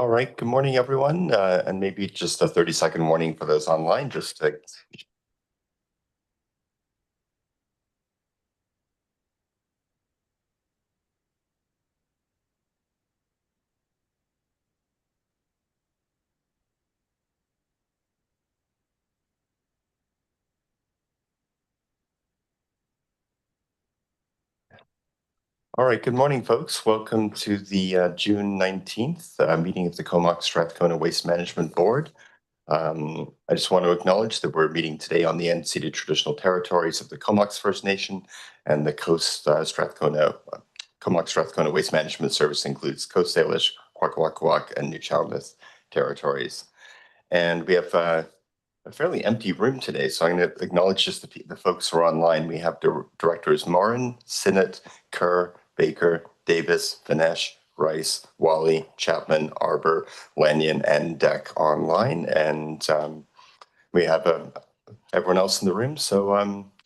All right, good morning, everyone. And maybe just a 30-second warning for those online, just to All right, good morning, folks. Welcome to the June 19th meeting of the Comox Strathcona Waste Management Board. I just want to acknowledge that we're meeting today on the unceded traditional territories of the Comox First Nation, and the Coast Strathcona Comox Strathcona Waste Management Service includes Coast Salish, Kwakwaka'wakw, and Nuu-chah-nulth territories. And we have a fairly empty room today, so I'm going to acknowledge just the folks who are online. We have directors Morin, Sinnott, Kerr, Baker, Davis, Vinesh, Rice, Wally, Chapman, Arbor, Lanyon, and Deck online. And we have everyone else in the room. So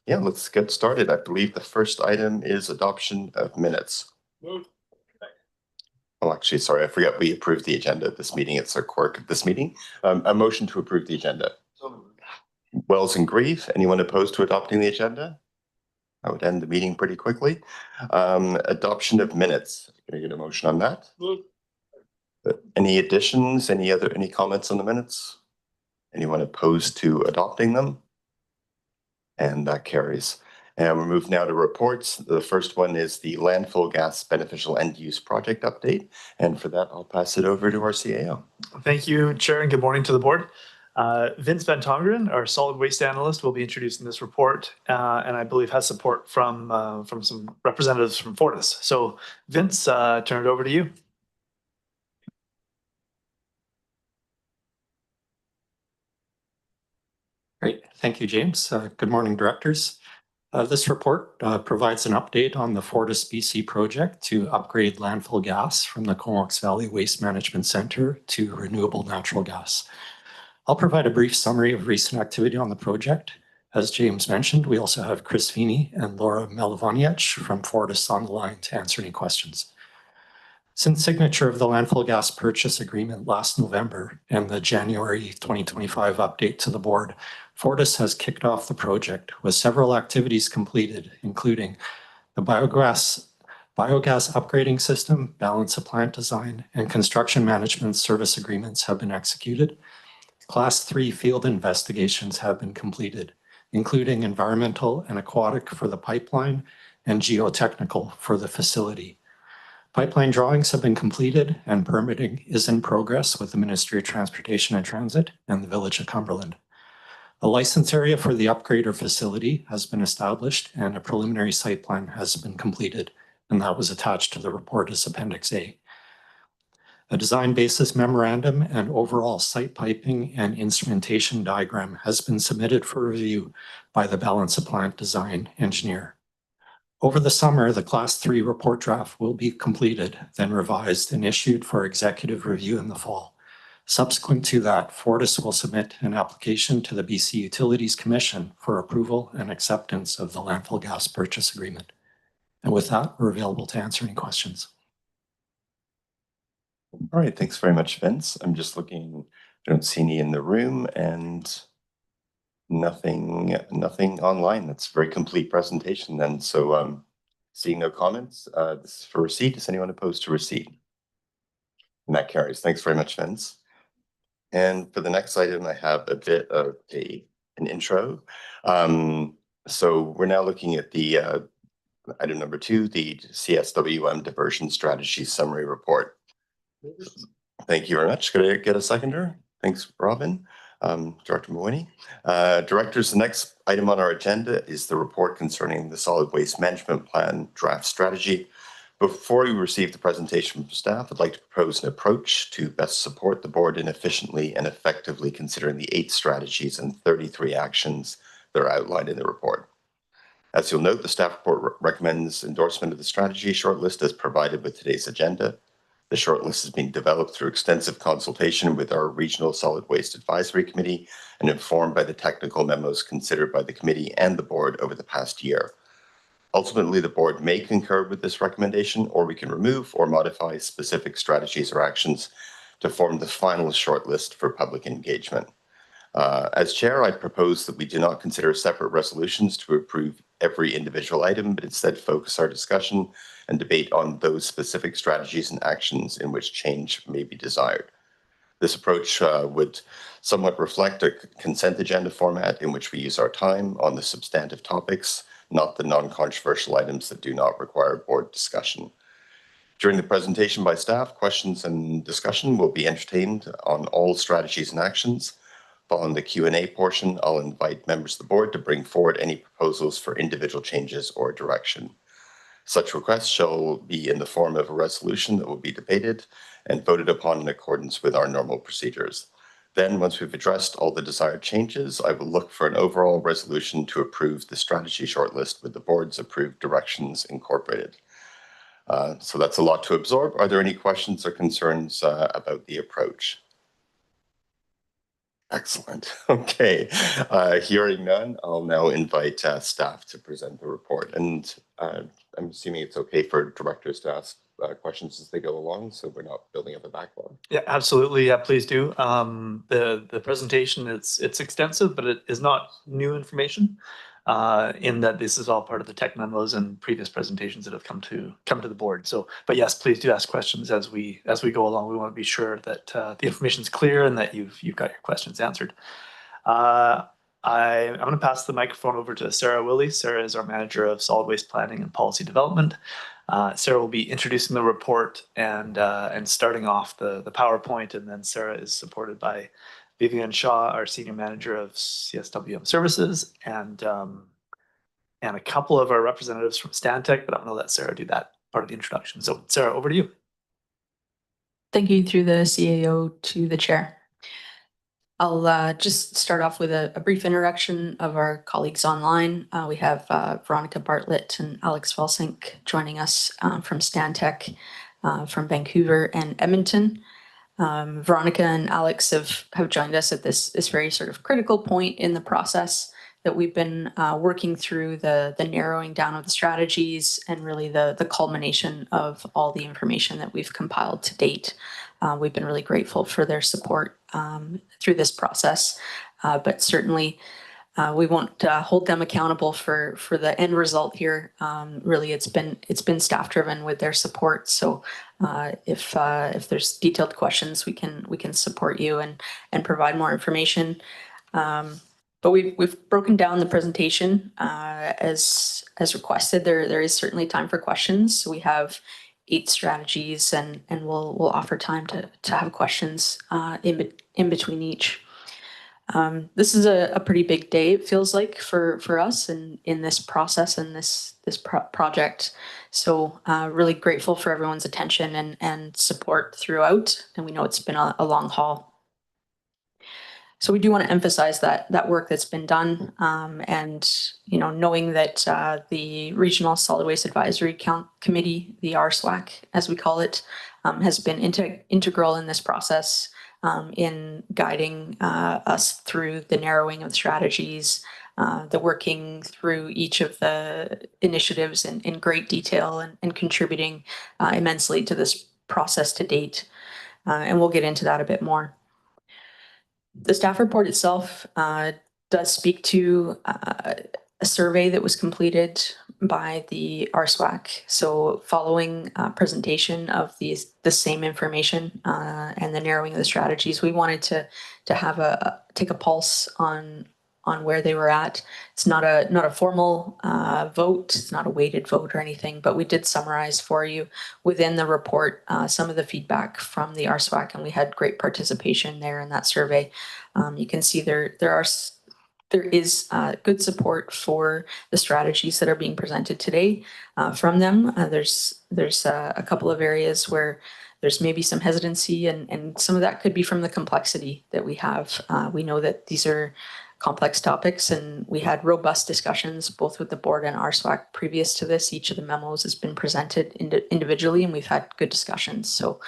yeah, let's get started. I believe the first item is adoption of minutes. Moved. Oh, actually, sorry, I forgot we approved the agenda of this meeting. It's a quirk of this meeting. A motion to approve the agenda. Wells and Grieve, anyone opposed to adopting the agenda? I would end the meeting pretty quickly. Adoption of minutes. Can I get a motion on that? Any additions? Any comments on the minutes? Anyone opposed to adopting them? And that carries. And we'll move now to reports. The first one is the landfill gas beneficial end use project update. And for that, I'll pass it over to our CAO. Thank you, Chair, and good morning to the board. Vince Van Tongeren, our solid waste analyst, will be introducing this report, and I believe has support from some representatives from Fortis. So Vince, turn it over to you. Great. Thank you, James. Good morning, directors. This report provides an update on the Fortis BC project to upgrade landfill gas from the Comox Valley Waste Management Centre to renewable natural gas. I'll provide a brief summary of recent activity on the project. As James mentioned, we also have Chris Feeney and Laura Melavoniec from Fortis on the line to answer any questions. Since signature of the landfill gas purchase agreement last November and the January 2025 update to the board, Fortis has kicked off the project with several activities completed, including the biogas upgrading system, balance of plant design, and construction management service agreements have been executed. Class 3 field investigations have been completed, including environmental and aquatic for the pipeline and geotechnical for the facility. Pipeline drawings have been completed and permitting is in progress with the Ministry of Transportation and Transit and the Village of Cumberland. A license area for the upgrader facility has been established and a preliminary site plan has been completed, and that was attached to the report as Appendix A. A design basis memorandum and overall site piping and instrumentation diagram has been submitted for review by the balance of plant design engineer. Over the summer, the Class 3 report draft will be completed, then revised and issued for executive review in the fall. Subsequent to that, Fortis will submit an application to the BC Utilities Commission for approval and acceptance of the landfill gas purchase agreement. And with that, we're available to answer any questions. All right, thanks very much, Vince. I'm just looking, I don't see any in the room and nothing online. That's a very complete presentation then. So seeing no comments, this is for receipt. Is anyone opposed to receipt? And that carries. Thanks very much, Vince. And for the next item, I have a bit of an intro. So we're now looking at the item number 2, the CSWM diversion strategy summary report. Thank you very much. Could I get a seconder? Thanks, Robin. Director Mooney. Directors, the next item on our agenda is the report concerning the solid waste management plan draft strategy. Before we receive the presentation from staff, I'd like to propose an approach to best support the board in efficiently and effectively considering the 8 strategies and 33 actions that are outlined in the report. As you'll note, the staff report recommends endorsement of the strategy shortlist as provided with today's agenda. The shortlist is being developed through extensive consultation with our Regional Solid Waste Advisory Committee and informed by the technical memos considered by the committee and the board over the past year. Ultimately, the board may concur with this recommendation, or we can remove or modify specific strategies or actions to form the final shortlist for public engagement. As chair, I propose that we do not consider separate resolutions to approve every individual item, but instead focus our discussion and debate on those specific strategies and actions in which change may be desired. This approach would somewhat reflect a consent agenda format in which we use our time on the substantive topics, not the non-controversial items that do not require board discussion. During the presentation by staff, questions and discussion will be entertained on all strategies and actions. Following the Q&A portion, I'll invite members of the board to bring forward any proposals for individual changes or direction. Such requests shall be in the form of a resolution that will be debated and voted upon in accordance with our normal procedures. Then, once we've addressed all the desired changes, I will look for an overall resolution to approve the strategy shortlist with the board's approved directions incorporated. So that's a lot to absorb. Are there any questions or concerns about the approach? Excellent. Okay. Hearing none, I'll now invite staff to present the report. And I'm assuming it's okay for directors to ask questions as they go along, so we're not building up a backlog. Yeah, absolutely. Yeah, please do. The presentation, it's extensive, but it is not new information. In that this is all part of the tech memos and previous presentations that have come to the board. So, but yes, please do ask questions as we go along. We want to be sure that the information is clear and that you've got your questions answered. I'm going to pass the microphone over to Sarah Willey. Sarah is our manager of solid waste planning and policy development. Sarah will be introducing the report and starting off the PowerPoint, and then Sarah is supported by Vivian Shaw, our senior manager of CSWM services, and a couple of our representatives from Stantec, but I'm going to let Sarah do that part of the introduction. So Sarah, over to you. Thank you through the CAO to the chair. I'll just start off with a brief introduction of our colleagues online. We have Veronica Bartlett and Alex Felsink joining us from Stantec, from Vancouver and Edmonton. Veronica and Alex have joined us at this very sort of critical point in the process that we've been working through the narrowing down of the strategies and really the culmination of all the information that we've compiled to date. We've been really grateful for their support through this process, but certainly we won't hold them accountable for the end result here. Really, it's been staff driven with their support. So if there's detailed questions, we can support you and provide more information. But we've broken down the presentation as requested. There is certainly time for questions. So we have 8 strategies, and we'll offer time to have questions in between each. This is a pretty big day, it feels like, for us in this process and this project. So really grateful for everyone's attention and support throughout. And we know it's been a long haul. So we do want to emphasize that work that's been done, and knowing that the Regional Solid Waste Advisory Committee, the RSWAC as we call it, has been integral in this process, in guiding us through the narrowing of strategies, the working through each of the initiatives in great detail and contributing immensely to this process to date. And we'll get into that a bit more. The staff report itself does speak to a survey that was completed by the RSWAC. So following presentation of the same information and the narrowing of the strategies, we wanted to take a pulse on where they were at. It's not a formal vote. It's not a weighted vote or anything, but we did summarize for you within the report some of the feedback from the RSWAC, and we had great participation there in that survey. You can see there is good support for the strategies that are being presented today from them. There's a couple of areas where there's maybe some hesitancy, and some of that could be from the complexity that we have. We know that these are complex topics, and we had robust discussions both with the board and RSWAC previous to this. Each of the memos has been presented individually, and we've had good discussions. So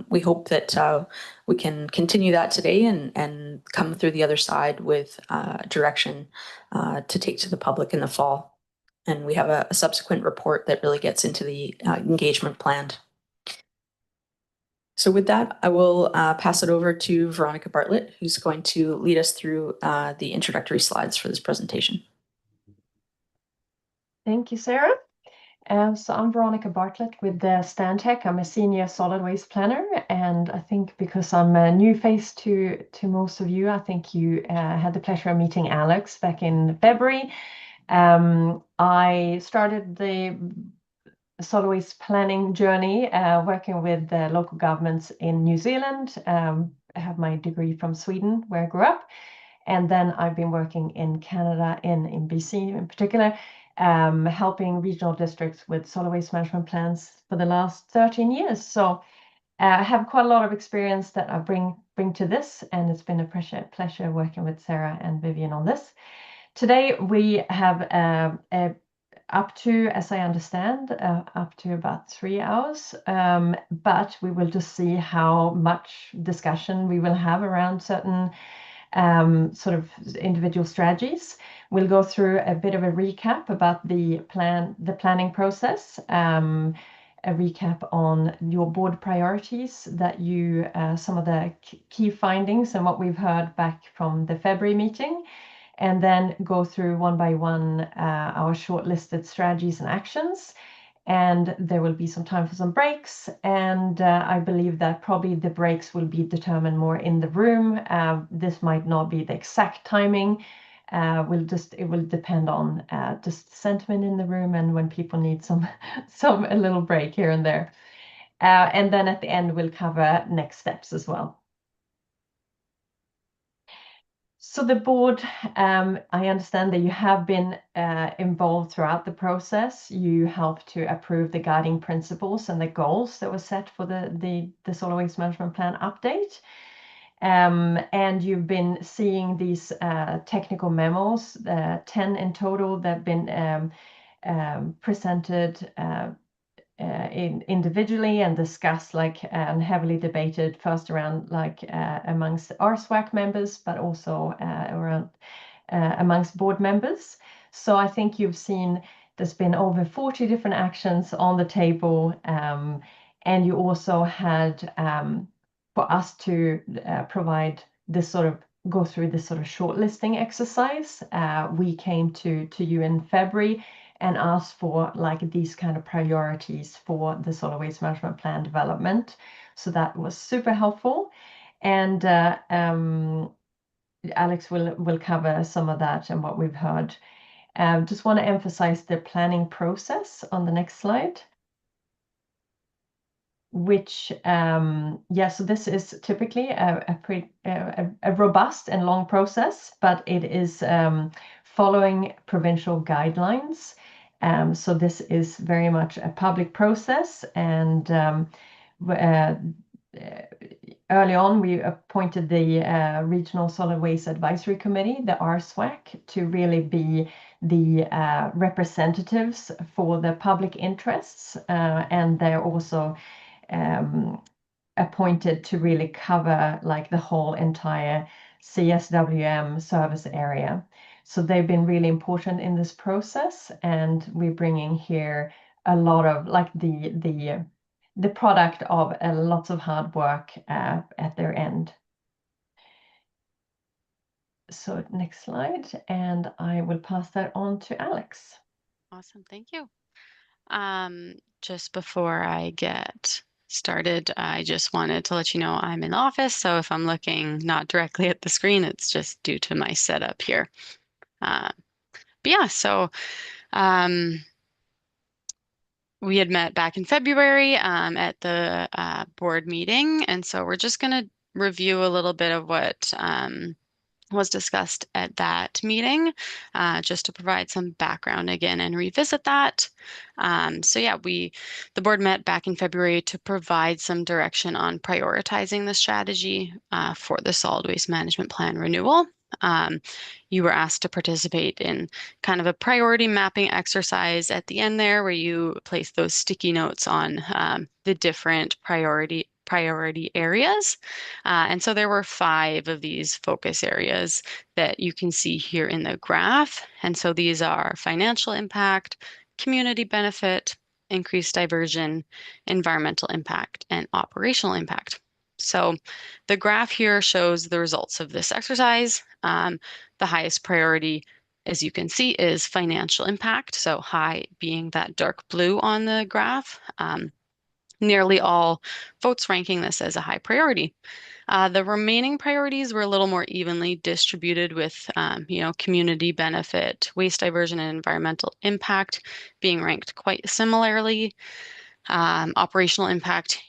we hope that we can continue that today and come through the other side with direction to take to the public in the fall. And we have a subsequent report that really gets into the engagement planned. So with that, I will pass it over to Veronica Bartlett, who's going to lead us through the introductory slides for this presentation. Thank you, Sarah. So I'm Veronica Bartlett with Stantec. I'm a senior solid waste planner, and I think because I'm a new face to most of you, I think you had the pleasure of meeting Alex back in February. I started the solid waste planning journey working with the local governments in New Zealand. I have my degree from Sweden, where I grew up. And then I've been working in Canada, in BC in particular, helping regional districts with solid waste management plans for the last 13 years. So I have quite a lot of experience that I bring to this, and it's been a pleasure working with Sarah and Vivian on this. Today we have up to, as I understand, up to about 3 hours, but we will just see how much discussion we will have around certain sort of individual strategies. We'll go through a bit of a recap about the planning process, a recap on your board priorities, that you some of the key findings and what we've heard back from the February meeting, and then go through one by one our shortlisted strategies and actions. And there will be some time for some breaks. And I believe that probably the breaks will be determined more in the room. This might not be the exact timing. It will depend on just sentiment in the room and when people need a little break here and there. And then at the end, we'll cover next steps as well. So the board, I understand that you have been involved throughout the process. You helped to approve the guiding principles and the goals that were set for the solid waste management plan update. And you've been seeing these technical memos, 10 in total, that have been presented individually and discussed and heavily debated first around amongst RSWAC members, but also around amongst board members. So I think you've seen there's been over 40 different actions on the table, and you also had for us to provide this sort of go through this sort of shortlisting exercise. We came to you in February and asked for these kind of priorities for the solid waste management plan development. So that was super helpful. And Alex will cover some of that and what we've heard. Just want to emphasize the planning process on the next slide. Which, so this is typically a robust and long process, but it is following provincial guidelines. So this is very much a public process, and early on we appointed the Regional Solid Waste Advisory Committee, the RSWAC, to really be the representatives for the public interests, and they're also appointed to really cover the whole entire CSWM service area. So they've been really important in this process, and we're bringing here a lot of the product of lots of hard work at their end. So next slide, and I will pass that on to Alex. Awesome, thank you. Just before I get started, I just wanted to let you know I'm in the office, so if I'm looking not directly at the screen, it's just due to my setup here. But yeah, so we had met back in February at the board meeting, and so we're just going to review a little bit of what was discussed at that meeting, just to provide some background again and revisit that. So yeah, the board met back in February to provide some direction on prioritizing the strategy for the solid waste management plan renewal. You were asked to participate in kind of a priority mapping exercise at the end there, where you place those sticky notes on the different priority areas. And so there were 5 of these focus areas that you can see here in the graph. And so these are financial impact, community benefit, increased diversion, environmental impact, and operational impact. So the graph here shows the results of this exercise. The highest priority, as you can see, is financial impact. So high being that dark blue on the graph. Nearly all votes ranking this as a high priority. The remaining priorities were a little more evenly distributed with, community benefit, waste diversion, and environmental impact being ranked quite similarly. Operational impact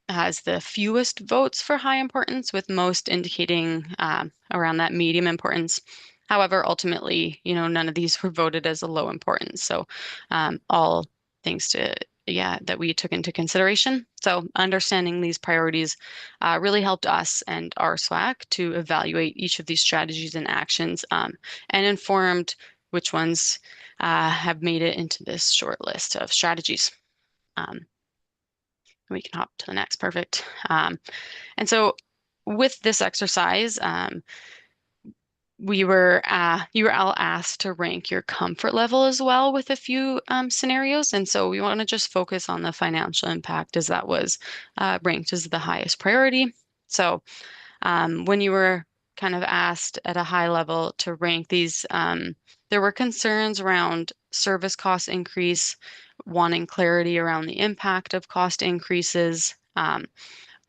has the fewest votes for high importance, with most indicating around that medium importance. However, ultimately, none of these were voted as a low importance. So all things that we took into consideration. So understanding these priorities really helped us and our SWAC to evaluate each of these strategies and actions and informed which ones have made it into this short list of strategies. We can hop to the next, perfect. And so with this exercise, you were all asked to rank your comfort level as well with a few scenarios. And so we want to just focus on the financial impact, as that was ranked as the highest priority. So when you were kind of asked at a high level to rank these, there were concerns around service cost increase, wanting clarity around the impact of cost increases.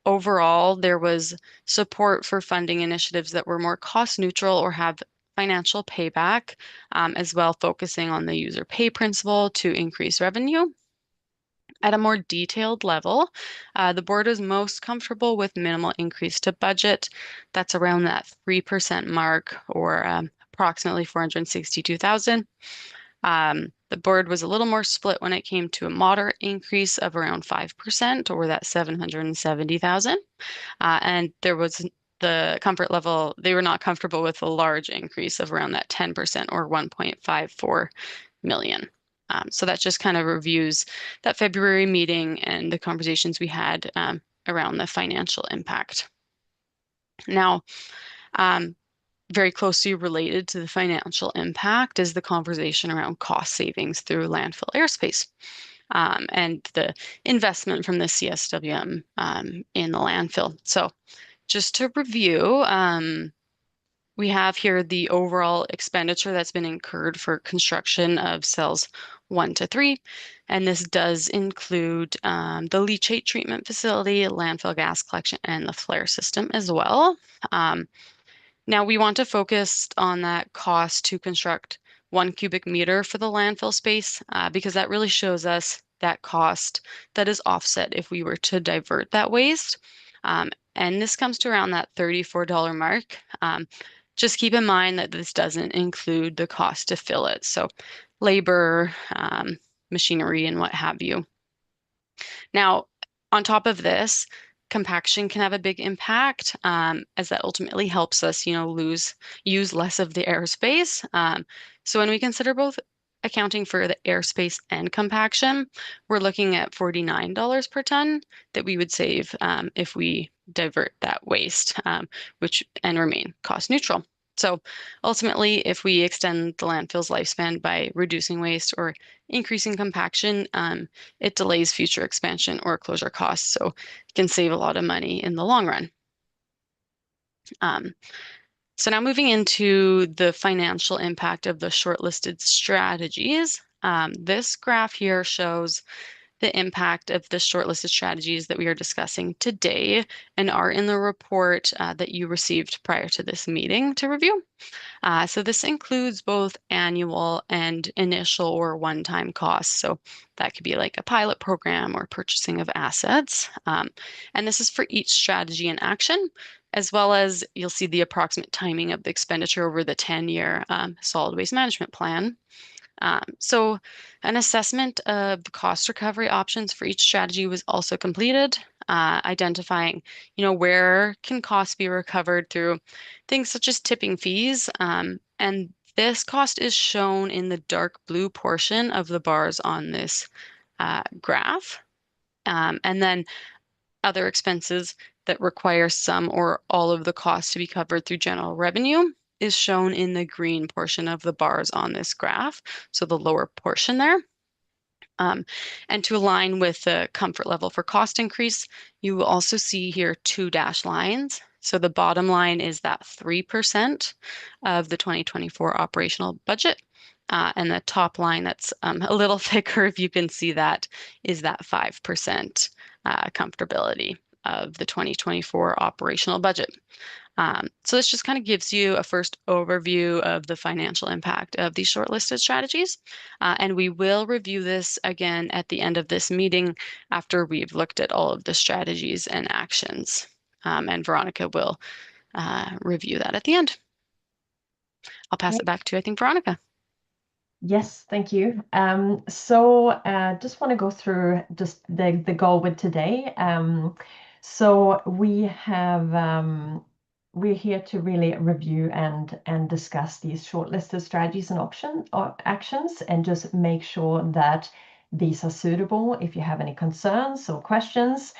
Overall, there was support for funding initiatives that were more cost neutral or have financial payback, as well focusing on the user pay principle to increase revenue. At a more detailed level, the board is most comfortable with minimal increase to budget. That's around that 3% mark, or approximately 462,000. The board was a little more split when it came to a moderate increase of around 5%, or that 770,000. And there was the comfort level, they were not comfortable with a large increase of around that 10%, or 1.54 million. So that just kind of reviews that February meeting and the conversations we had around the financial impact. Now, very closely related to the financial impact is the conversation around cost savings through landfill airspace and the investment from the CSWM in the landfill. So just to review, we have here the overall expenditure that's been incurred for construction of cells 1 to 3. And this does include the leachate treatment facility, landfill gas collection, and the flare system as well. Now we want to focus on that cost to construct 1 cubic meter for the landfill space because that really shows us that cost that is offset if we were to divert that waste. And this comes to around that $34 mark. Just keep in mind that this doesn't include the cost to fill it. So labor, machinery, and what have you. Now, on top of this, compaction can have a big impact as that ultimately helps us, use less of the airspace. So when we consider both accounting for the airspace and compaction, we're looking at $49 per ton that we would save if we divert that waste, and remain cost neutral. So ultimately, if we extend the landfill's lifespan by reducing waste or increasing compaction, it delays future expansion or closure costs. So it can save a lot of money in the long run. So now moving into the financial impact of the shortlisted strategies. This graph here shows the impact of the shortlisted strategies that we are discussing today and are in the report that you received prior to this meeting to review. So this includes both annual and initial or one-time costs. So that could be like a pilot program or purchasing of assets. And this is for each strategy and action, as well as you'll see the approximate timing of the expenditure over the 10-year solid waste management plan. So an assessment of the cost recovery options for each strategy was also completed, identifying, where can costs be recovered through things such as tipping fees. And this cost is shown in the dark blue portion of the bars on this graph. And then other expenses that require some or all of the costs to be covered through general revenue is shown in the green portion of the bars on this graph, so the lower portion there. And to align with the comfort level for cost increase, you will also see here 2 dashed lines. So the bottom line is that 3% of the 2024 operational budget. And the top line that's a little thicker, if you can see that, is that 5% comfortability of the 2024 operational budget. So this just kind of gives you a first overview of the financial impact of these shortlisted strategies. And we will review this again at the end of this meeting after we've looked at all of the strategies and actions. And Veronica will review that at the end. I'll pass it back to, I think, Veronica. Yes, thank you. Just want to go through just the goal with today. So we're here to really review and discuss these shortlisted strategies and actions, and just make sure that these are suitable. If you have any concerns or questions,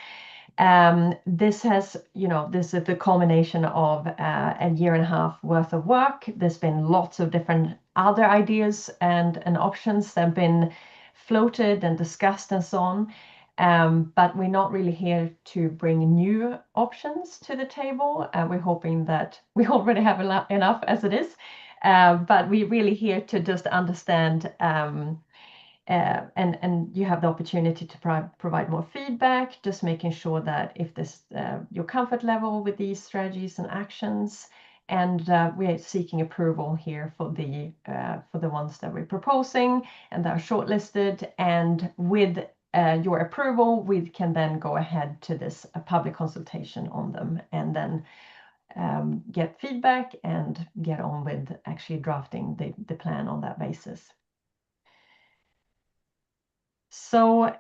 this is the culmination of a year and a half worth of work. There's been lots of different other ideas and options that have been floated and discussed and so on. But we're not really here to bring new options to the table. We're hoping that we already have enough as it is. But we're really here to just understand and you have the opportunity to provide more feedback, just making sure that if this your comfort level with these strategies and actions, and we're seeking approval here for the ones that we're proposing and that are shortlisted. And with your approval, we can then go ahead to this public consultation on them, and then get feedback and get on with actually drafting the plan on that basis. So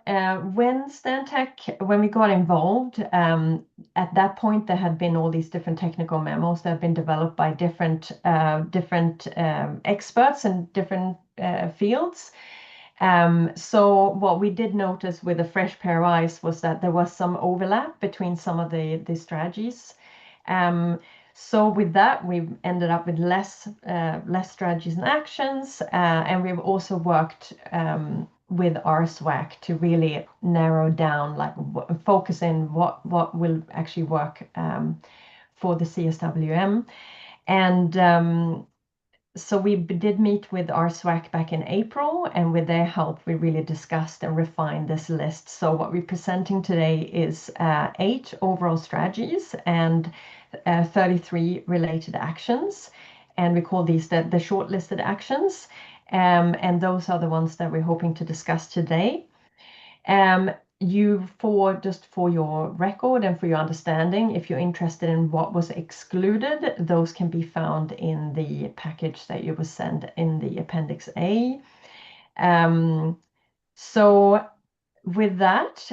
when we got involved, at that point, there had been all these different technical memos that have been developed by different experts in different fields. So what we did notice with a fresh pair of eyes was that there was some overlap between some of the strategies. So with that, we've ended up with less strategies and actions, and we've also worked with our SWAC to really narrow down, like focus in what will actually work for the CSWM. And so we did meet with our SWAC back in April, and with their help, we really discussed and refined this list. So what we're presenting today is 8 overall strategies and 33 related actions. And we call these the shortlisted actions. And those are the ones that we're hoping to discuss today. Just for your record and for your understanding, if you're interested in what was excluded, those can be found in the package that you will send in the Appendix A. So with that,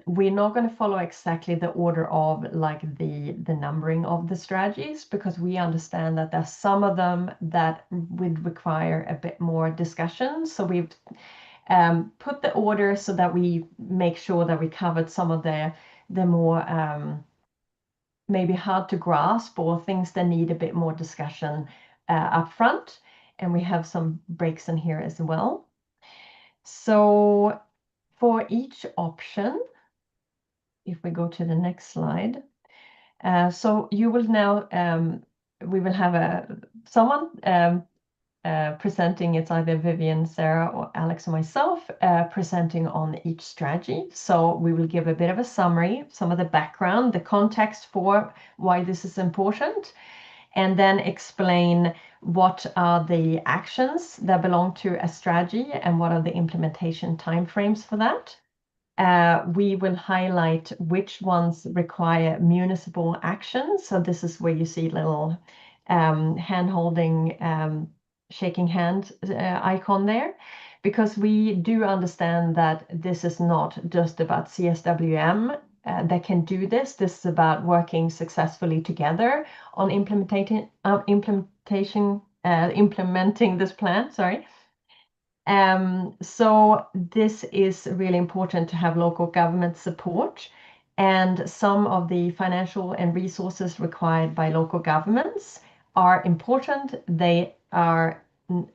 we're not going to follow exactly the order of like the numbering of the strategies, because we understand that there's some of them that would require a bit more discussion. So we've put the order so that we make sure that we covered some of the more maybe hard to grasp or things that need a bit more discussion up front. And we have some breaks in here as well. So for each option, if we go to the next slide, so you will now, we will have someone presenting. It's either Vivian, Sarah, or Alex, or myself presenting on each strategy. So we will give a bit of a summary, some of the background, the context for why this is important, and then explain what are the actions that belong to a strategy and what are the implementation timeframes for that. We will highlight which ones require municipal action. So this is where you see little hand-holding, shaking hand icon there, because we do understand that this is not just about CSWM that can do this. This is about working successfully together on implementing this plan. Sorry. So this is really important to have local government support, and some of the financial and resources required by local governments are important. They are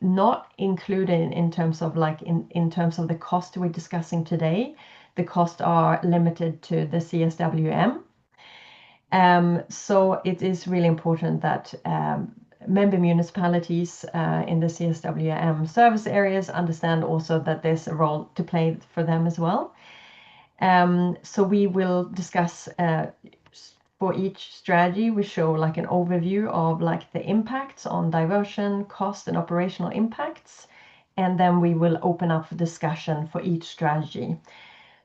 not included in terms of in terms of the cost we're discussing today. The costs are limited to the CSWM. So it is really important that member municipalities in the CSWM service areas understand also that there's a role to play for them as well. So we will discuss for each strategy, we show like an overview of like the impacts on diversion, cost, and operational impacts. And then we will open up for discussion for each strategy.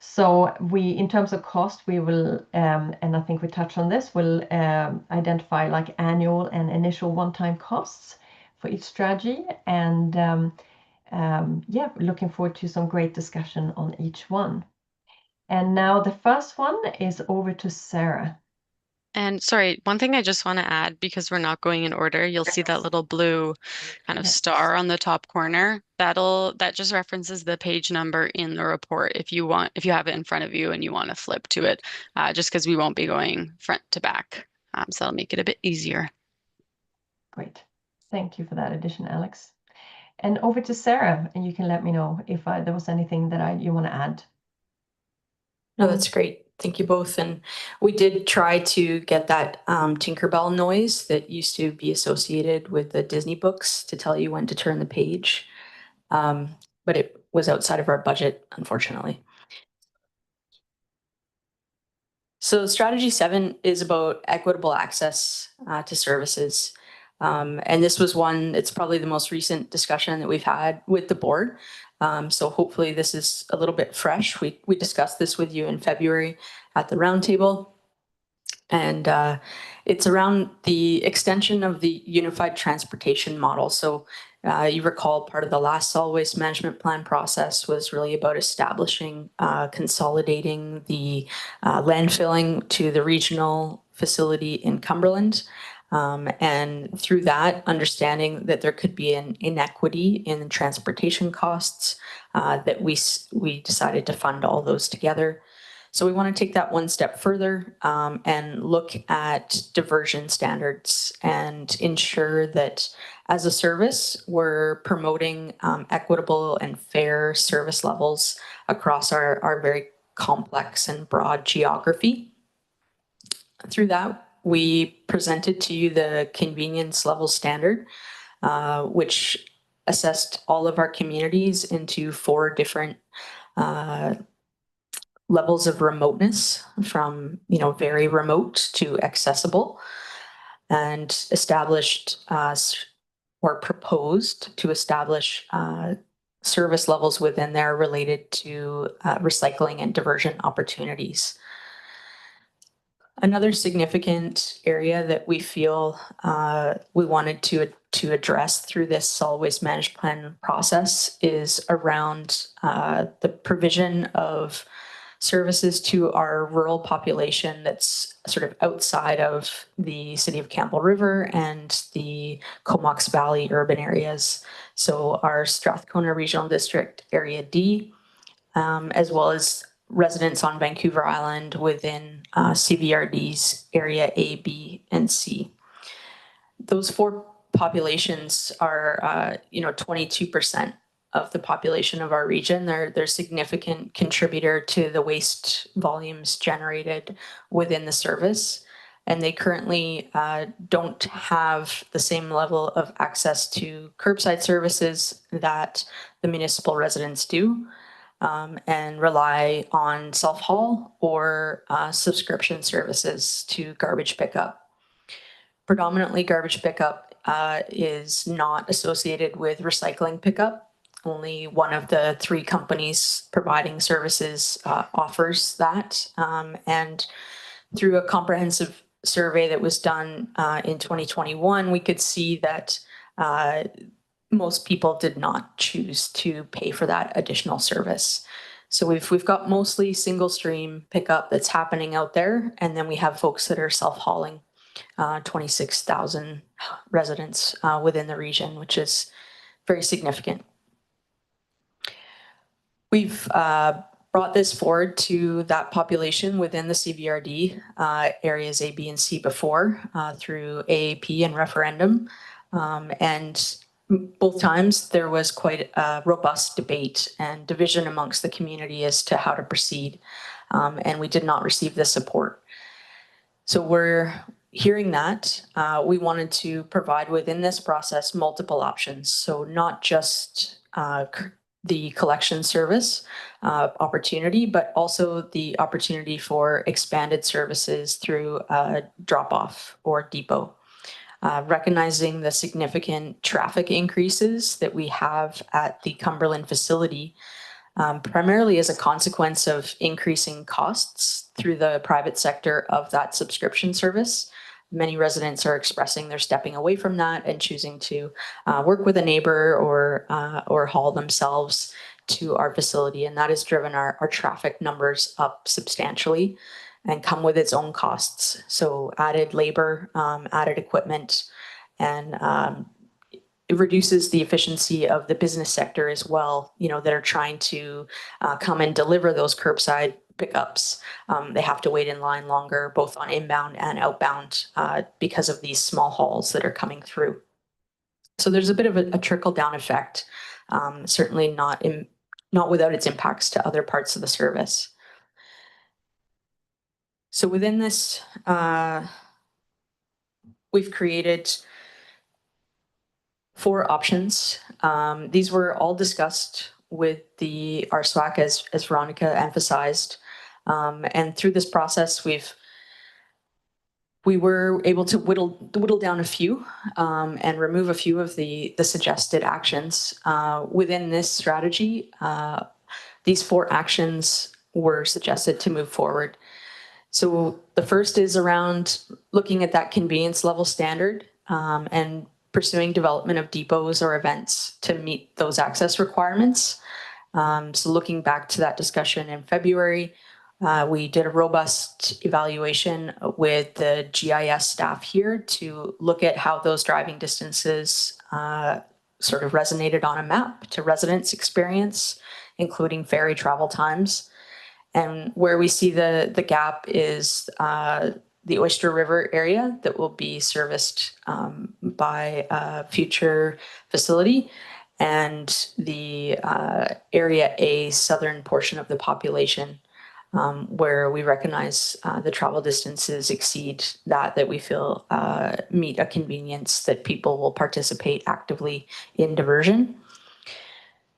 So in terms of cost, we will, and I think we touched on this, we'll identify like annual and initial one-time costs for each strategy. And yeah, looking forward to some great discussion on each one. And now the first one is over to Sarah. And sorry, one thing I just want to add, because we're not going in order, you'll see that little blue kind of star on the top corner. That just references the page number in the report if you have it in front of you and you want to flip to it, just because we won't be going front to back. So that'll make it a bit easier. Great. Thank you for that addition, Alex. And over to Sarah, and you can let me know if there was anything that you want to add. No, that's great. Thank you both. And we did try to get that Tinkerbell noise that used to be associated with the Disney books to tell you when to turn the page. But it was outside of our budget, unfortunately. So strategy 7 is about equitable access to services. And this was it's probably the most recent discussion that we've had with the board. So hopefully this is a little bit fresh. We discussed this with you in February at the roundtable. And it's around the extension of the unified transportation model. So you recall part of the last solid waste management plan process was really about establishing, consolidating the landfilling to the regional facility in Cumberland. And through that, understanding that there could be an inequity in transportation costs, that we decided to fund all those together. So we want to take that one step further and look at diversion standards and ensure that as a service, we're promoting equitable and fair service levels across our very complex and broad geography. Through that, we presented to you the convenience level standard, which assessed all of our communities into 4 different levels of remoteness, from very remote to accessible, and established or proposed to establish service levels within there related to recycling and diversion opportunities. Another significant area that we feel we wanted to address through this solid waste management plan process is around the provision of services to our rural population that's sort of outside of the city of Campbell River and the Comox Valley urban areas. So our Strathcona Regional District Area D, as well as residents on Vancouver Island within CVRD's Area A, B, and C. Those 4 populations are 22% of the population of our region. They're a significant contributor to the waste volumes generated within the service. And they currently don't have the same level of access to curbside services that the municipal residents do, and rely on self-haul or subscription services to garbage pickup. Predominantly, garbage pickup is not associated with recycling pickup. Only one of the 3 companies providing services offers that. And through a comprehensive survey that was done in 2021, we could see that most people did not choose to pay for that additional service. So we've got mostly single stream pickup that's happening out there, and then we have folks that are self-hauling, 26,000 residents within the region, which is very significant. We've brought this forward to that population within the CVRD areas A, B, and C before through AAP and referendum. And both times there was quite a robust debate and division amongst the community as to how to proceed, and we did not receive the support. So we're hearing that. We wanted to provide within this process multiple options. So not just the collection service opportunity, but also the opportunity for expanded services through a drop-off or depot. Recognizing the significant traffic increases that we have at the Cumberland facility, primarily as a consequence of increasing costs through the private sector of that subscription service. Many residents are expressing they're stepping away from that and choosing to work with a neighbor or haul themselves to our facility, and that has driven our traffic numbers up substantially and come with its own costs. So added labor, added equipment, and it reduces the efficiency of the business sector as well, that are trying to come and deliver those curbside pickups. They have to wait in line longer, both on inbound and outbound, because of these small hauls that are coming through. So there's a bit of a trickle-down effect, certainly not without its impacts to other parts of the service. So within this, we've created 4 options. These were all discussed with our SWAC, as Veronica emphasized. And through this process, we were able to whittle down a few and remove a few of the suggested actions. Within this strategy, these 4 actions were suggested to move forward. So the first is around looking at that convenience level standard and pursuing development of depots or events to meet those access requirements. So looking back to that discussion in February, we did a robust evaluation with the GIS staff here to look at how those driving distances sort of resonated on a map to residents' experience, including ferry travel times. And where we see the gap is the Oyster River area that will be serviced by a future facility, and the Area A southern portion of the population, where we recognize the travel distances exceed that we feel meet a convenience that people will participate actively in diversion.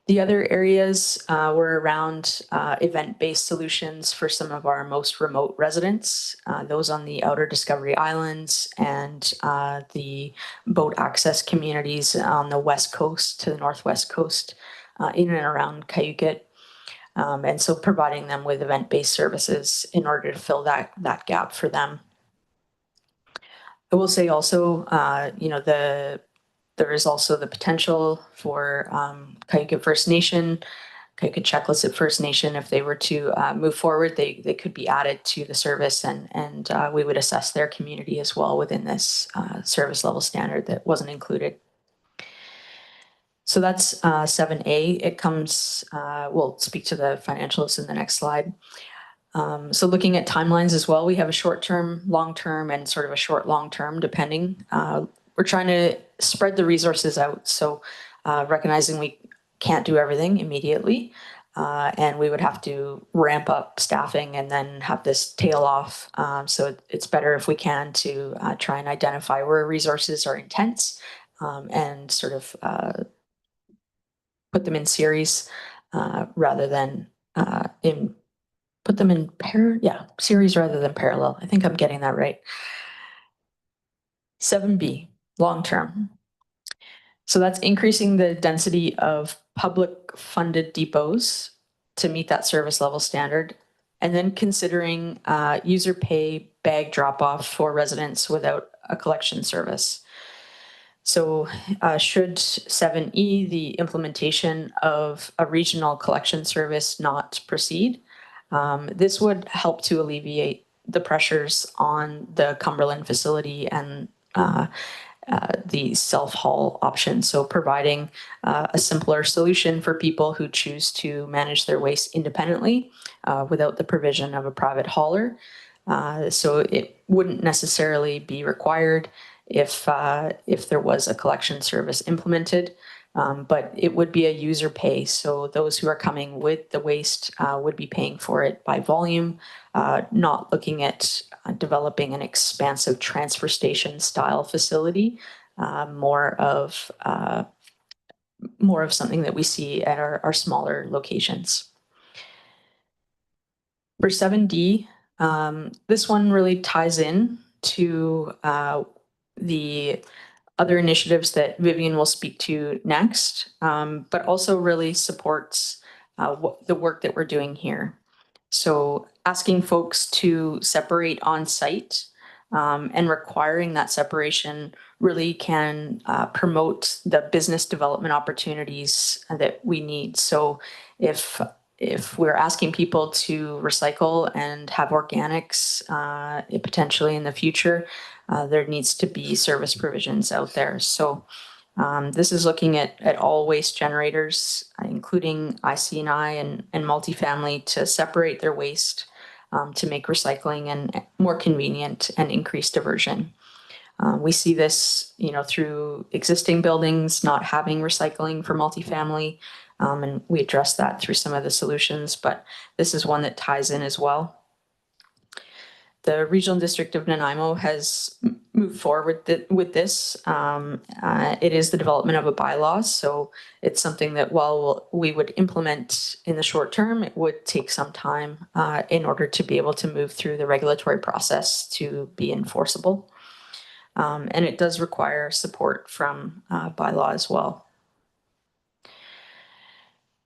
The other areas were around event-based solutions for some of our most remote residents, those on the outer Discovery Islands and the boat access communities on the west coast to the northwest coast, in and around Cayucit. And so providing them with event-based services in order to fill that gap for them. I will say also, there is also the potential for Cayucit First Nation, Cayucit Checklisset First Nation, if they were to move forward, they could be added to the service, and we would assess their community as well within this service level standard that wasn't included. So that's 7A. It comes, we'll speak to the financials in the next slide. So looking at timelines as well, we have a short-term, long-term, and sort of a short long-term, depending. We're trying to spread the resources out. So recognizing we can't do everything immediately, and we would have to ramp up staffing and then have this tail off. So it's better if we can to try and identify where resources are intense and sort of put them in series rather than put them in series rather than parallel. I think I'm getting that right. 7B, long-term. So that's increasing the density of public funded depots to meet that service level standard, and then considering user pay bag drop-off for residents without a collection service. So should 7E, the implementation of a regional collection service, not proceed, this would help to alleviate the pressures on the Cumberland facility and the self-haul option. So providing a simpler solution for people who choose to manage their waste independently without the provision of a private hauler. So it wouldn't necessarily be required if there was a collection service implemented. But it would be a user pay. So those who are coming with the waste would be paying for it by volume, not looking at developing an expansive transfer station style facility, more of something that we see at our smaller locations. For 7D, this one really ties in to the other initiatives that Vivian will speak to next, but also really supports the work that we're doing here. So asking folks to separate on site and requiring that separation really can promote the business development opportunities that we need. So if we're asking people to recycle and have organics potentially in the future, there needs to be service provisions out there. So this is looking at all waste generators, including IC&I and multifamily, to separate their waste to make recycling and more convenient and increase diversion. We see this, through existing buildings not having recycling for multifamily, and we address that through some of the solutions, but this is one that ties in as well. The Regional District of Nanaimo has moved forward with this. It is the development of a bylaw, so it's something that while we would implement in the short term, it would take some time in order to be able to move through the regulatory process to be enforceable. And it does require support from bylaw as well.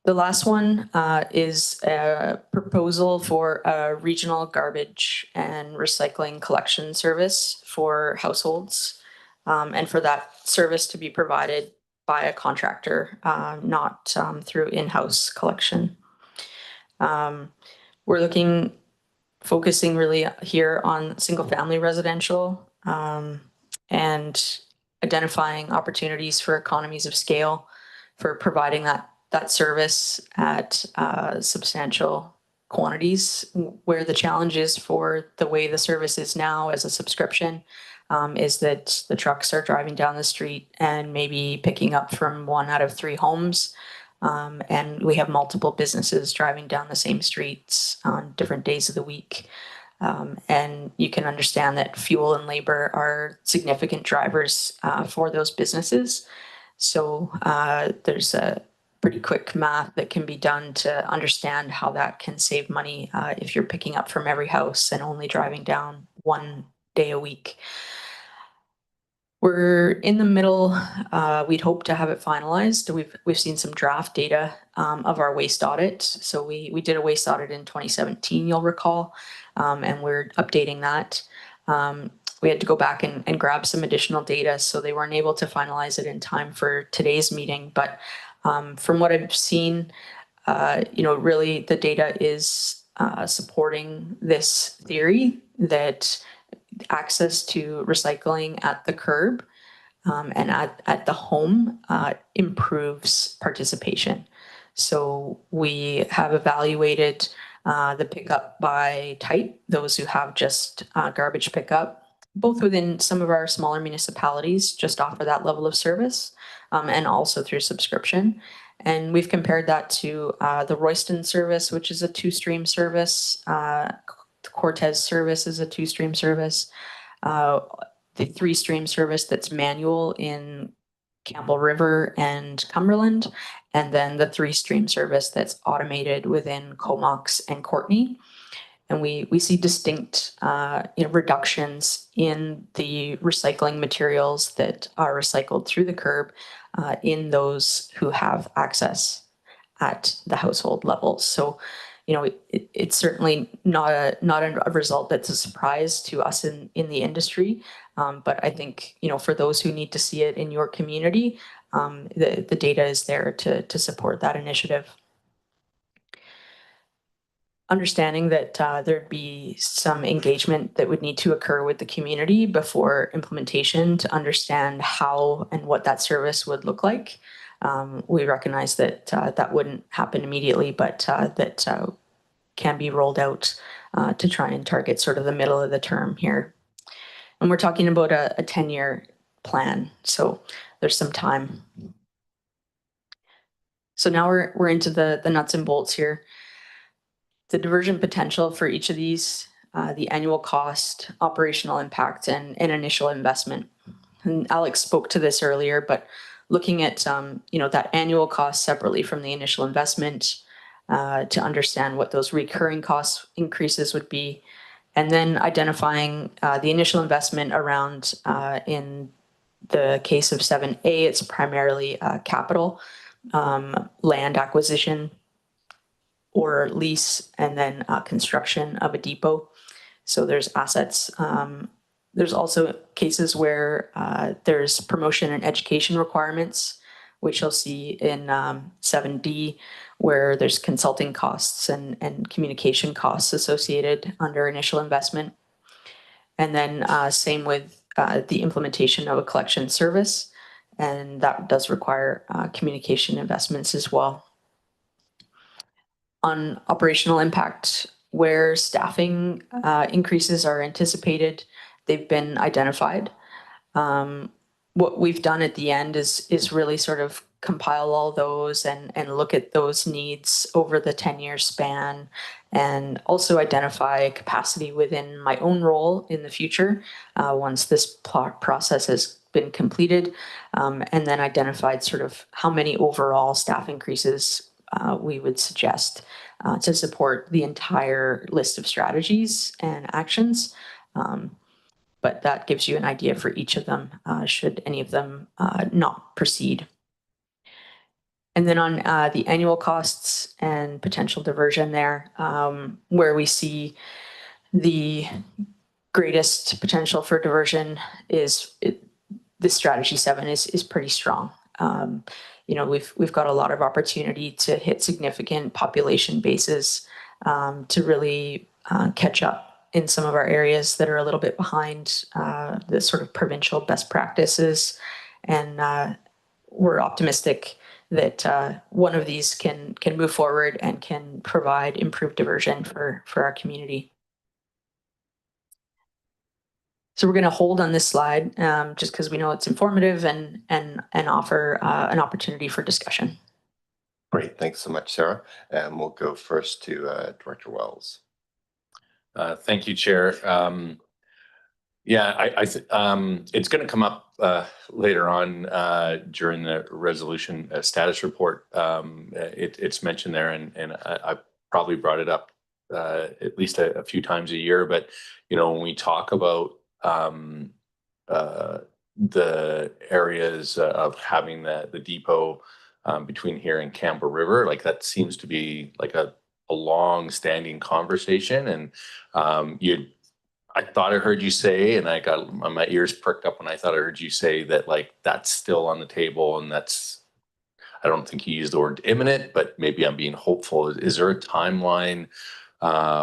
The last one is a proposal for a regional garbage and recycling collection service for households, and for that service to be provided by a contractor, not through in-house collection. We're focusing really here on single-family residential and identifying opportunities for economies of scale for providing that service at substantial quantities, where the challenge is for the way the service is now as a subscription is that the trucks are driving down the street and maybe picking up from 1 out of 3 homes. And we have multiple businesses driving down the same streets on different days of the week. And you can understand that fuel and labor are significant drivers for those businesses. So there's a pretty quick math that can be done to understand how that can save money if you're picking up from every house and only driving down 1 day a week. We're in the middle. We'd hope to have it finalized. We've seen some draft data of our waste audit. So we did a waste audit in 2017, you'll recall, and we're updating that. We had to go back and grab some additional data, so they weren't able to finalize it in time for today's meeting. But from what I've seen, really the data is supporting this theory that access to recycling at the curb and at the home improves participation. So we have evaluated the pickup by type, those who have just garbage pickup, both within some of our smaller municipalities, just offer that level of service, and also through subscription. And we've compared that to the Royston service, which is a 2-stream service. The Cortez service is a 2-stream service. The 3-stream service that's manual in Campbell River and Cumberland, and then the 3-stream service that's automated within Comox and Courtenay. And we see distinct reductions in the recycling materials that are recycled through the curb in those who have access at the household level. So, it's certainly not a result that's a surprise to us in the industry. But I think, for those who need to see it in your community, the data is there to support that initiative. Understanding that there'd be some engagement that would need to occur with the community before implementation to understand how and what that service would look like. We recognize that that wouldn't happen immediately, but that can be rolled out to try and target sort of the middle of the term here. And we're talking about a 10-year plan. So there's some time. So now we're into the nuts and bolts here. The diversion potential for each of these, the annual cost, operational impact, and initial investment. And Alex spoke to this earlier, but looking at that annual cost separately from the initial investment to understand what those recurring cost increases would be, and then identifying the initial investment around, in the case of 7A, it's primarily capital, land acquisition or lease, and then construction of a depot. So there's assets. There's also cases where there's promotion and education requirements, which you'll see in 7D, where there's consulting costs and communication costs associated under initial investment. And then same with the implementation of a collection service, and that does require communication investments as well. On operational impact, where staffing increases are anticipated, they've been identified. What we've done at the end is really sort of compile all those and look at those needs over the 10-year span, and also identify capacity within my own role in the future once this process has been completed, and then identified sort of how many overall staff increases we would suggest to support the entire list of strategies and actions. But that gives you an idea for each of them, should any of them not proceed. And then on the annual costs and potential diversion there, where we see the greatest potential for diversion is the strategy 7 is pretty strong. We've got a lot of opportunity to hit significant population bases, to really catch up in some of our areas that are a little bit behind the sort of provincial best practices. And we're optimistic that one of these can move forward and can provide improved diversion for our community. So we're going to hold on this slide just because we know it's informative and offer an opportunity for discussion. Great, thanks so much, Sarah. And we'll go first to Director Wells. Thank you, Chair. It's going to come up later on during the resolution status report. It's mentioned there, and I probably brought it up at least a few times a year. But when we talk about the areas of having the depot between here and Campbell River, like that seems to be like a long-standing conversation. And I thought I heard you say, and I got my ears perked up when I thought I heard you say that like that's still on the table, and that's, I don't think you used the word imminent, but maybe I'm being hopeful. Is there a timeline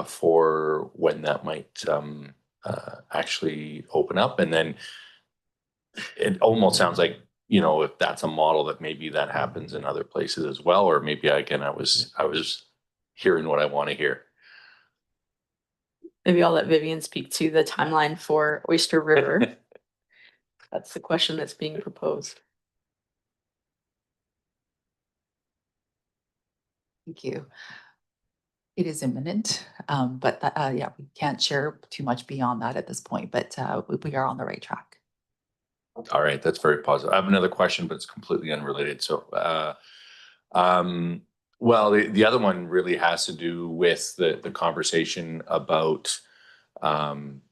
for when that might actually open up? And then it almost sounds like, if that's a model that maybe that happens in other places as well, or maybe again, I was hearing what I want to hear. Maybe I'll let Vivian speak to the timeline for Oyster River. That's the question that's being proposed. Thank you. It is imminent, but we can't share too much beyond that at this point, but we are on the right track. All right, that's very positive. I have another question, but it's completely unrelated. So, well, the other one really has to do with the conversation about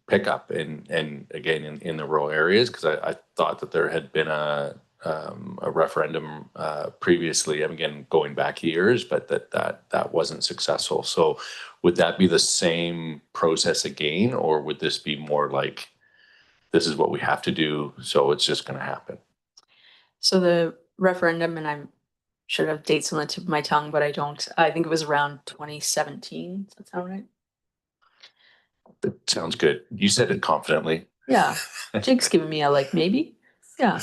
pickup and again in the rural areas, because I thought that there had been a referendum previously, again going back years, but that wasn't successful. So would that be the same process again, or would this be more like this is what we have to do, so it's just going to happen? So the referendum, and I should have dates on the tip of my tongue, but I don't. I think it was around 2017. Does that sound right? That sounds good. You said it confidently. Yeah. Jake's giving me a maybe. Yeah.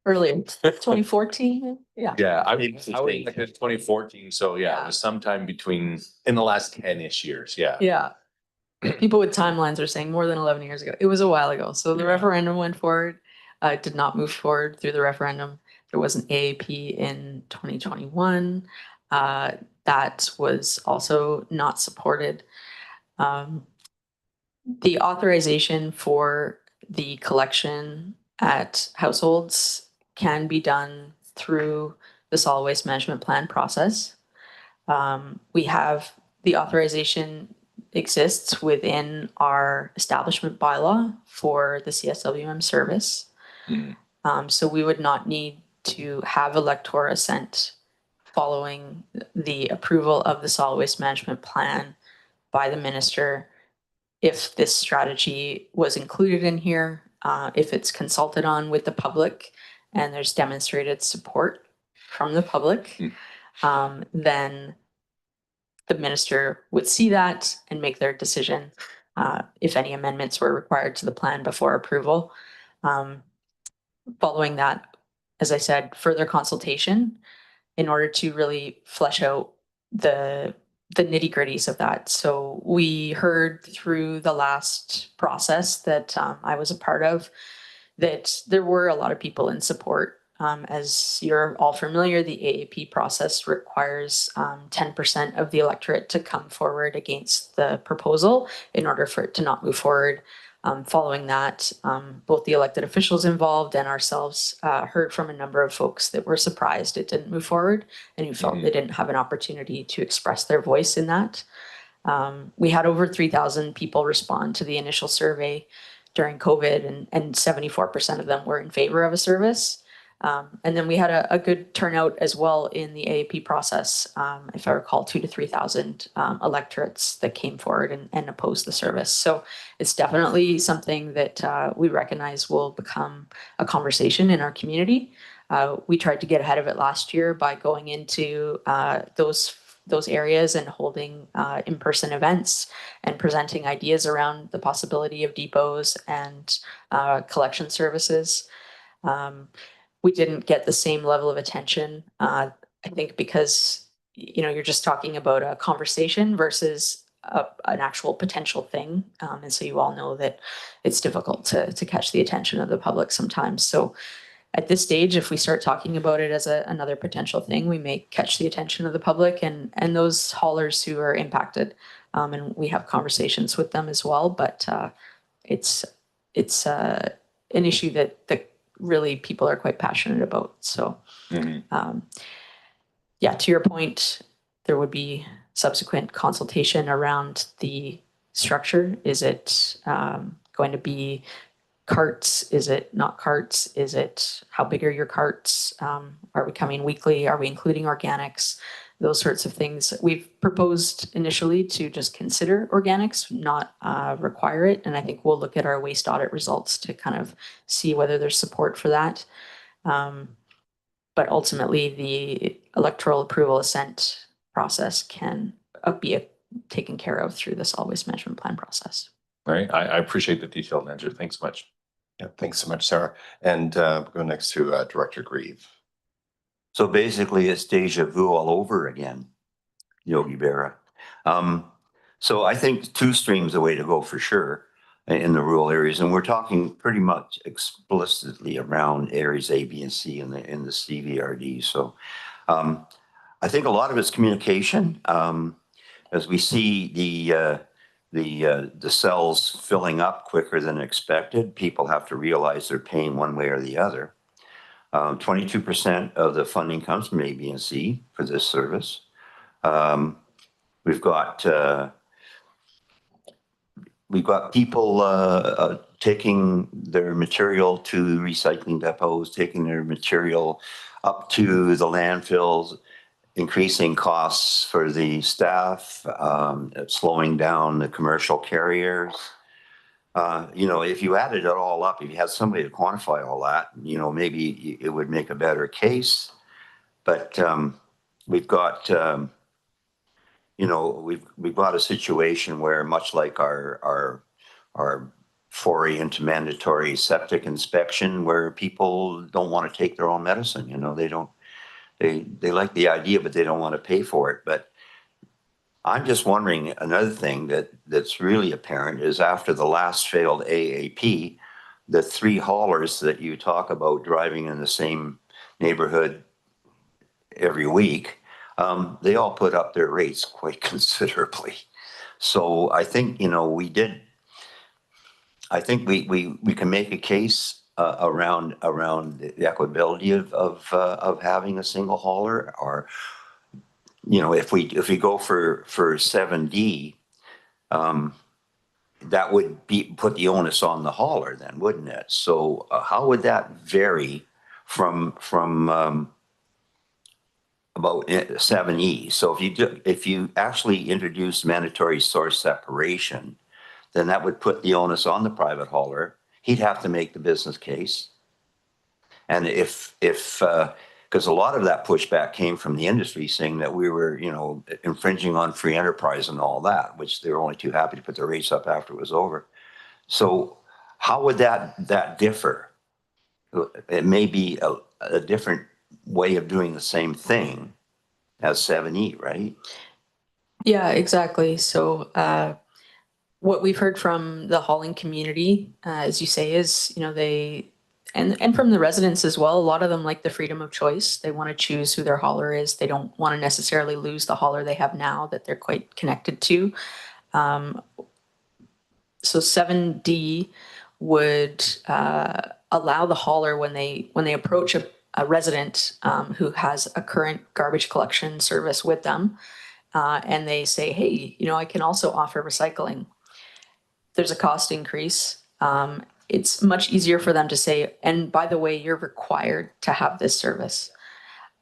Earlier, 2014. Yeah. Yeah, I mean, I was like 2014. So yeah, it was sometime between in the last 10-ish years. Yeah. Yeah. People with timelines are saying more than 11 years ago. It was a while ago. So the referendum went forward. did not move forward through the referendum. There was an AAP in 2021 that was also not supported. The authorization for the collection at households can be done through the solid waste management plan process. We have the authorization exists within our establishment bylaw for the CSWM service. So we would not need to have elector assent following the approval of the solid waste management plan by the minister if this strategy was included in here, if it's consulted on with the public and there's demonstrated support from the public, then the minister would see that and make their decision if any amendments were required to the plan before approval. Following that, as I said, further consultation in order to really flesh out the nitty-gritties of that. So we heard through the last process that I was a part of that there were a lot of people in support. As you're all familiar, the AAP process requires 10% of the electorate to come forward against the proposal in order for it to not move forward. Following that, both the elected officials involved and ourselves heard from a number of folks that were surprised it didn't move forward and who felt they didn't have an opportunity to express their voice in that. We had over 3,000 people respond to the initial survey during COVID, and 74% of them were in favor of a service. And then we had a good turnout as well in the AAP process. If I recall, 2,000 to 3,000 electorates that came forward and opposed the service. So it's definitely something that we recognize will become a conversation in our community. We tried to get ahead of it last year by going into those areas and holding in-person events and presenting ideas around the possibility of depots and collection services. We didn't get the same level of attention, I think because, you're just talking about a conversation versus an actual potential thing. And so you all know that it's difficult to catch the attention of the public sometimes. So at this stage, if we start talking about it as another potential thing, we may catch the attention of the public and those haulers who are impacted. And we have conversations with them as well, but it's an issue that really people are quite passionate about. So yeah, to your point, there would be subsequent consultation around the structure. Is it going to be carts? Is it not carts? Is it how big are your carts? Are we coming weekly? Are we including organics? Those sorts of things. We've proposed initially to just consider organics, not require it. And I think we'll look at our waste audit results to kind of see whether there's support for that. But ultimately, the electoral approval assent process can be taken care of through the solid waste management plan process. All right, I appreciate the detailed answer. Thanks so much. Yeah, thanks so much, Sarah. And we'll go next to Director Grieve. So basically, it's deja vu all over again, Yogi Berra. So I think two streams the way to go for sure in the rural areas, and we're talking pretty much explicitly around areas A, B, and C in the CVRD. So I think a lot of it's communication. As we see the cells filling up quicker than expected, people have to realize they're paying one way or the other. 22% of the funding comes from A, B, and C for this service. We've got people taking their material to recycling depots, taking their material up to the landfills, increasing costs for the staff, slowing down the commercial carriers. If you added it all up, if you had somebody to quantify all that, maybe it would make a better case. But we've got, we've got a situation where, much like our foray into mandatory septic inspection, where people don't want to take their own medicine. They like the idea, but they don't want to pay for it. But I'm just wondering, another thing that's really apparent is after the last failed AAP, the 3 haulers that you talk about driving in the same neighborhood every week, they all put up their rates quite considerably. So I think, you know, I think we can make a case around the equitability of having a single hauler, or, you know, if we go for 7D, that would put the onus on the hauler then, wouldn't it? So how would that vary from about 7E? So if you actually introduce mandatory source separation, then that would put the onus on the private hauler. He'd have to make the business case. And if because a lot of that pushback came from the industry saying that we were, you know, infringing on free enterprise and all that, which they were only too happy to put their rates up after it was over. So how would that differ? It may be a different way of doing the same thing as 7E, right? Yeah, exactly. So what we've heard from the hauling community, as you say, is, you know, they, and from the residents as well, a lot of them like the freedom of choice. They want to choose who their hauler is. They don't want to necessarily lose the hauler they have now that they're quite connected to. So 7D would allow the hauler, when they approach a resident who has a current garbage collection service with them, and they say, hey, you know, I can also offer recycling. There's a cost increase. It's much easier for them to say, and by the way, you're required to have this service.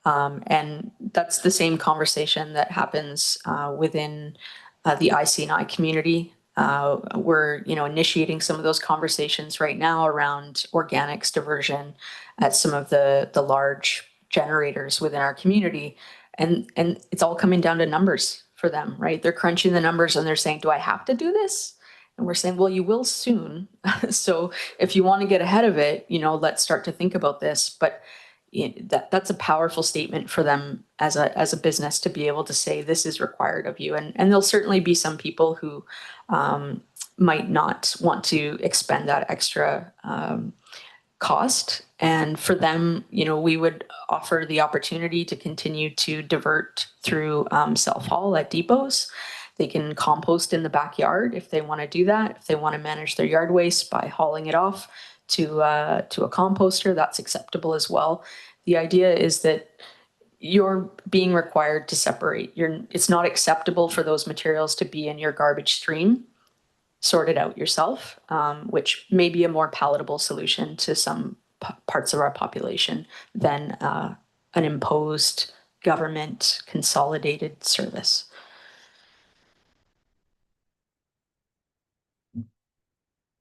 And that's the same conversation that happens within the IC&I community. We're, you know, initiating some of those conversations right now around organics diversion at some of the large generators within our community. And it's all coming down to numbers for them, right? They're crunching the numbers and they're saying, do I have to do this? And we're saying, well, you will soon. So if you want to get ahead of it, you know, let's start to think about this. But that's a powerful statement for them as a business to be able to say this is required of you. And there'll certainly be some people who might not want to expend that extra cost. And for them, you know, we would offer the opportunity to continue to divert through self-haul at depots. They can compost in the backyard if they want to do that. If they want to manage their yard waste by hauling it off to a composter, that's acceptable as well. The idea is that you're being required to separate. It's not acceptable for those materials to be in your garbage stream. Sort it out yourself, which may be a more palatable solution to some parts of our population than an imposed government consolidated service.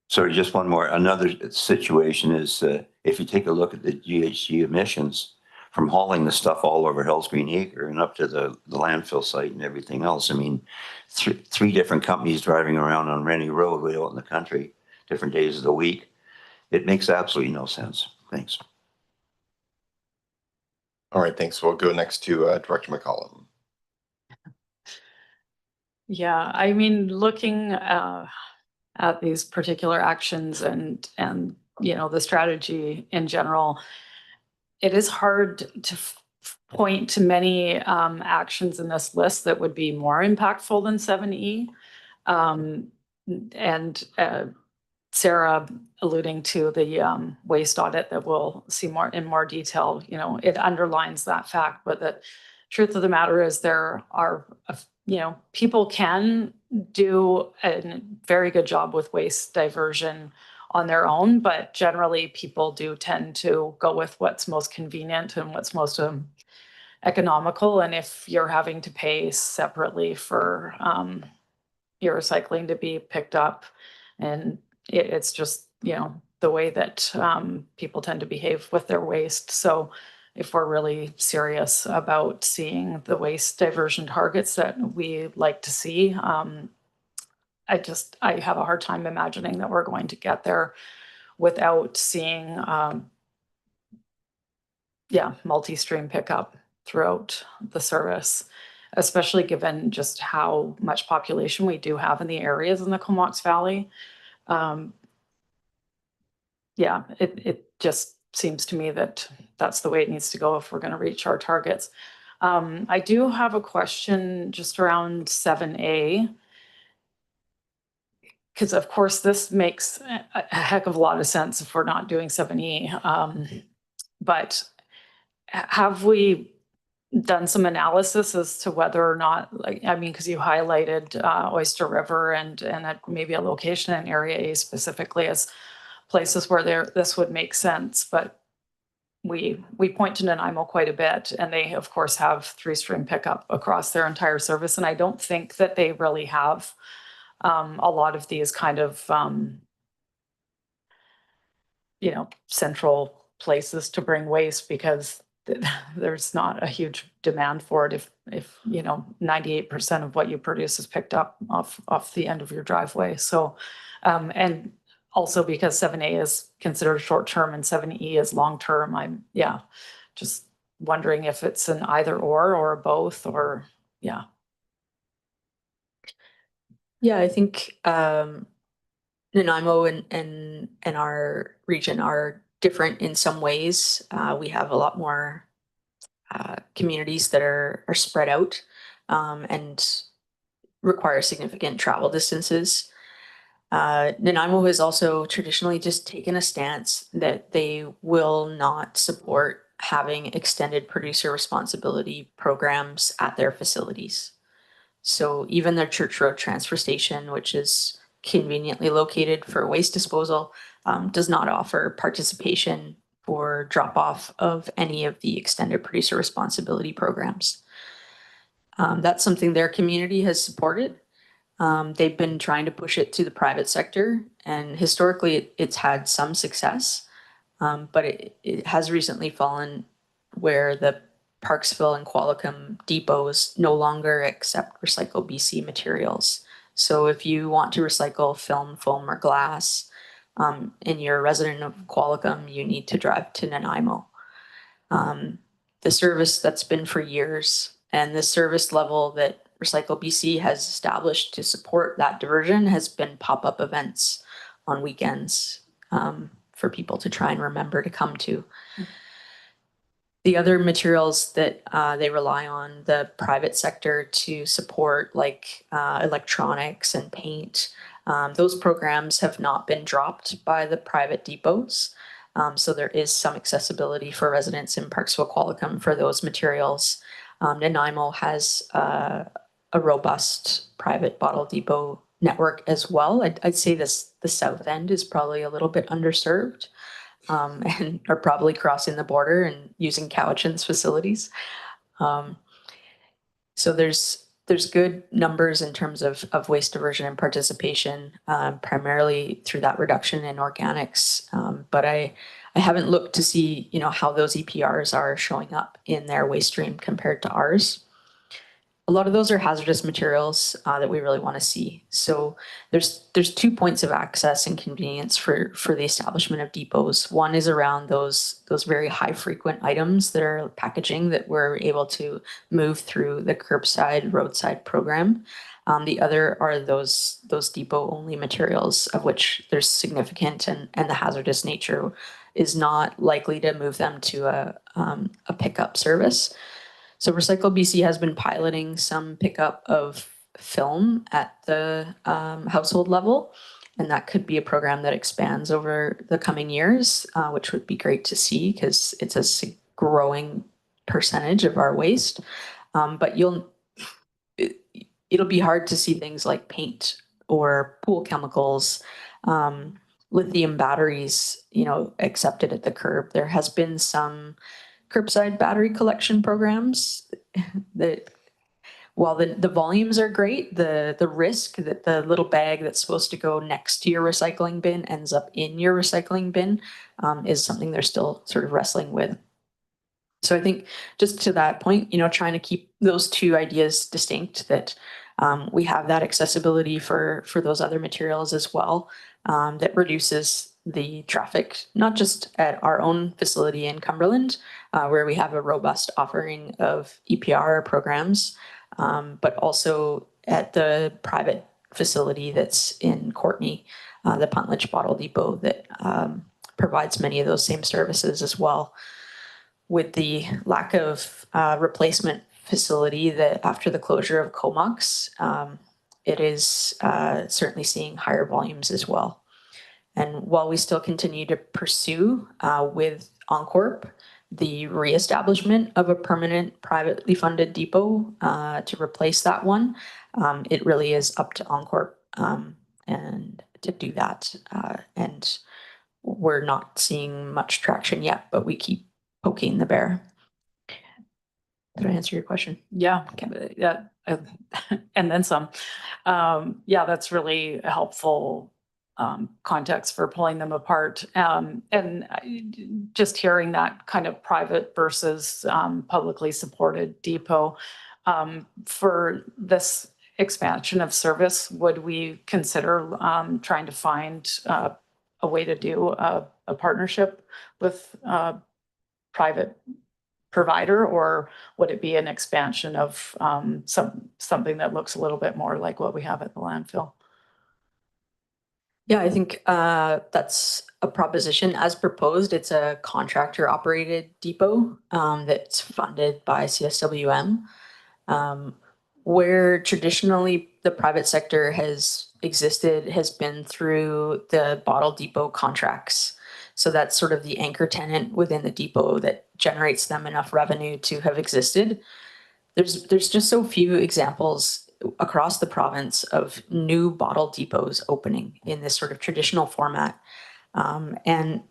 Sorry, just one more. Another situation is if you take a look at the GHG emissions from hauling the stuff all over Hells Green Acre and up to the landfill site and everything else. I mean, three different companies driving around on Rennie Road way out in the country, different days of the week. It makes absolutely no sense. Thanks. All right, thanks. We'll go next to Director McCollum. Yeah, I mean, looking at these particular actions and you know, the strategy in general, it is hard to point to many actions in this list that would be more impactful than 7E. And Sarah alluding to the waste audit that we'll see more in more detail, you know, it underlines that fact. But the truth of the matter is there are, you know, people can do a very good job with waste diversion on their own, but generally people do tend to go with what's most convenient and what's most economical. And if you're having to pay separately for your recycling to be picked up, and it's just, you know, the way that people tend to behave with their waste. So if we're really serious about seeing the waste diversion targets that we like to see, I have a hard time imagining that we're going to get there without seeing, multi-stream pickup throughout the service, especially given just how much population we do have in the areas in the Comox Valley. yeah, it just seems to me that that's the way it needs to go if we're going to reach our targets. I do have a question just around 7A. Because of course this makes a heck of a lot of sense if we're not doing 7E. But have we done some analysis as to whether or not, like, I mean, because you highlighted Oyster River and maybe a location in Area A specifically as places where this would make sense, but we point to Nanaimo quite a bit, and they of course have 3-stream pickup across their entire service, and I don't think that they really have a lot of these kind of central places to bring waste, because there's not a huge demand for it if 98% of what you produce is picked up off the end of your driveway. So and also because 7A is considered short-term and 7E is long-term, I'm just wondering if it's an either or a both, or Yeah, I think Nanaimo and our region are different in some ways. We have a lot more communities that are spread out and require significant travel distances. Nanaimo has also traditionally just taken a stance that they will not support having extended producer responsibility programs at their facilities. So even their Church Road transfer station, which is conveniently located for waste disposal, does not offer participation for drop off of any of the extended producer responsibility programs. That's something their community has supported. They've been trying to push it to the private sector, and historically it's had some success, but it has recently fallen where the Parksville and Qualicum depots no longer accept Recycle BC materials. So if you want to recycle film, foam, or glass, and you're a resident of Qualicum, you need to drive to Nanaimo. The service that's been for years, and the service level that Recycle BC has established to support that diversion has been pop-up events on weekends for people to try and remember to come to. The other materials that they rely on the private sector to support, like electronics and paint, those programs have not been dropped by the private depots. So there is some accessibility for residents in Parksville, Qualicum for those materials. Nanaimo has a robust private bottle depot network as well. I'd say the south end is probably a little bit underserved. And are probably crossing the border and using Cowichan's facilities. So there's good numbers in terms of waste diversion and participation, primarily through that reduction in organics. But I haven't looked to see how those EPRs are showing up in their waste stream compared to ours. A lot of those are hazardous materials that we really want to see. So there's 2 points of access and convenience for the establishment of depots. One is around those very high frequent items that are packaging that we're able to move through the curbside roadside program. The other are those depot only materials, of which there's significant and the hazardous nature is not likely to move them to a pickup service. So Recycle BC has been piloting some pickup of film at the household level, and that could be a program that expands over the coming years, which would be great to see because it's a growing percentage of our waste. But it'll be hard to see things like paint or pool chemicals, lithium batteries, accepted at the curb. There has been some curbside battery collection programs that, while the volumes are great, the risk that the little bag that's supposed to go next to your recycling bin ends up in your recycling bin is something they're still sort of wrestling with. So I think just to that point, trying to keep those two ideas distinct, that we have that accessibility for those other materials as well, that reduces the traffic, not just at our own facility in Cumberland, where we have a robust offering of EPR programs, but also at the private facility that's in Courtenay, the Puntledge Bottle Depot that provides many of those same services as well. With the lack of replacement facility that after the closure of Comox, it is certainly seeing higher volumes as well. And while we still continue to pursue with Oncorp the reestablishment of a permanent privately funded depot to replace that one, it really is up to Oncorp and to do that. And we're not seeing much traction yet, but we keep poking the bear. Did I answer your question? Yeah, yeah, and then some. Yeah, that's really helpful context for pulling them apart. Just hearing that kind of private versus publicly supported depot for this expansion of service, would we consider trying to find a way to do a partnership with a private provider, or would it be an expansion of something that looks a little bit more like what we have at the landfill? Yeah, I think that's a proposition as proposed. It's a contractor operated depot that's funded by CSWM. Where traditionally the private sector has existed has been through the bottle depot contracts. So that's sort of the anchor tenant within the depot that generates them enough revenue to have existed. There's just so few examples across the province of new bottle depots opening in this sort of traditional format. And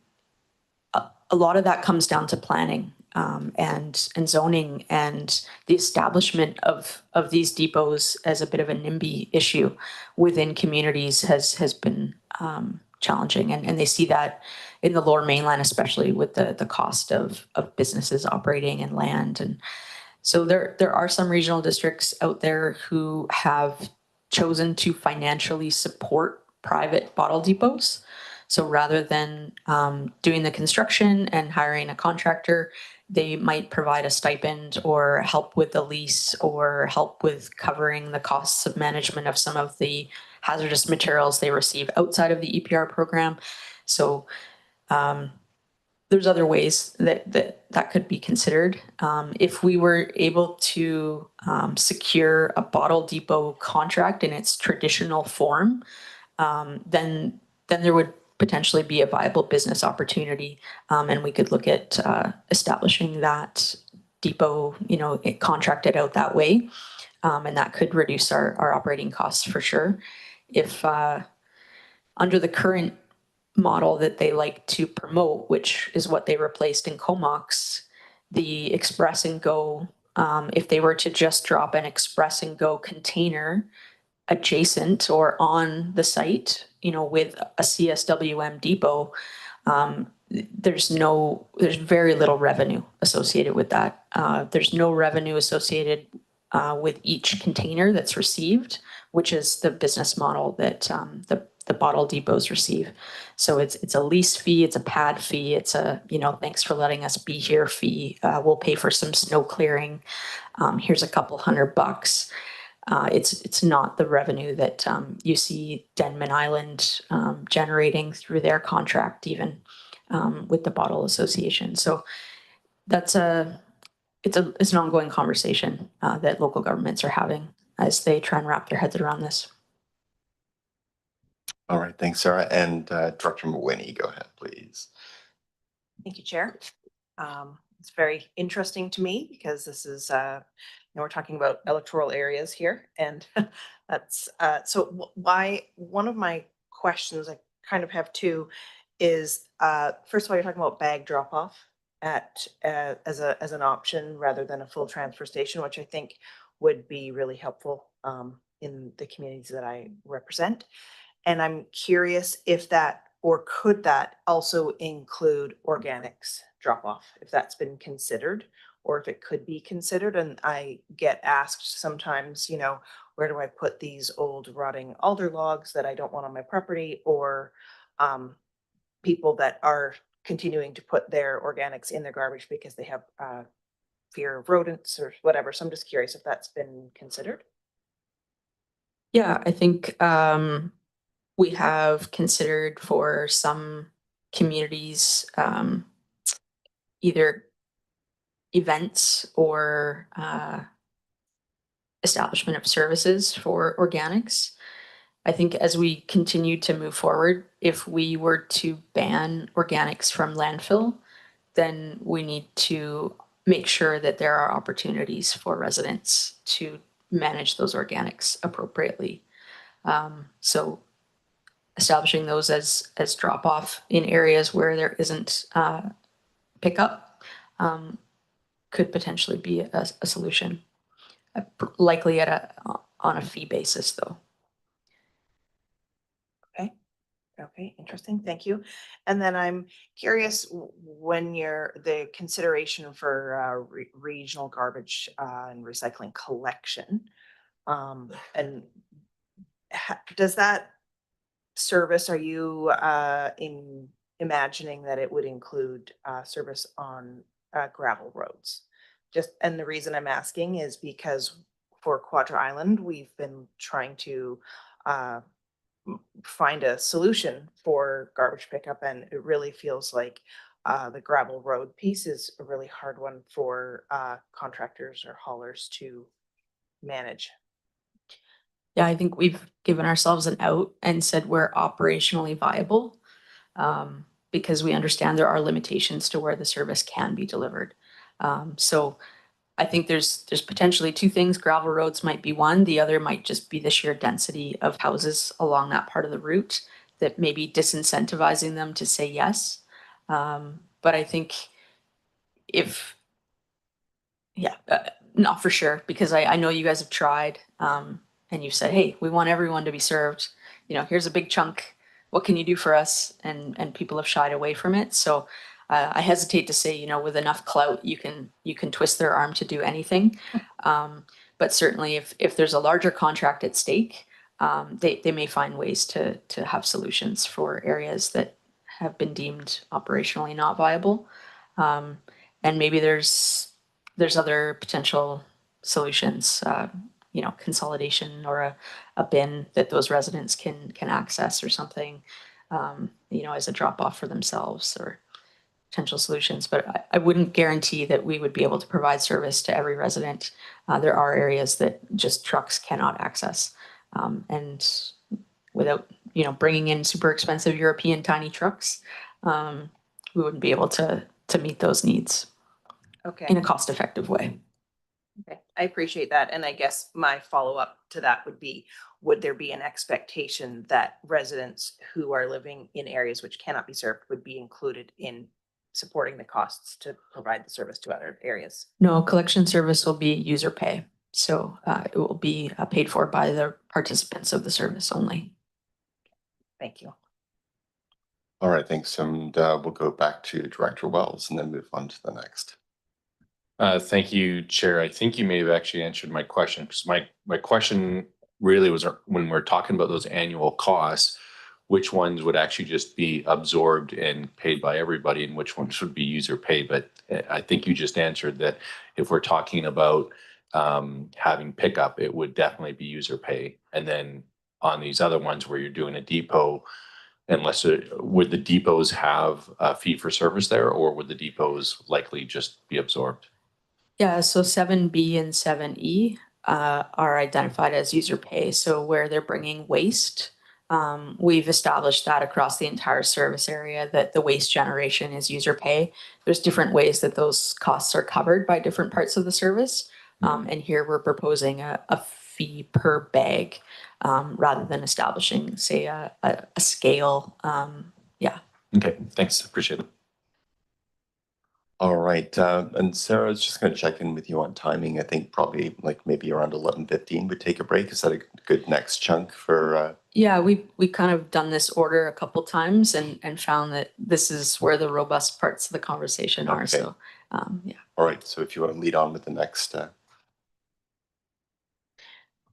a lot of that comes down to planning and zoning, and the establishment of these depots as a bit of a NIMBY issue within communities has been challenging, and they see that in the Lower Mainland, especially with the cost of businesses operating and land. And so there are some regional districts out there who have chosen to financially support private bottle depots. So rather than doing the construction and hiring a contractor, they might provide a stipend or help with the lease or help with covering the costs of management of some of the hazardous materials they receive outside of the EPR program. So there's other ways that could be considered. If we were able to secure a bottle depot contract in its traditional form, then there would potentially be a viable business opportunity, and we could look at establishing that depot, contracted out that way, and that could reduce our operating costs for sure. If under the current model that they like to promote, which is what they replaced in Comox, the express and go, if they were to just drop an express and go container adjacent or on the site, with a CSWM depot, there's very little revenue associated with that. There's no revenue associated with each container that's received, which is the business model that the bottle depots receive. So it's a lease fee, it's a pad fee, it's a, thanks for letting us be here fee. We'll pay for some snow clearing. Here's a couple $100. It's not the revenue that you see Denman Island generating through their contract, even with the Bottle Association. So it's an ongoing conversation that local governments are having as they try and wrap their heads around this. All right, thanks, Sarah. And Director Mawhinney, go ahead, please. Thank you, Chair. It's very interesting to me because this is, we're talking about electoral areas here, and that's so why one of my questions, I kind of have two, is first of all, you're talking about bag drop off at as an option rather than a full transfer station, which I think would be really helpful in the communities that I represent. And I'm curious if that, or could that also include organics drop off, if that's been considered, or if it could be considered. And I get asked sometimes, where do I put these old rotting alder logs that I don't want on my property, or people that are continuing to put their organics in their garbage because they have fear of rodents or whatever. So I'm just curious if that's been considered. Yeah, I think we have considered for some communities, either events or establishment of services for organics. I think as we continue to move forward, if we were to ban organics from landfill, then we need to make sure that there are opportunities for residents to manage those organics appropriately. So establishing those as drop off in areas where there isn't pickup could potentially be a solution. Likely on a fee basis, though. Okay. Okay, interesting. Thank you. And then I'm curious when the consideration for regional garbage and recycling collection, and does that service, are you imagining that it would include service on gravel roads? And the reason I'm asking is because for Quadra Island, we've been trying to find a solution for garbage pickup, and it really feels like the gravel road piece is a really hard one for contractors or haulers to manage. Yeah, I think we've given ourselves an out and said we're operationally viable, because we understand there are limitations to where the service can be delivered. So I think there's potentially two things. Gravel roads might be one. The other might just be the sheer density of houses along that part of the route that may be disincentivizing them to say yes. But I think not for sure, because I know you guys have tried, and you've said, hey, we want everyone to be served. Here's a big chunk. What can you do for us? And people have shied away from it. So I hesitate to say, with enough clout, you can twist their arm to do anything. But certainly if there's a larger contract at stake, they may find ways to have solutions for areas that have been deemed operationally not viable. And maybe there's other potential solutions, consolidation or a bin that those residents can access or something, as a drop off for themselves, or potential solutions. But I wouldn't guarantee that we would be able to provide service to every resident. There are areas that just trucks cannot access. And without, bringing in super expensive European tiny trucks, we wouldn't be able to meet those needs in a cost-effective way. Okay, I appreciate that. And I guess my follow-up to that would be, would there be an expectation that residents who are living in areas which cannot be served would be included in supporting the costs to provide the service to other areas? No, collection service will be user pay. So it will be paid for by the participants of the service only. Thank you. All right, thanks. And we'll go back to Director Wells and then move on to the next. Thank you, Chair. I think you may have actually answered my question, because my question really was, when we're talking about those annual costs, which ones would actually just be absorbed and paid by everybody, and which ones would be user pay? But I think you just answered that if we're talking about having pickup, it would definitely be user pay. And then on these other ones where you're doing a depot, would the depots have a fee for service there, or would the depots likely just be absorbed? Yeah, so 7B and 7E are identified as user pay. So where they're bringing waste, we've established that across the entire service area that the waste generation is user pay. There's different ways that those costs are covered by different parts of the service. And here we're proposing a fee per bag rather than establishing, say, a scale. Yeah. Okay, thanks. Appreciate it. All right, and Sarah, I was just going to check in with you on timing. I think probably like maybe around 11:15 would take a break. Is that a good next chunk for? Yeah, we kind of done this order a couple times and found that this is where the robust parts of the conversation are. Okay. So, yeah. All right, so if you want to lead on with the next.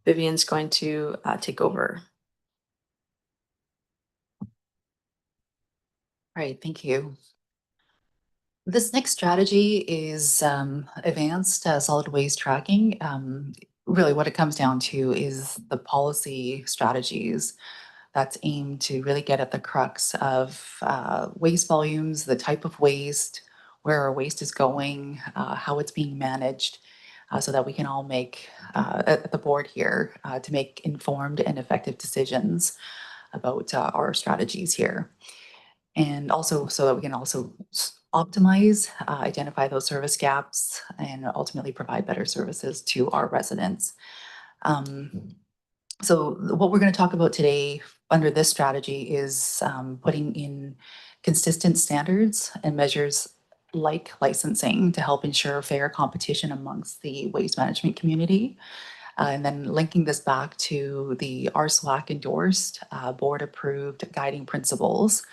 Vivian's going to take over. All right, thank you. This next strategy is advanced solid waste tracking. Really what it comes down to is the policy strategies that's aimed to really get at the crux of waste volumes, the type of waste, where our waste is going, how it's being managed, so that we can all make, at the board here, to make informed and effective decisions about our strategies here. And also so that we can also optimize, identify those service gaps, and ultimately provide better services to our residents. So what we're going to talk about today under this strategy is putting in consistent standards and measures like licensing to help ensure fair competition amongst the waste management community. And then linking this back to the RSWAC endorsed, board approved guiding principles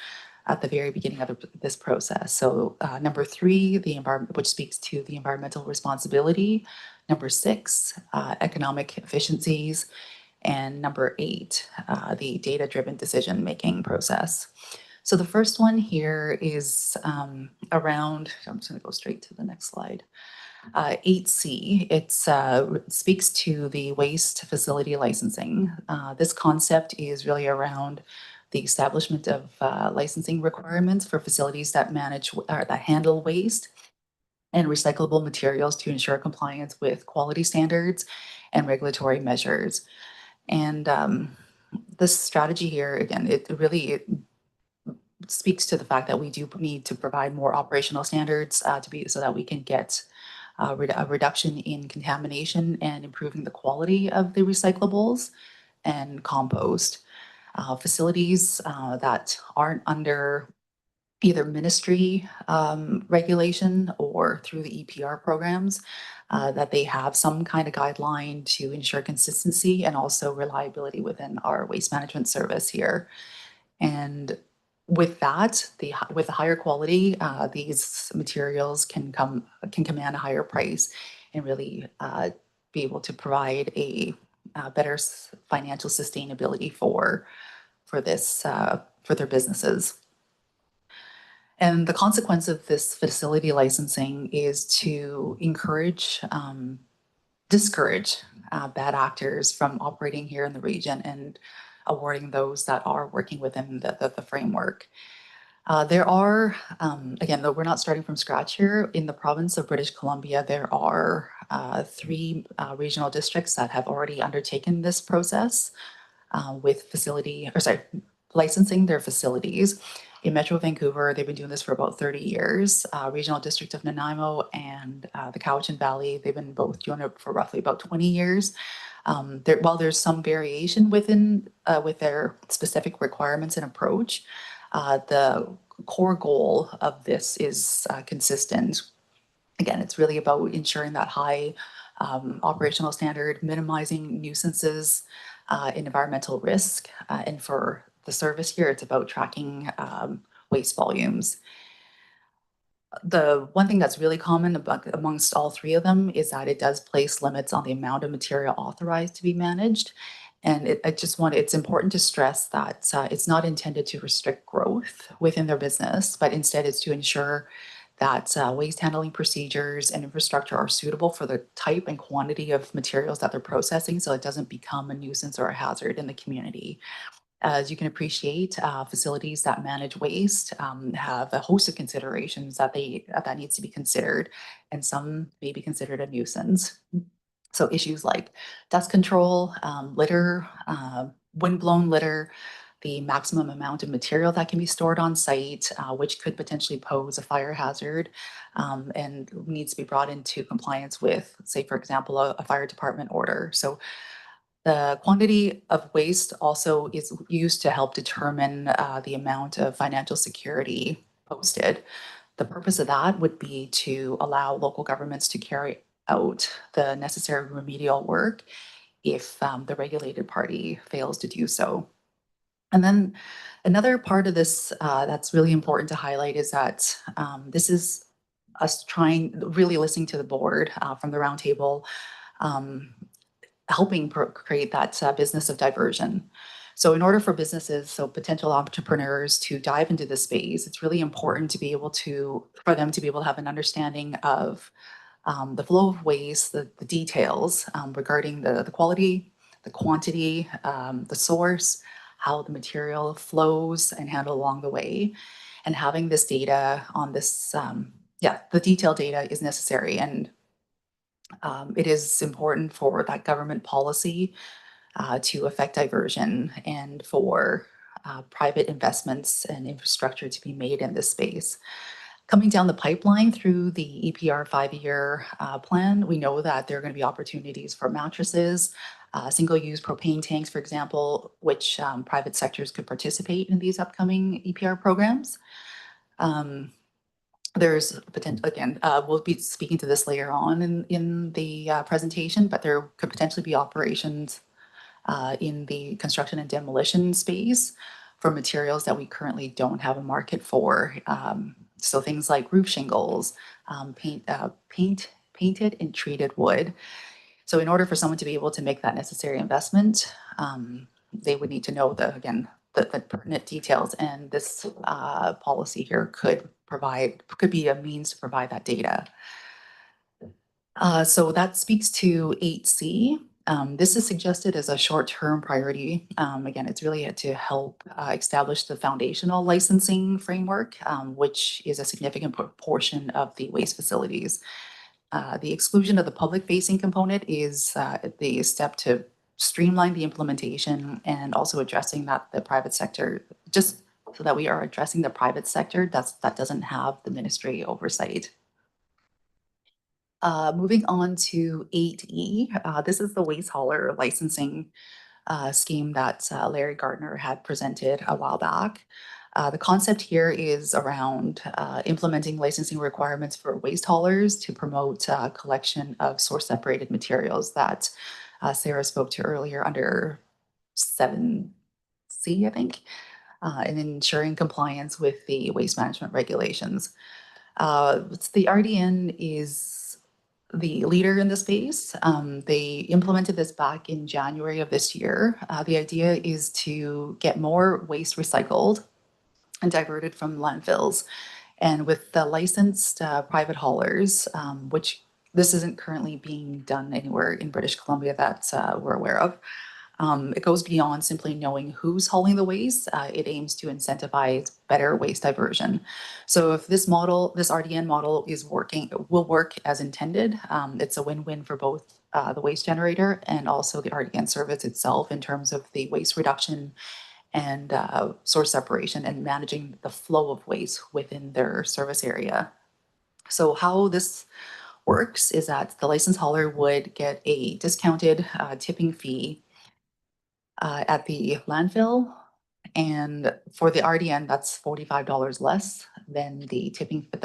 at the very beginning of this process. So number 3, the environment, which speaks to the environmental responsibility. Number 6, economic efficiencies. And number 8, the data-driven decision-making process. So the first one here is around, I'm just gonna go straight to the next slide. 8C, it speaks to the waste facility licensing. This concept is really around the establishment of licensing requirements for facilities that manage or that handle waste and recyclable materials to ensure compliance with quality standards and regulatory measures. And this strategy here, again, it speaks to the fact that we do need to provide more operational standards so that we can get a reduction in contamination and improving the quality of the recyclables and compost. Facilities that aren't under either ministry regulation or through the EPR programs, that they have some kind of guideline to ensure consistency and also reliability within our waste management service here. And with that, with the higher quality, these materials can command a higher price and really be able to provide a better financial sustainability for their businesses. And the consequence of this facility licensing is to discourage bad actors from operating here in the region and awarding those that are working within the framework. There are, again, though we're not starting from scratch here, in the province of British Columbia, there are 3 regional districts that have already undertaken this process with licensing their facilities. In Metro Vancouver, they've been doing this for about 30 years. Regional District of Nanaimo and the Cowichan Valley, they've been both doing it for roughly about 20 years. While there's some variation within with their specific requirements and approach, the core goal of this is consistent. Again, it's really about ensuring that high operational standard, minimizing nuisances and environmental risk. And for the service here, it's about tracking waste volumes. The one thing that's really common amongst all 3 of them is that it does place limits on the amount of material authorized to be managed. And it's important to stress that it's not intended to restrict growth within their business, but instead it's to ensure that waste handling procedures and infrastructure are suitable for the type and quantity of materials that they're processing, so it doesn't become a nuisance or a hazard in the community. As you can appreciate, facilities that manage waste have a host of considerations that needs to be considered, and some may be considered a nuisance. So issues like dust control, litter, windblown litter, the maximum amount of material that can be stored on site, which could potentially pose a fire hazard and needs to be brought into compliance with, say, for example, a fire department order. So the quantity of waste also is used to help determine the amount of financial security posted. The purpose of that would be to allow local governments to carry out the necessary remedial work if the regulated party fails to do so. And then another part of this that's really important to highlight is that this is us really listening to the board from the roundtable, helping create that business of diversion. So in order for businesses, so potential entrepreneurs to dive into this space, it's really important to be able for them to be able to have an understanding of the flow of waste, the details regarding the quality, the quantity, the source, how the material flows and handled along the way. And having this data on this, the detailed data is necessary, and it is important for that government policy to affect diversion and for private investments and infrastructure to be made in this space. Coming down the pipeline through the EPR 5-year plan, we know that there are going to be opportunities for mattresses, single-use propane tanks, for example, which private sectors could participate in these upcoming EPR programs. There's potential, again, we'll be speaking to this later on in the presentation, but there could potentially be operations in the construction and demolition space for materials that we currently don't have a market for. So things like roof shingles, painted and treated wood. So in order for someone to be able to make that necessary investment, they would need to know the pertinent details, and this policy here could be a means to provide that data. So that speaks to 8C. This is suggested as a short-term priority. Again, it's really to help establish the foundational licensing framework, which is a significant portion of the waste facilities. The exclusion of the public-facing component is the step to streamline the implementation and also addressing that the private sector, just so that we are addressing the private sector that doesn't have the ministry oversight. Moving on to 8E, this is the waste hauler licensing scheme that Larry Gardner had presented a while back. The concept here is around implementing licensing requirements for waste haulers to promote collection of source-separated materials that Sarah spoke to earlier under 7C, I think, and ensuring compliance with the waste management regulations. The RDN is the leader in the space. They implemented this back in January of this year. The idea is to get more waste recycled and diverted from landfills. And with the licensed private haulers, which this isn't currently being done anywhere in British Columbia that we're aware of, it goes beyond simply knowing who's hauling the waste. It aims to incentivize better waste diversion. So if this RDN model is working, will work as intended, it's a win-win for both the waste generator and also the RDN service itself in terms of the waste reduction and source separation and managing the flow of waste within their service area. So how this works is that the licensed hauler would get a discounted tipping fee at the landfill, and for the RDN, that's $45 less than the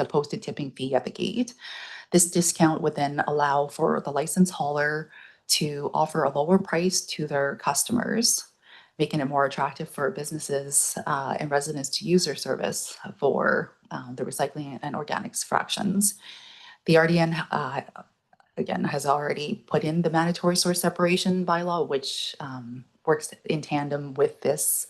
posted tipping fee at the gate. This discount would then allow for the licensed hauler to offer a lower price to their customers, making it more attractive for businesses and residents to use their service for the recycling and organics fractions. The RDN, again, has already put in the mandatory source separation bylaw, which works in tandem with this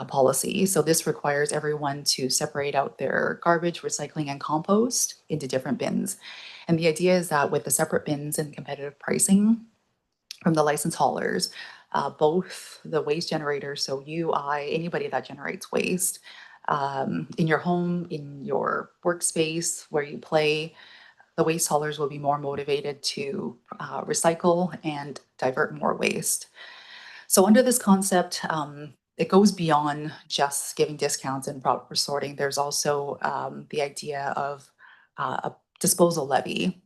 policy. So this requires everyone to separate out their garbage, recycling, and compost into different bins. And the idea is that with the separate bins and competitive pricing from the licensed haulers, both the waste generators, so you, anybody that generates waste, in your home, in your workspace, where you play, the waste haulers will be more motivated to recycle and divert more waste. So under this concept, it goes beyond just giving discounts and proper sorting. There's also the idea of a disposal levy.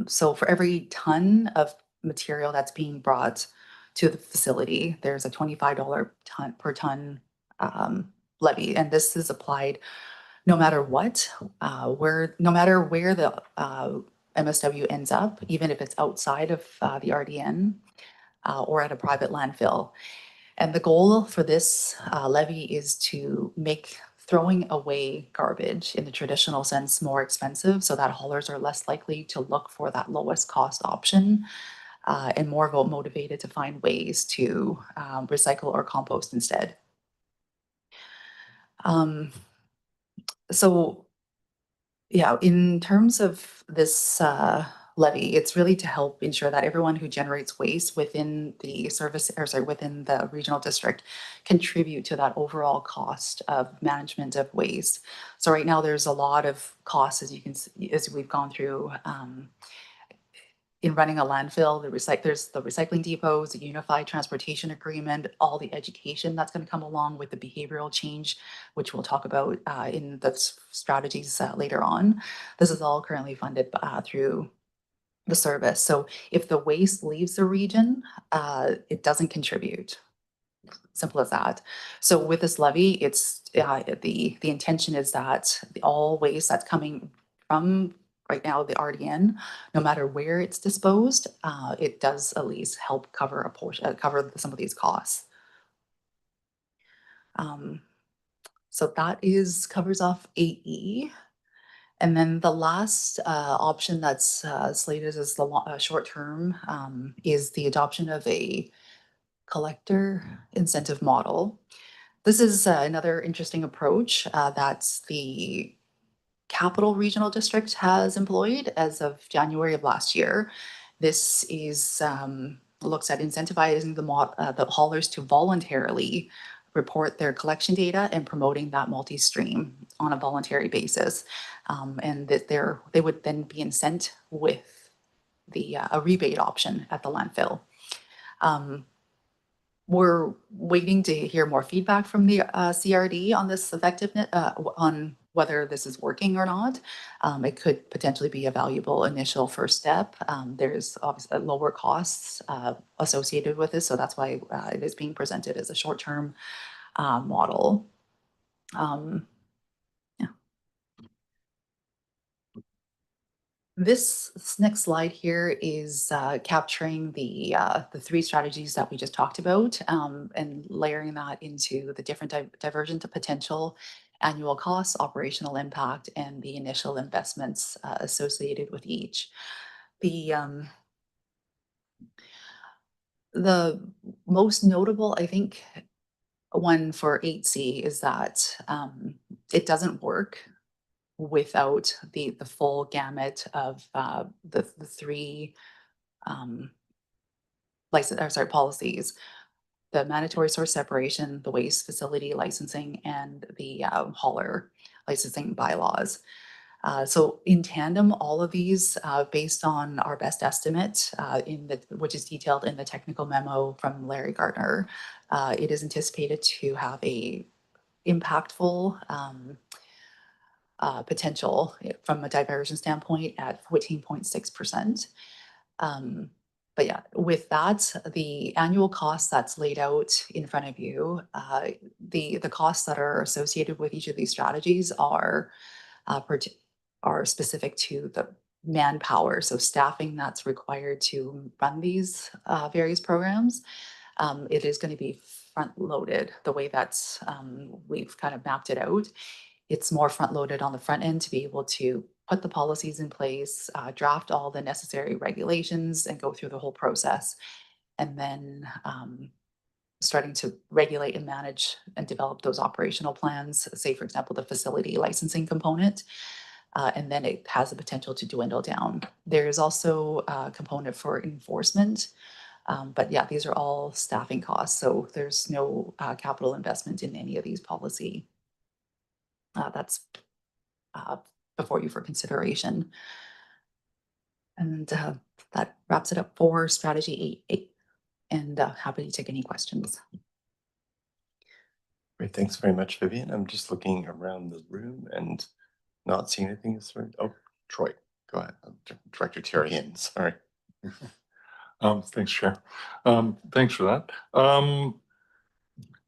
So for every ton of material that's being brought to the facility, there's a $25 per ton levy, and this is applied no matter what, no matter where the MSW ends up, even if it's outside of the RDN or at a private landfill. And the goal for this levy is to make throwing away garbage in the traditional sense more expensive, so that haulers are less likely to look for that lowest cost option and more motivated to find ways to recycle or compost instead. So yeah, in terms of this levy. It's really to help ensure that everyone who generates waste within the within the regional district contribute to that overall cost of management of waste. So right now there's a lot of costs, as you can see, as we've gone through, in running a landfill. There's the recycling depots, the unified transportation agreement, all the education that's going to come along with the behavioral change, which we'll talk about in the strategies later on. This is all currently funded through the service. So if the waste leaves the region, it doesn't contribute. Simple as that. So with this levy, it's the intention is that all waste that's coming from right now the RDN, no matter where it's disposed, it does at least help cover a portion, cover some of these costs. So that covers off 8E. And then the last option that's slated as the short term is the adoption of a collector incentive model. This is another interesting approach that the Capital Regional District has employed as of January of last year. This is looks at incentivizing the haulers to voluntarily report their collection data and promoting that multi-stream on a voluntary basis, and that they would then be incent with a rebate option at the landfill. We're waiting to hear more feedback from the CRD on this effectiveness, on whether this is working or not. It could potentially be a valuable initial first step. There's obviously lower costs associated with this, so that's why it is being presented as a short-term model. This next slide here is capturing the 3 strategies that we just talked about, and layering that into the different diversion to potential, annual costs, operational impact, and the initial investments associated with each. The most notable, I think, one for 8C is that it doesn't work without the full gamut of the 3 policies: the mandatory source separation, the waste facility licensing, and the hauler licensing bylaws. So in tandem, all of these, based on our best estimate, which is detailed in the technical memo from Larry Gardner, it is anticipated to have a impactful potential from a diversion standpoint at 14.6%. But yeah, with that, the annual cost that's laid out in front of you, the costs that are associated with each of these strategies are specific to the manpower, so staffing that's required to run these various programs. It is going to be front loaded the way that's we've kind of mapped it out. It's more front loaded on the front end to be able to put the policies in place, draft all the necessary regulations, and go through the whole process. And then starting to regulate and manage and develop those operational plans, say, for example, the facility licensing component. And then it has the potential to dwindle down. There is also a component for enforcement. But yeah, these are all staffing costs. So there's no capital investment in any of these policy. That's before you for consideration. And that wraps it up for strategy 8. And happy to take any questions. Great, thanks very much, Vivian. I'm just looking around the room and not seeing anything. Oh, Troy, go ahead. Director Terry Hinn, sorry. Thanks, Chair. Thanks for that.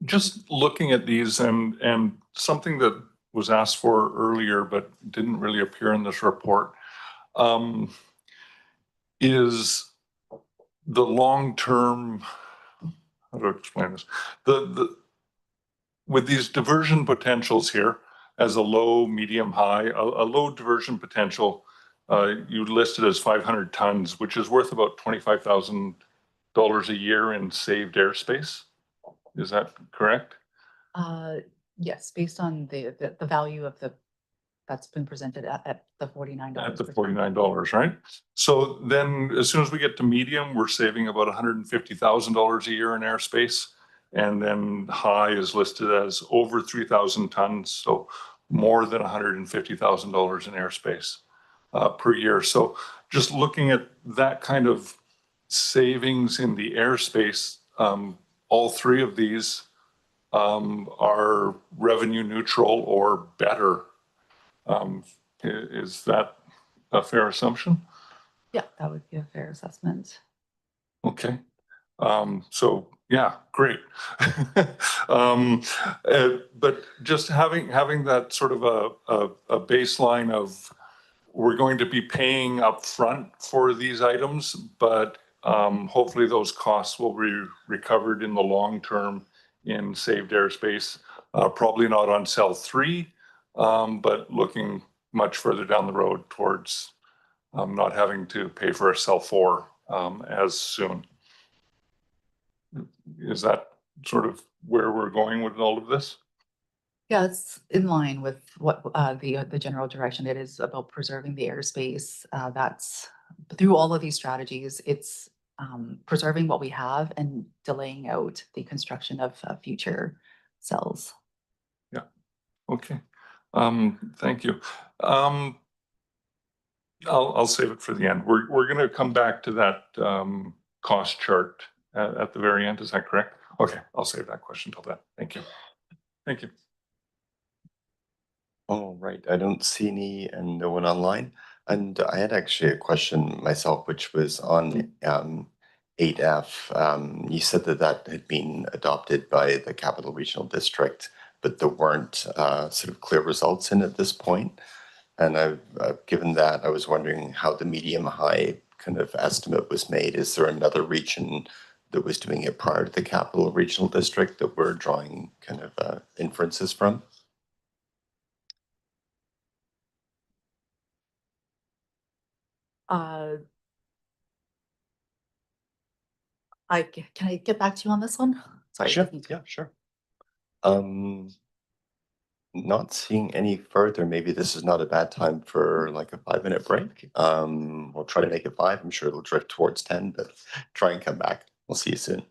Just looking at these, and something that was asked for earlier but didn't really appear in this report, is the long-term, how do I explain this? With these diversion potentials here as a low, medium, high, a low diversion potential, you listed as 500 tons, which is worth about $25,000 a year in saved airspace. Is that correct? Yes, based on the value of the that's been presented at the $49. At the per ton. $49, right? So then as soon as we get to medium, we're saving about $150,000 a year in airspace. And then high is listed as over 3,000 tons, so more than $150,000 in airspace per year. So just looking at that kind of savings in the airspace, all three of these are revenue neutral or better. Is that a fair assumption? Yeah, that would be a fair assessment. Okay. So yeah, great. But just having that sort of a baseline of we're going to be paying upfront for these items, but hopefully those costs will be recovered in the long term in saved airspace. Probably not on cell 3, but looking much further down the road towards not having to pay for a cell 4 as soon. Is that sort of where we're going with all of this? Yeah, it's in line with what the general direction. It is about preserving the airspace. That's through all of these strategies, it's preserving what we have and delaying out the construction of future cells. Yeah. Okay. Thank you. I'll save it for the end. We're going to come back to that cost chart at the very end. Is that correct? Okay, I'll save that question till then. Thank you. Thank you. All right, I don't see any and no one online. And I had actually a question myself, which was on 8F. You said that that had been adopted by the Capital Regional District, but there weren't sort of clear results in at this point. And given that, I was wondering how the medium-high kind of estimate was made. Is there another region that was doing it prior to the Capital Regional District that we're drawing kind of inferences from? Can I get back to you on this one? Sorry. Sure. Yeah, sure. Not seeing any further. Maybe this is not a bad time for like a 5-minute break. We'll try to make it 5. I'm sure it'll drift towards 10, but try and come back. We'll see you soon.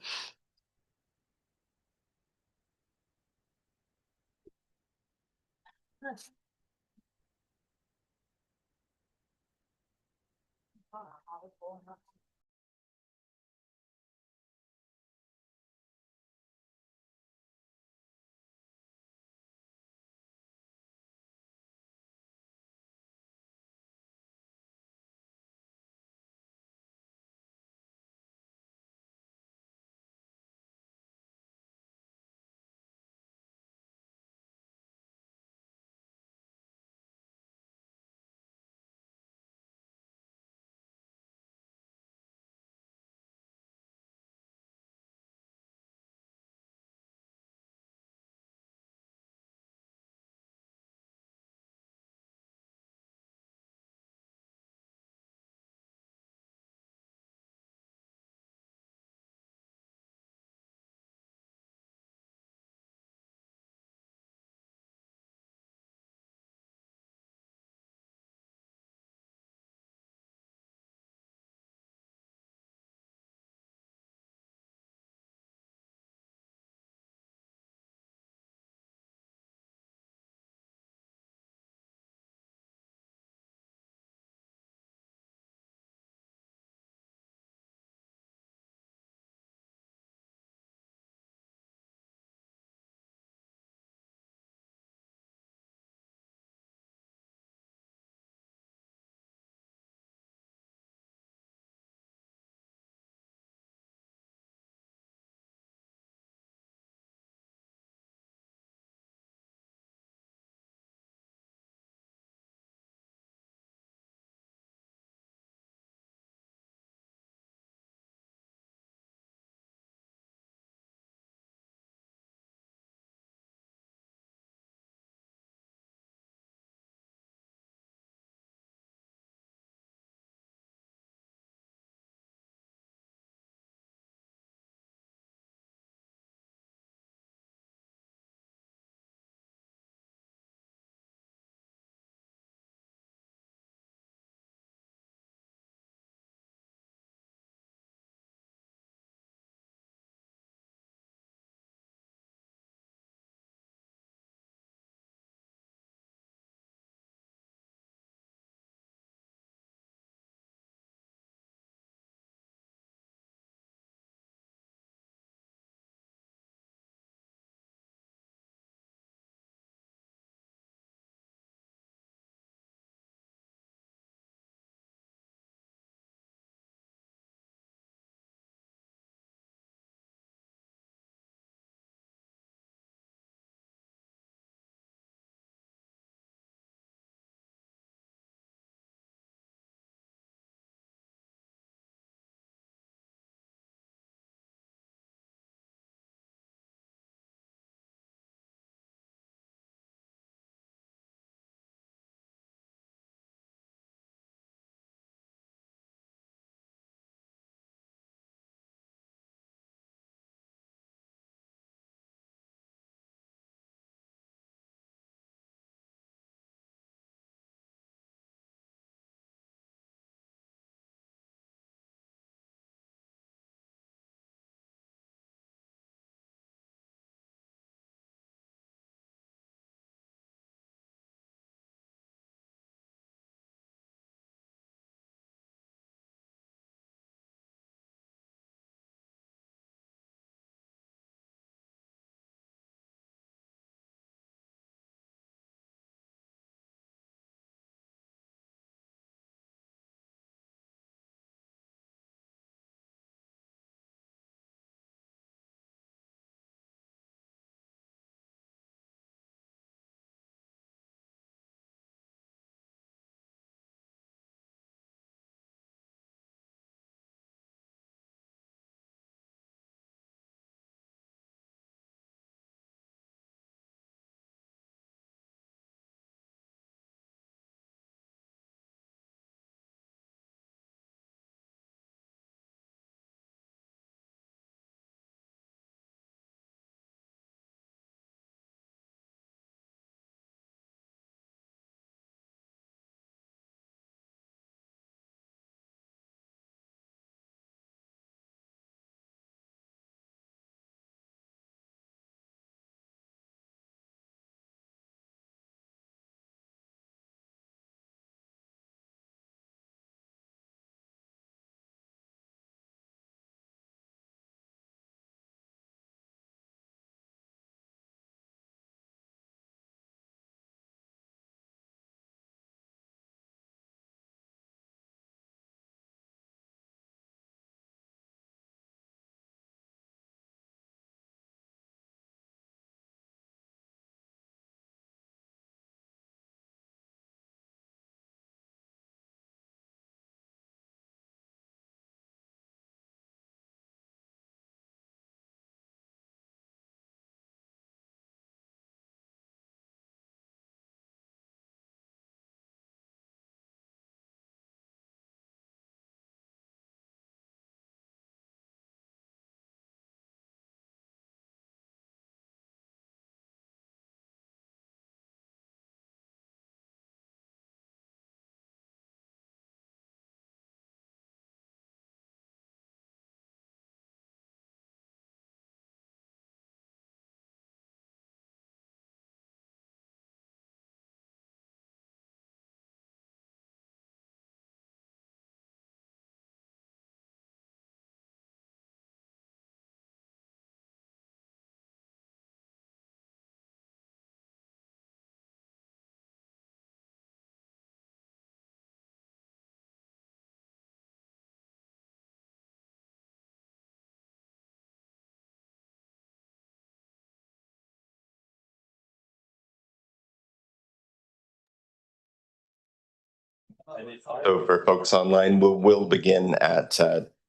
So for folks online, we'll begin at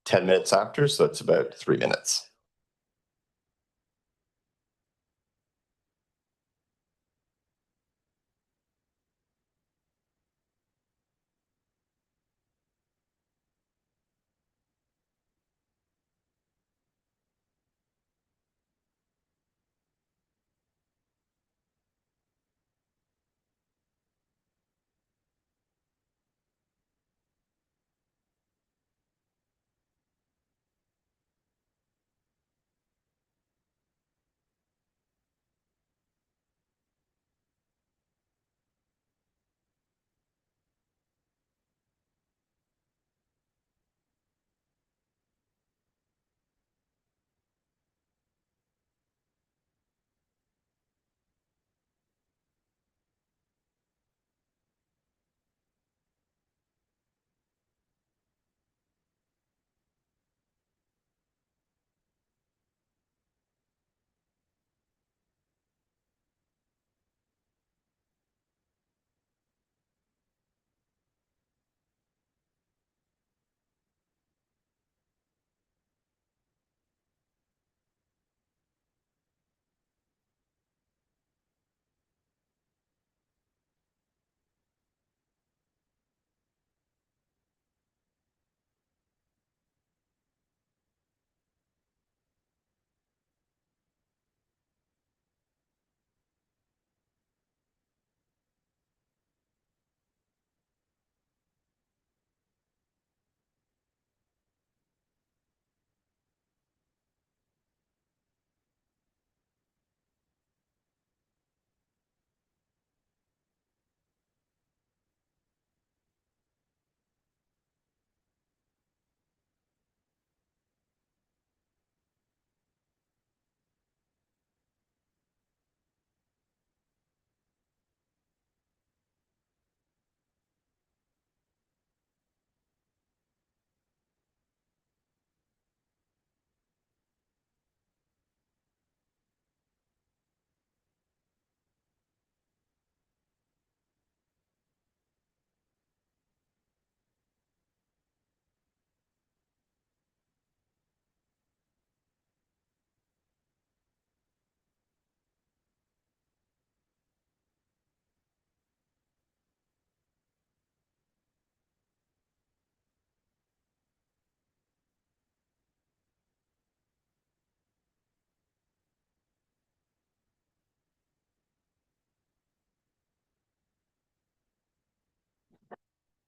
10 minutes after, so that's about 3 minutes.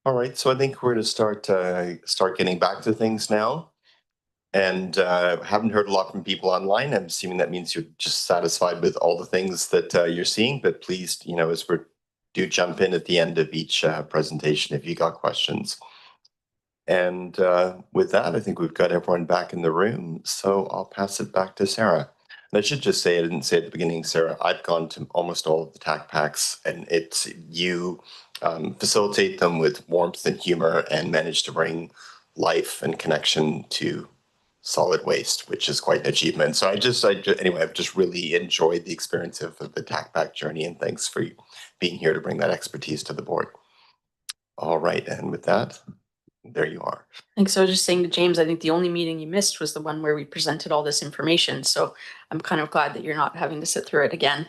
All right, so I think we're going to start getting back to things now. And haven't heard a lot from people online. I'm assuming that means you're just satisfied with all the things that you're seeing. But please, as do jump in at the end of each presentation if you got questions. And with that, I think we've got everyone back in the room. So I'll pass it back to Sarah. And I should just say, I didn't say at the beginning, Sarah, I've gone to almost all of the TAC packs, and it's you facilitate them with warmth and humor and manage to bring life and connection to solid waste, which is quite an achievement. So anyway, I've just really enjoyed the experience of the TAC pack journey, and thanks for being here to bring that expertise to the board. All right, and with that, there you are. Thanks. I was just saying to James, I think the only meeting you missed was the one where we presented all this information. So I'm kind of glad that you're not having to sit through it again.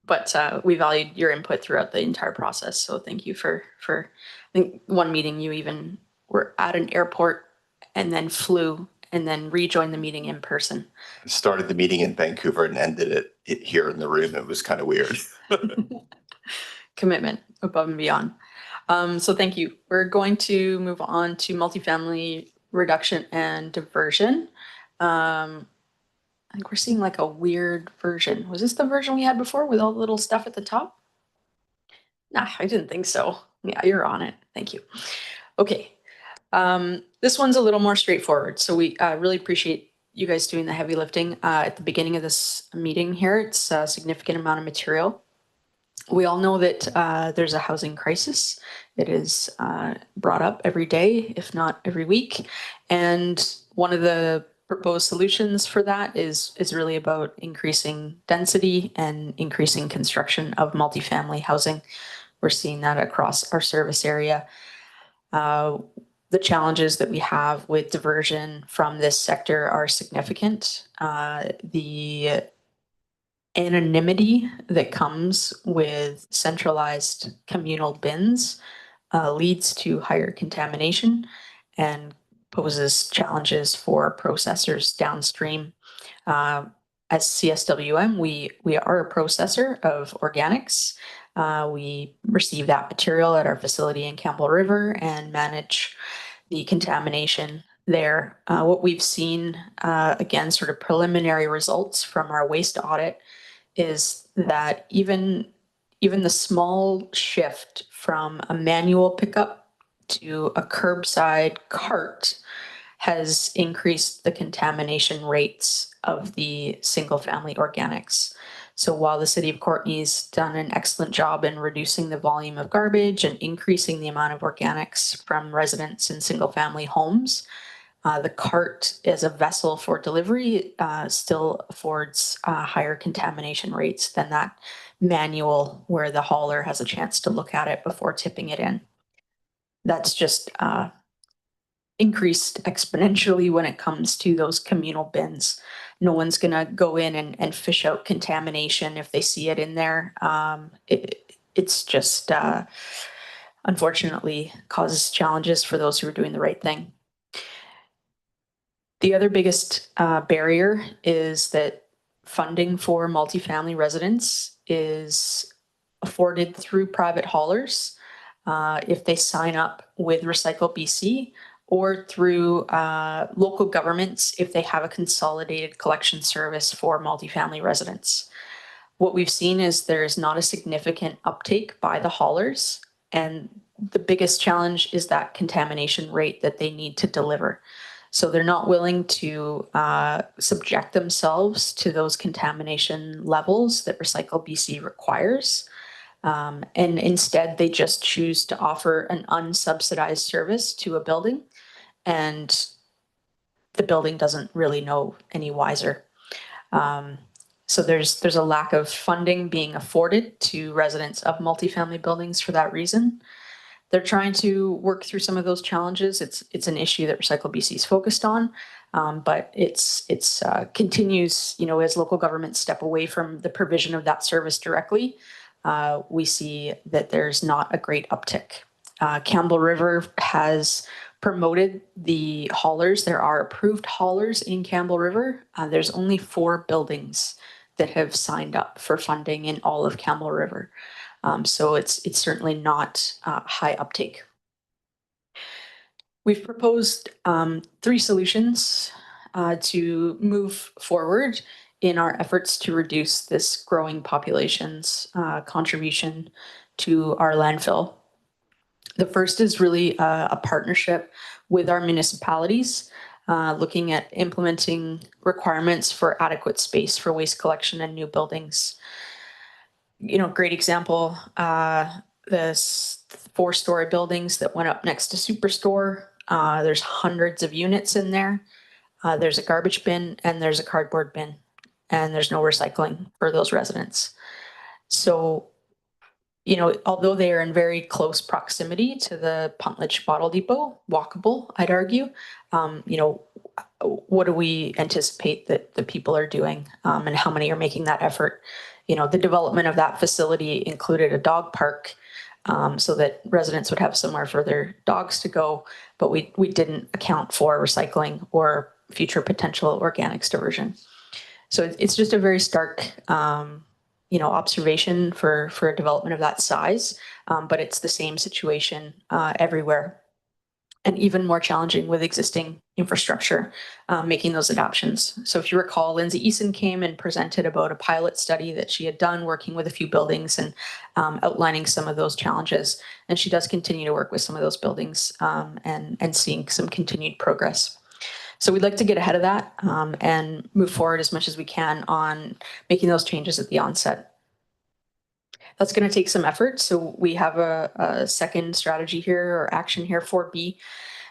But we valued your input throughout the entire process. So thank you for I think one meeting you even were at an airport and then flew and then rejoined the meeting in person. Started the meeting in Vancouver and ended it here in the room. It was kind of weird. Commitment above and beyond. So thank you. We're going to move on to multifamily reduction and diversion. I think we're seeing like a weird version. Was this the version we had before with all the little stuff at the top? Nah, I didn't think so. Yeah, you're on it. Thank you. Okay. This one's a little more straightforward. So we really appreciate you guys doing the heavy lifting at the beginning of this meeting here. It's a significant amount of material. We all know that there's a housing crisis. It is brought up every day, if not every week. And one of the proposed solutions for that is really about increasing density and increasing construction of multifamily housing We're seeing that across our service area. The challenges that we have with diversion from this sector are significant. The anonymity that comes with centralized communal bins leads to higher contamination and poses challenges for processors downstream. As CSWM, we are a processor of organics. We receive that material at our facility in Campbell River and manage the contamination there. What we've seen, again, sort of preliminary results from our waste audit is that even the small shift from a manual pickup to a curbside cart has increased the contamination rates of the single family organics. So while the city of Courtenay's done an excellent job in reducing the volume of garbage and increasing the amount of organics from residents in single family homes, the cart as a vessel for delivery still affords higher contamination rates than that manual where the hauler has a chance to look at it before tipping it in. That's just increased exponentially when it comes to those communal bins. No one's gonna go in and fish out contamination if they see it in there. It's just unfortunately causes challenges for those who are doing the right thing. The other biggest barrier is that funding for multifamily residents is afforded through private haulers if they sign up with Recycle BC, or through local governments if they have a consolidated collection service for multifamily residents. What we've seen is there's not a significant uptake by the haulers, and the biggest challenge is that contamination rate that they need to deliver. So they're not willing to subject themselves to those contamination levels that Recycle BC requires. And instead, they just choose to offer an unsubsidized service to a building, and the building doesn't really know any wiser. So there's a lack of funding being afforded to residents of multifamily buildings for that reason. They're trying to work through some of those challenges. It's an issue that Recycle BC is focused on, but it's continues, you know, as local governments step away from the provision of that service directly. We see that there's not a great uptick. Campbell River has promoted the haulers. There are approved haulers in Campbell River. There's only 4 buildings that have signed up for funding in all of Campbell River. So it's certainly not high uptake. We've proposed 3 solutions to move forward in our efforts to reduce this growing population's contribution to our landfill. The first is really a partnership with our municipalities, looking at implementing requirements for adequate space for waste collection and new buildings. You know, great example, the 4-story buildings that went up next to Superstore. There's hundreds of units in there. There's a garbage bin and there's a cardboard bin, and there's no recycling for those residents. So, you know, although they are in very close proximity to the Puntledge Bottle Depot, walkable, I'd argue, you know, what do we anticipate that the people are doing, and how many are making that effort? You know, the development of that facility included a dog park, so that residents would have somewhere for their dogs to go, but we didn't account for recycling or future potential organics diversion. So it's just a very stark, you know, observation for a development of that size, but it's the same situation everywhere. And even more challenging with existing infrastructure, making those adoptions. So if you recall, Lindsay Eason came and presented about a pilot study that she had done working with a few buildings and outlining some of those challenges. And she does continue to work with some of those buildings and seeing some continued progress. So we'd like to get ahead of that and move forward as much as we can on making those changes at the onset. That's going to take some effort. So we have a second strategy here, or action here, 4B,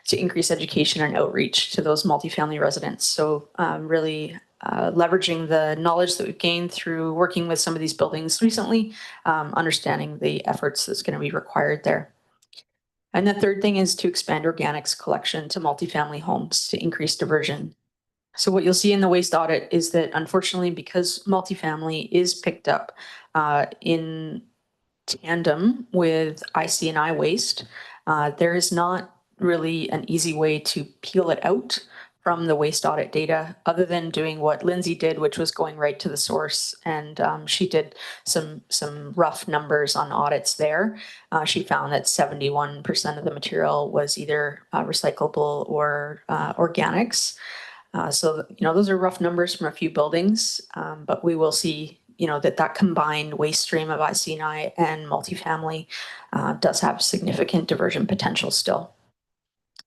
to increase education and outreach to those multifamily residents. So really leveraging the knowledge that we've gained through working with some of these buildings recently, understanding the efforts that's going to be required there. And the third thing is to expand organics collection to multifamily homes to increase diversion. So what you'll see in the waste audit is that unfortunately, because multifamily is picked up in tandem with IC&I waste, there is not really an easy way to peel it out from the waste audit data, other than doing what Lindsay did, which was going right to the source. And she did some rough numbers on audits there. She found that 71% of the material was either recyclable or organics. So, those are rough numbers from a few buildings, but we will see, that combined waste stream of IC&I and multifamily does have significant diversion potential still.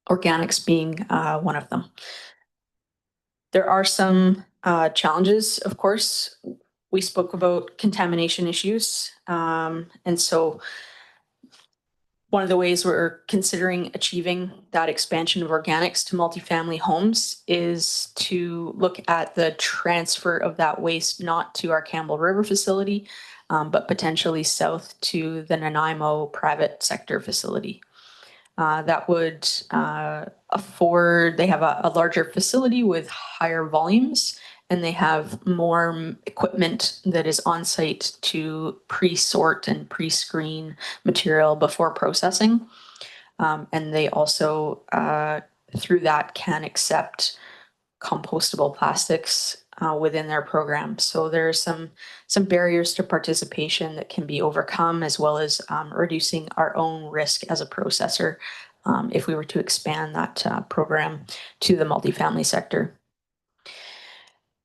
Organics being one of them. There are some challenges, of course. We spoke about contamination issues. And so one of the ways we're considering achieving that expansion of organics to multifamily homes is to look at the transfer of that waste, not to our Campbell River facility, but potentially south to the Nanaimo private sector facility. That would afford, they have a larger facility with higher volumes, and they have more equipment that is on site to pre-sort and pre-screen material before processing. And they also, through that, can accept compostable plastics within their program. So there are some barriers to participation that can be overcome, as well as reducing our own risk as a processor if we were to expand that program to the multifamily sector.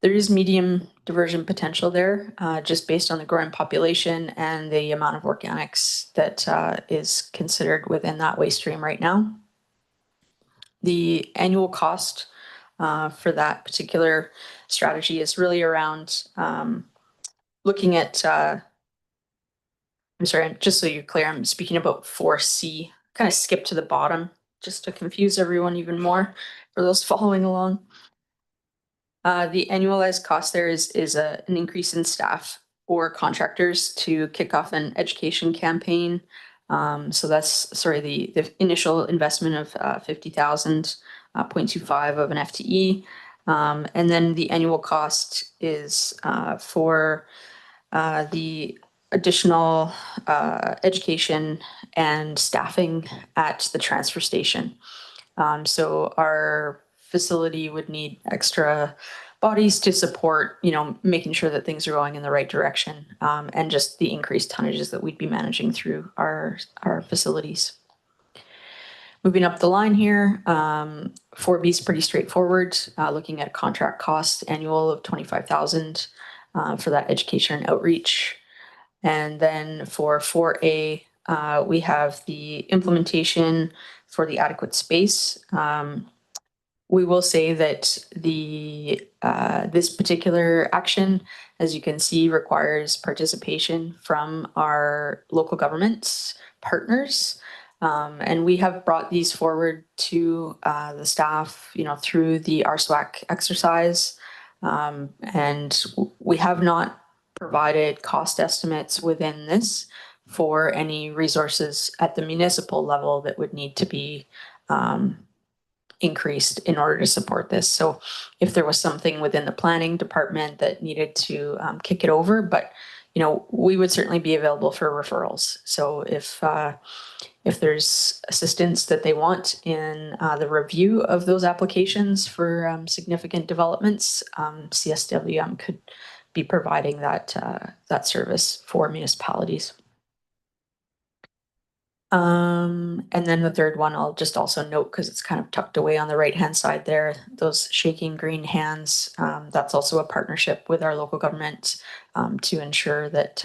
There is medium diversion potential there, just based on the growing population and the amount of organics that is considered within that waste stream right now. The annual cost for that particular strategy is really around looking at, I'm sorry, just so you're clear, I'm speaking about 4C, kind of skip to the bottom just to confuse everyone even more for those following along. The annualized cost there is an increase in staff or contractors to kick off an education campaign. So that's, the initial investment of 50,000, 0.25 of an FTE. And then the annual cost is for the additional education and staffing at the transfer station. So our facility would need extra bodies to support, making sure that things are going in the right direction, and just the increased tonnages that we'd be managing through our facilities. Moving up the line here, 4B is pretty straightforward, looking at contract cost annual of 25,000 for that education and outreach. And then for 4A, we have the implementation for the adequate space. We will say that this particular action, as you can see, requires participation from our local governments partners. And we have brought these forward to the staff, through the RSWAC exercise. And we have not provided cost estimates within this for any resources at the municipal level that would need to be increased in order to support this. So if there was something within the planning department that needed to kick it over, but we would certainly be available for referrals. So if there's assistance that they want in the review of those applications for significant developments, CSWM could be providing that service for municipalities. And then the third one, I'll just also note, because it's kind of tucked away on the right-hand side there, those shaking green hands, that's also a partnership with our local government to ensure that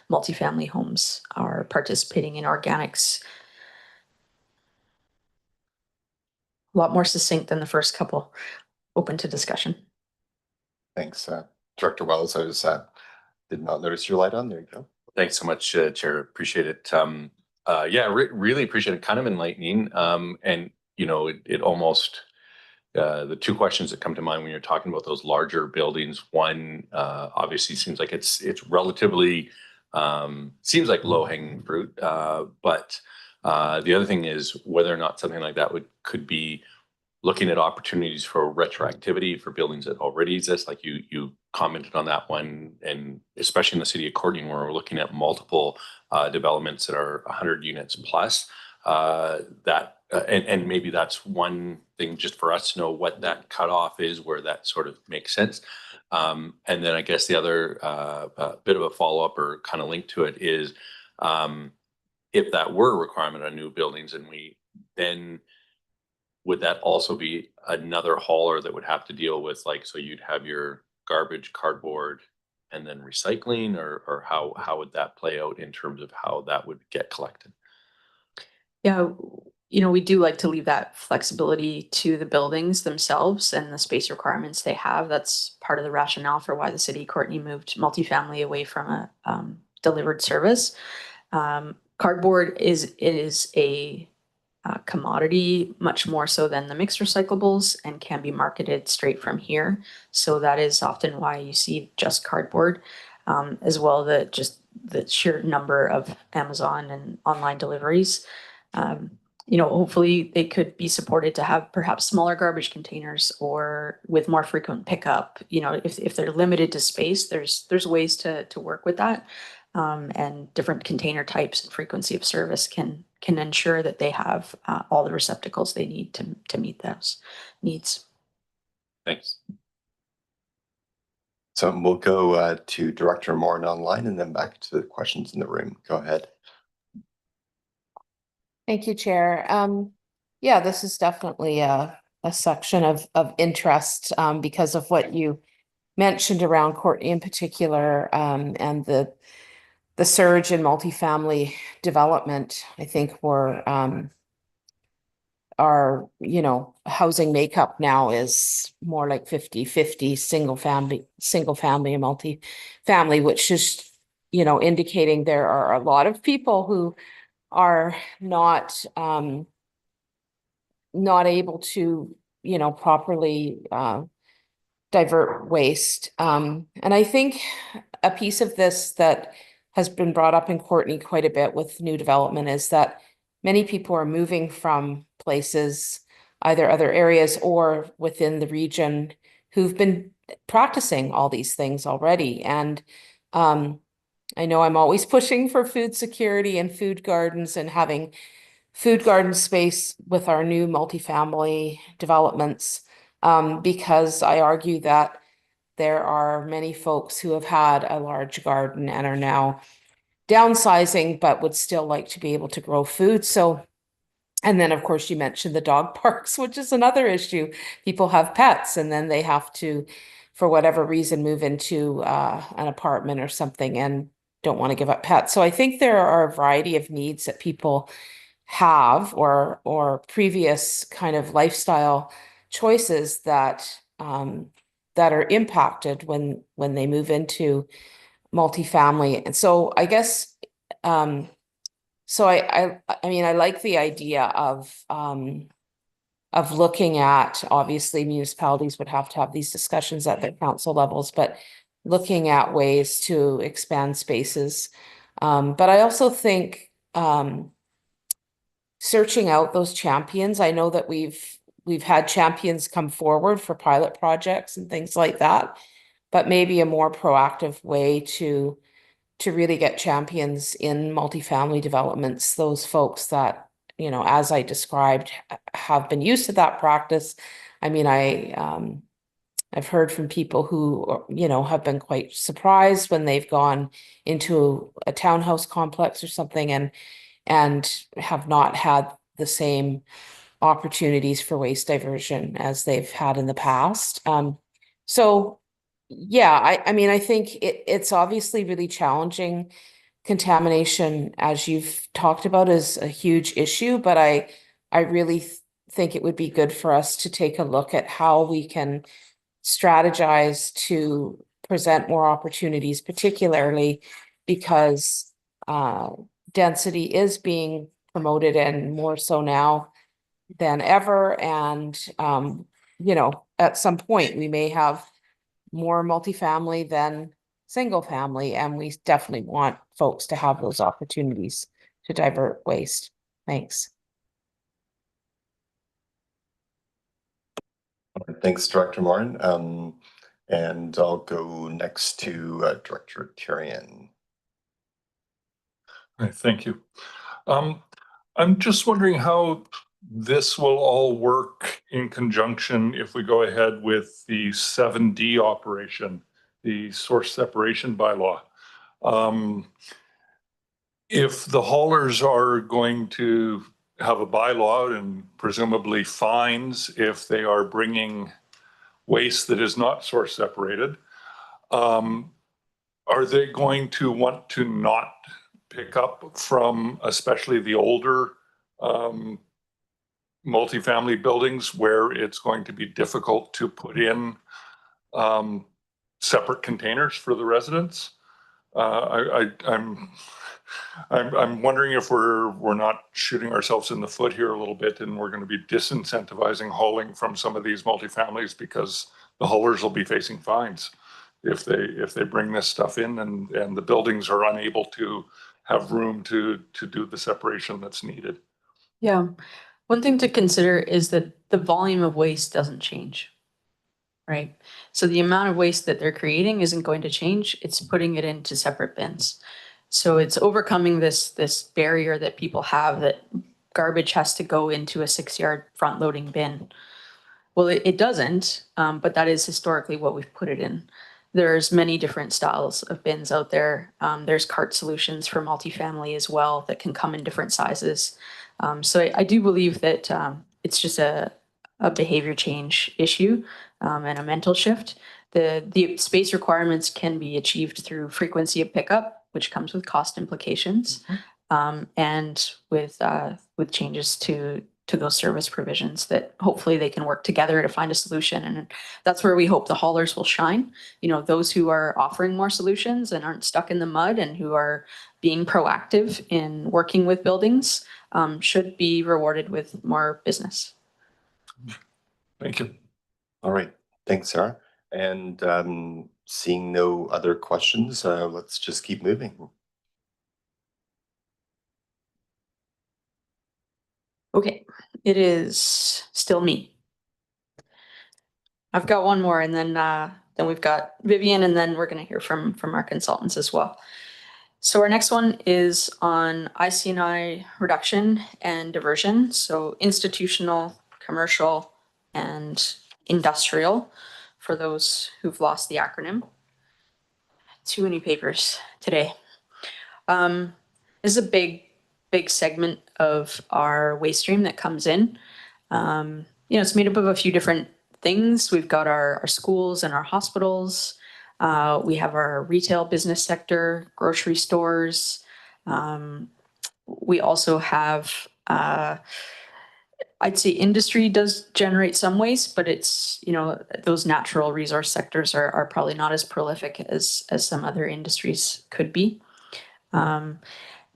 multifamily homes are participating in organics. A lot more succinct than the first couple. Open to discussion. Thanks, Director Wells. I did not notice your light on. There you go. Thanks so much, Chair. Appreciate it. Yeah, really appreciate it. Kind of enlightening. And it almost the two questions that come to mind when you're talking about those larger buildings, one obviously seems like it's relatively seems like low-hanging fruit, but the other thing is whether or not something like that could be looking at opportunities for retroactivity for buildings that already exist, like you commented on that one, and especially in the city of Courtney, where we're looking at multiple developments that are 100 units plus. And maybe that's one thing just for us to know what that cutoff is, where that sort of makes sense. And then I guess the other bit of a follow-up or kind of link to it is if that were a requirement on new buildings, and then would that also be another hauler that would have to deal with, like, so you'd have your garbage, cardboard, and then recycling, or how would that play out in terms of how that would get collected? Yeah, we do like to leave that flexibility to the buildings themselves and the space requirements they have. That's part of the rationale for why the city of Courtney moved multifamily away from a delivered service. Cardboard is a commodity, much more so than the mixed recyclables, and can be marketed straight from here. So that is often why you see just cardboard, as well just the sheer number of Amazon and online deliveries. Hopefully they could be supported to have perhaps smaller garbage containers or with more frequent pickup. If they're limited to space, there's ways to work with that. And different container types and frequency of service can ensure that they have all the receptacles they need to meet those needs. Thanks. So we'll go to Director Moore online and then back to the questions in the room. Go ahead. Thank you, Chair. Yeah, this is definitely a section of interest because of what you mentioned around Courtney in particular, and the surge in multifamily development. I think our housing makeup now is more like 50-50 single family and multifamily, which is indicating there are a lot of people who are not able to properly divert waste, and I think a piece of this that has been brought up in Courtney quite a bit with new development is that many people are moving from places, either other areas or within the region, who've been practicing all these things already. And I know I'm always pushing for food security and food gardens and having food garden space with our new multifamily developments, because I argue that there are many folks who have had a large garden and are now downsizing, but would still like to be able to grow food. So, and then of course you mentioned the dog parks, which is another issue. People have pets and then they have to, for whatever reason, move into an apartment or something and don't want to give up pets. So I think there are a variety of needs that people have, or previous kind of lifestyle choices that are impacted when they move into multifamily. And so I guess so I mean, I like the idea of looking at, obviously municipalities would have to have these discussions at their council levels, but looking at ways to expand spaces. But I also think searching out those champions. I know that we've had champions come forward for pilot projects and things like that, but maybe a more proactive way to really get champions in multifamily developments, those folks that, as I described, have been used to that practice. I mean, I've heard from people who, have been quite surprised when they've gone into a townhouse complex or something and have not had the same opportunities for waste diversion as they've had in the past. So yeah, I mean, I think it's obviously really challenging. Contamination, as you've talked about, is a huge issue, but I really think it would be good for us to take a look at how we can strategize to present more opportunities, particularly because density is being promoted, and more so now than ever. And you know, at some point, we may have more multifamily than single family, and we definitely want folks to have those opportunities to divert waste. Thanks. Thanks, Director Morin. And I'll go next to Director Turian. All right, thank you. I'm just wondering how this will all work in conjunction if we go ahead with the 7D operation, the source separation bylaw. If the haulers are going to have a bylaw and presumably fines if they are bringing waste that is not source separated, are they going to want to not pick up from especially the older multifamily buildings where it's going to be difficult to put in separate containers for the residents? I'm wondering if we're not shooting ourselves in the foot here a little bit, and we're going to be disincentivizing hauling from some of these multifamilies because the haulers will be facing fines if they bring this stuff in and the buildings are unable to have room to do the separation that's needed. Yeah. One thing to consider is that the volume of waste doesn't change, right? So the amount of waste that they're creating isn't going to change. It's putting it into separate bins. So it's overcoming this barrier that people have that garbage has to go into a 6-yard front loading bin. Well, it doesn't, but that is historically what we've put it in. There's many different styles of bins out there. There's cart solutions for multifamily as well that can come in different sizes. So I do believe that it's just a behavior change issue and a mental shift. The space requirements can be achieved through frequency of pickup, which comes with cost implications, and with changes to those service provisions that hopefully they can work together to find a solution. And that's where we hope the haulers will shine. You know, those who are offering more solutions and aren't stuck in the mud and who are being proactive in working with buildings should be rewarded with more business. Thank you. All right, thanks, Sarah. And seeing no other questions, let's just keep moving. Okay, it is still me. I've got one more, and then we've got Vivian, and then we're going to hear from our consultants as well. So our next one is on IC&I reduction and diversion. So institutional, commercial, and industrial, for those who've lost the acronym. Too many papers today. This is a big segment of our waste stream that comes in. You know, it's made up of a few different things. We've got our schools and our hospitals. We have our retail business sector, grocery stores. We also have, I'd say industry does generate some waste, but it's, you know, those natural resource sectors are probably not as prolific as some other industries could be.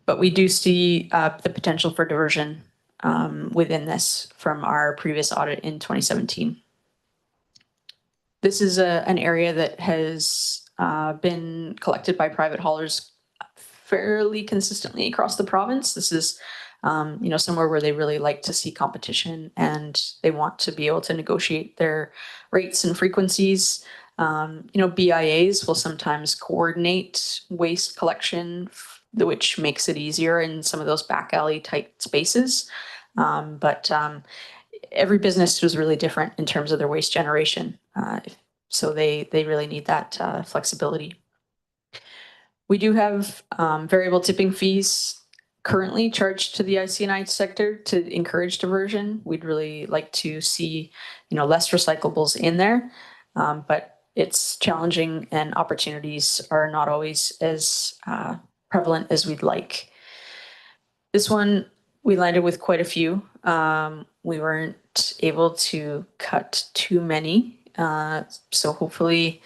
But we do see the potential for diversion within this from our previous audit in 2017. This is an area that has been collected by private haulers fairly consistently across the province. This is, you know, somewhere where they really like to see competition and they want to be able to negotiate their rates and frequencies. You know, BIAs will sometimes coordinate waste collection, which makes it easier in some of those back alley type spaces. But every business was really different in terms of their waste generation. So they really need that flexibility. We do have variable tipping fees currently charged to the IC&I sector to encourage diversion. We'd really like to see, you know, less recyclables in there, but it's challenging and opportunities are not always as prevalent as we'd like. This one, we landed with quite a few. We weren't able to cut too many. So hopefully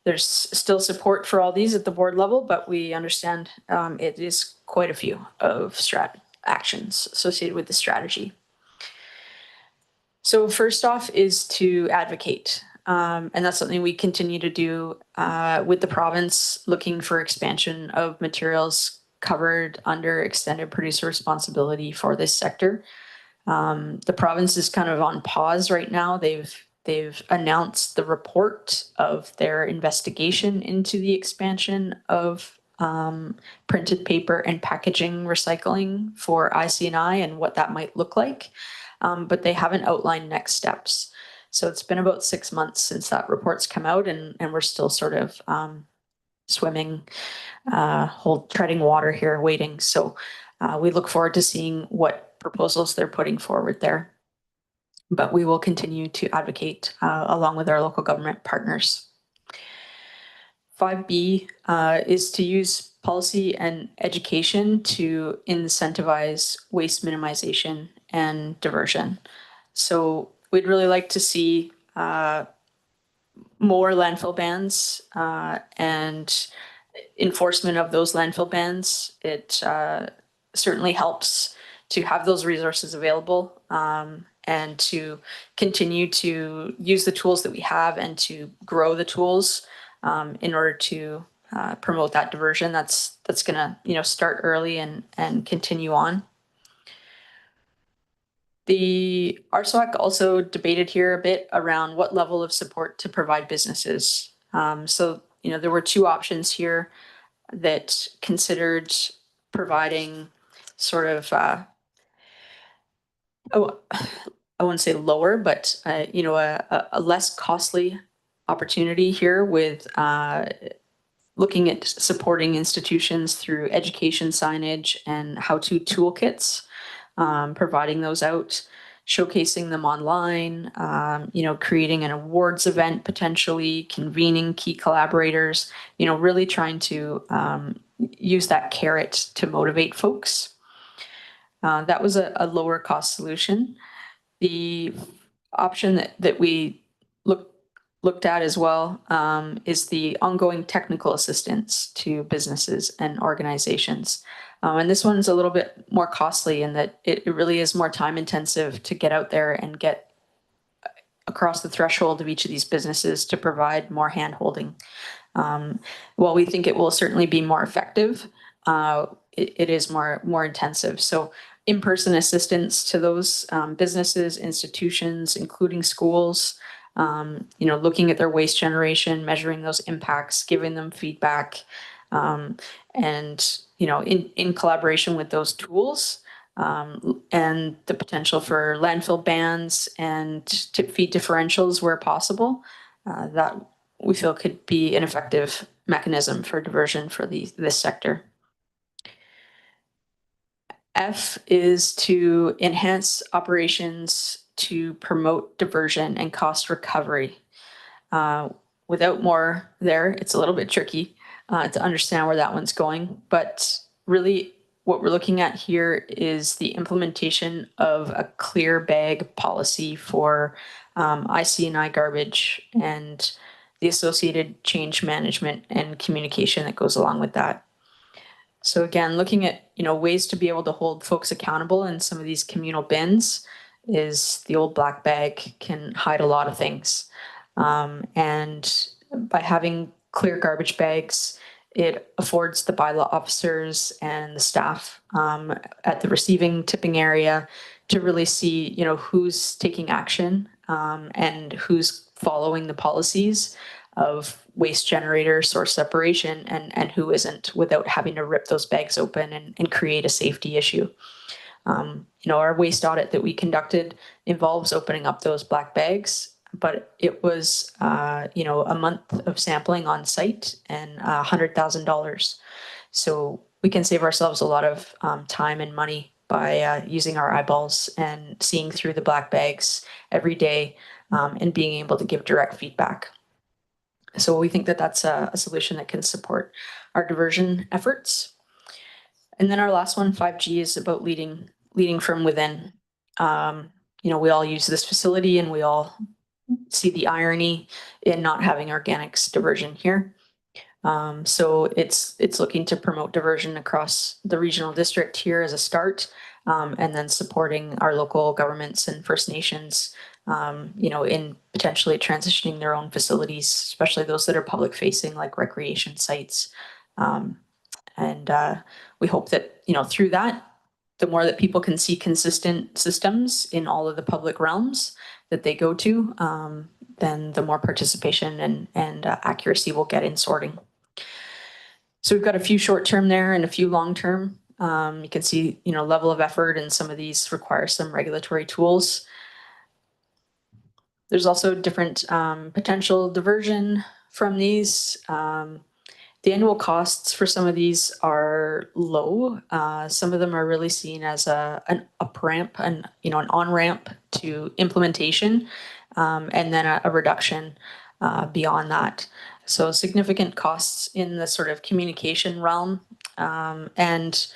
there's still support for all these at the board level, but we understand it is quite a few of actions associated with the strategy. So first off is to advocate. And that's something we continue to do with the province, looking for expansion of materials covered under extended producer responsibility for this sector. The province is kind of on pause right now. They've announced the report of their investigation into the expansion of printed paper and packaging recycling for IC&I and what that might look like. But they haven't outlined next steps. So it's been about 6 months since that report's come out, and we're still sort of swimming, treading water here, waiting. So we look forward to seeing what proposals they're putting forward there. But we will continue to advocate along with our local government partners. 5B is to use policy and education to incentivize waste minimization and diversion. So we'd really like to see more landfill bans and enforcement of those landfill bans. It certainly helps to have those resources available and to continue to use the tools that we have and to grow the tools in order to promote that diversion. That's gonna start early and continue on. The RSOC also debated here a bit around what level of support to provide businesses. So there were two options here that considered providing sort of I wouldn't say lower, but a less costly opportunity here with looking at supporting institutions through education signage and how-to toolkits, providing those out, showcasing them online, creating an awards event potentially, convening key collaborators, really trying to use that carrot to motivate folks. That was a lower cost solution. The option that we looked at as well is the ongoing technical assistance to businesses and organizations. And this one's a little bit more costly in that it really is more time intensive to get out there and get across the threshold of each of these businesses to provide more hand-holding. While we think it will certainly be more effective, it is more intensive. So in-person assistance to those businesses, institutions, including schools, looking at their waste generation, measuring those impacts, giving them feedback, and in collaboration with those tools, and the potential for landfill bans and tip fee differentials where possible, that we feel could be an effective mechanism for diversion for this sector. F is to enhance operations to promote diversion and cost recovery. Without more there, it's a little bit tricky to understand where that one's going, but really what we're looking at here is the implementation of a clear bag policy for IC&I garbage and the associated change management and communication that goes along with that. So again, looking at ways to be able to hold folks accountable in some of these communal bins is the old black bag can hide a lot of things. And by having clear garbage bags, it affords the bylaw officers and the staff at the receiving tipping area to really see who's taking action and who's following the policies of waste generator source separation and who isn't, without having to rip those bags open and create a safety issue. Our waste audit that we conducted involves opening up those black bags, but it was a month of sampling on site and $100,000. So we can save ourselves a lot of time and money by using our eyeballs and seeing through the black bags every day and being able to give direct feedback. So we think that that's a solution that can support our diversion efforts. And then our last one, 5G, is about leading from within. We all use this facility and we all see the irony in not having organics diversion here. So it's looking to promote diversion across the regional district here as a start, and then supporting our local governments and First Nations in potentially transitioning their own facilities, especially those that are public facing, like recreation sites. And we hope that, through that, the more that people can see consistent systems in all of the public realms that they go to, then the more participation and accuracy we'll get in sorting. So we've got a few short-term there and a few long-term. You can see, level of effort, and some of these require some regulatory tools. There's also different potential diversion from these. The annual costs for some of these are low. Some of them are really seen as an up ramp and an on ramp to implementation, and then a reduction beyond that. So significant costs in the sort of communication realm, and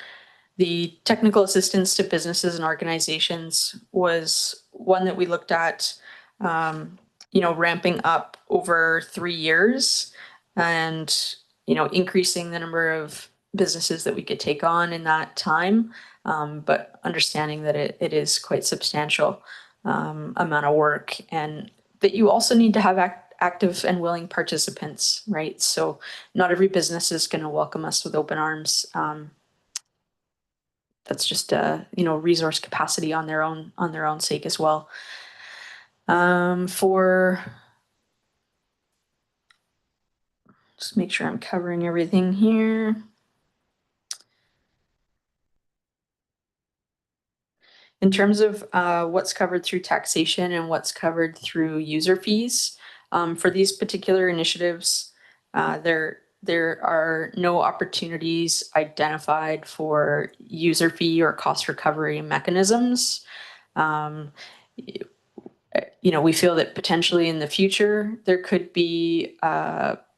the technical assistance to businesses and organizations was one that we looked at, ramping up over 3 years, and increasing the number of businesses that we could take on in that time, but understanding that it is quite substantial amount of work, and that you also need to have active and willing participants, right? So not every business is going to welcome us with open arms. That's just resource capacity on their own sake as well. Just make sure I'm covering everything here. In terms of what's covered through taxation and what's covered through user fees, for these particular initiatives, there are no opportunities identified for user fee or cost recovery mechanisms. We feel that potentially in the future, there could be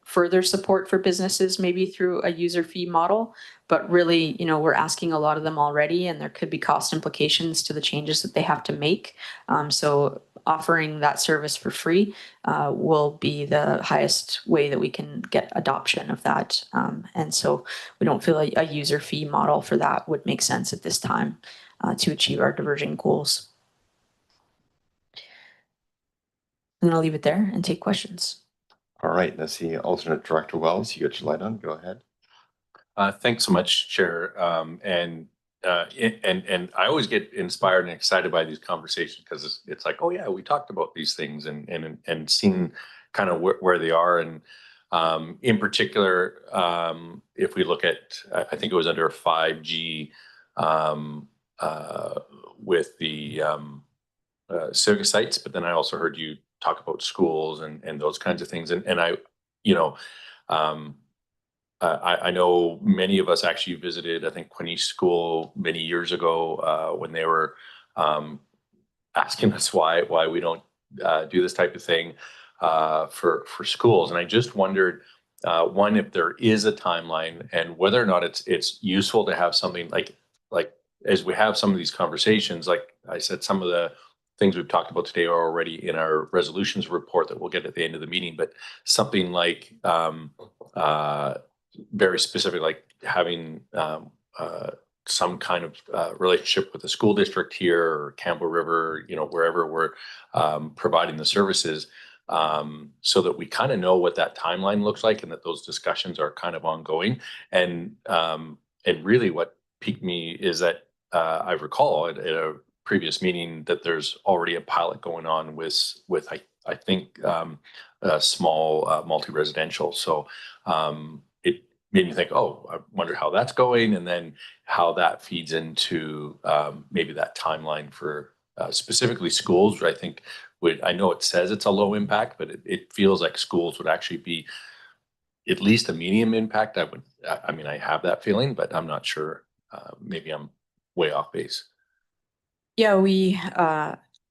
further support for businesses, maybe through a user fee model, but really, we're asking a lot of them already, and there could be cost implications to the changes that they have to make. So offering that service for free will be the highest way that we can get adoption of that. And so we don't feel a user fee model for that would make sense at this time to achieve our diversion goals. And I'll leave it there and take questions. All right, let's see, alternate director Wells, you got your light on, go ahead. Thanks so much, Chair. And I always get inspired and excited by these conversations, because it's like, oh yeah, we talked about these things and seen kind of where they are. And in particular, if we look at, I think it was under 5G with the civic sites, but then I also heard you talk about schools and those kinds of things. And I know many of us actually visited, I think, Quinish School many years ago when they were asking us why we don't do this type of thing for schools. And I just wondered, one, if there is a timeline, and whether or not it's useful to have something like as we have some of these conversations, like I said, some of the things we've talked about today are already in our resolutions report that we'll get at the end of the meeting, but something like very specific, like having some kind of relationship with the school district here or Campbell River, wherever we're providing the services, so that we kind of know what that timeline looks like, and that those discussions are kind of ongoing. And really what piqued me is that I recall at a previous meeting that there's already a pilot going on with I think a small multi-residential. So it made me think, oh, I wonder how that's going, and then how that feeds into maybe that timeline for specifically schools, where I think I know it says it's a low impact, but it feels like schools would actually be at least a medium impact. I have that feeling, but I'm not sure. Maybe I'm way off base. Yeah, we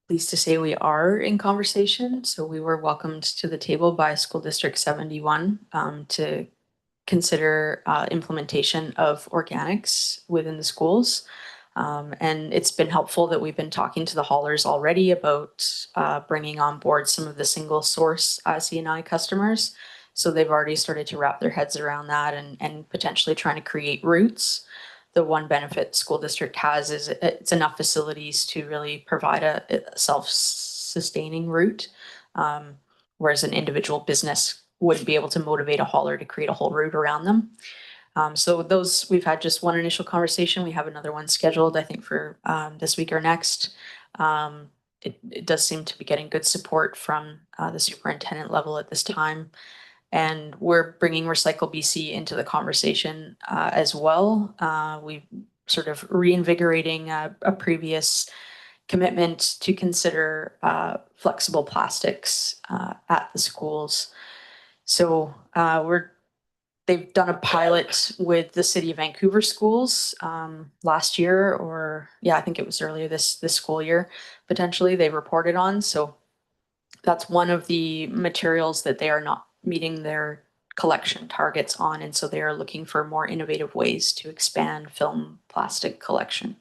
pleased to say we are in conversation. So we were welcomed to the table by School District 71 to consider implementation of organics within the schools. And it's been helpful that we've been talking to the haulers already about bringing on board some of the single source C&I customers. So they've already started to wrap their heads around that and potentially trying to create routes. The one benefit school district has is it's enough facilities to really provide a self-sustaining route. Whereas an individual business wouldn't be able to motivate a hauler to create a whole route around them. So those, we've had just one initial conversation. We have another one scheduled, I think, for this week or next. It does seem to be getting good support from the superintendent level at this time. And we're bringing Recycle BC into the conversation as well. We sort of reinvigorating a previous commitment to consider flexible plastics at the schools. So they've done a pilot with the City of Vancouver schools last year, or yeah, I think it was earlier this school year, potentially they reported on. So that's one of the materials that they are not meeting their collection targets on. And so they are looking for more innovative ways to expand film plastic collection.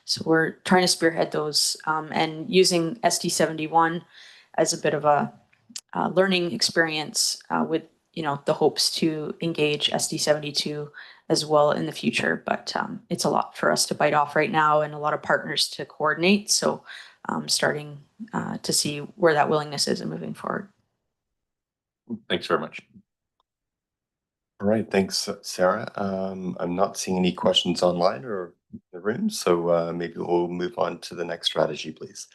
So we're trying to spearhead those and using SD71 as a bit of a learning experience with, you know, the hopes to engage SD72 as well in the future. But it's a lot for us to bite off right now and a lot of partners to coordinate. So starting to see where that willingness is and moving forward. Thanks very much. All right, thanks, Sarah. I'm not seeing any questions online or in the room, so maybe we'll move on to the next strategy, please.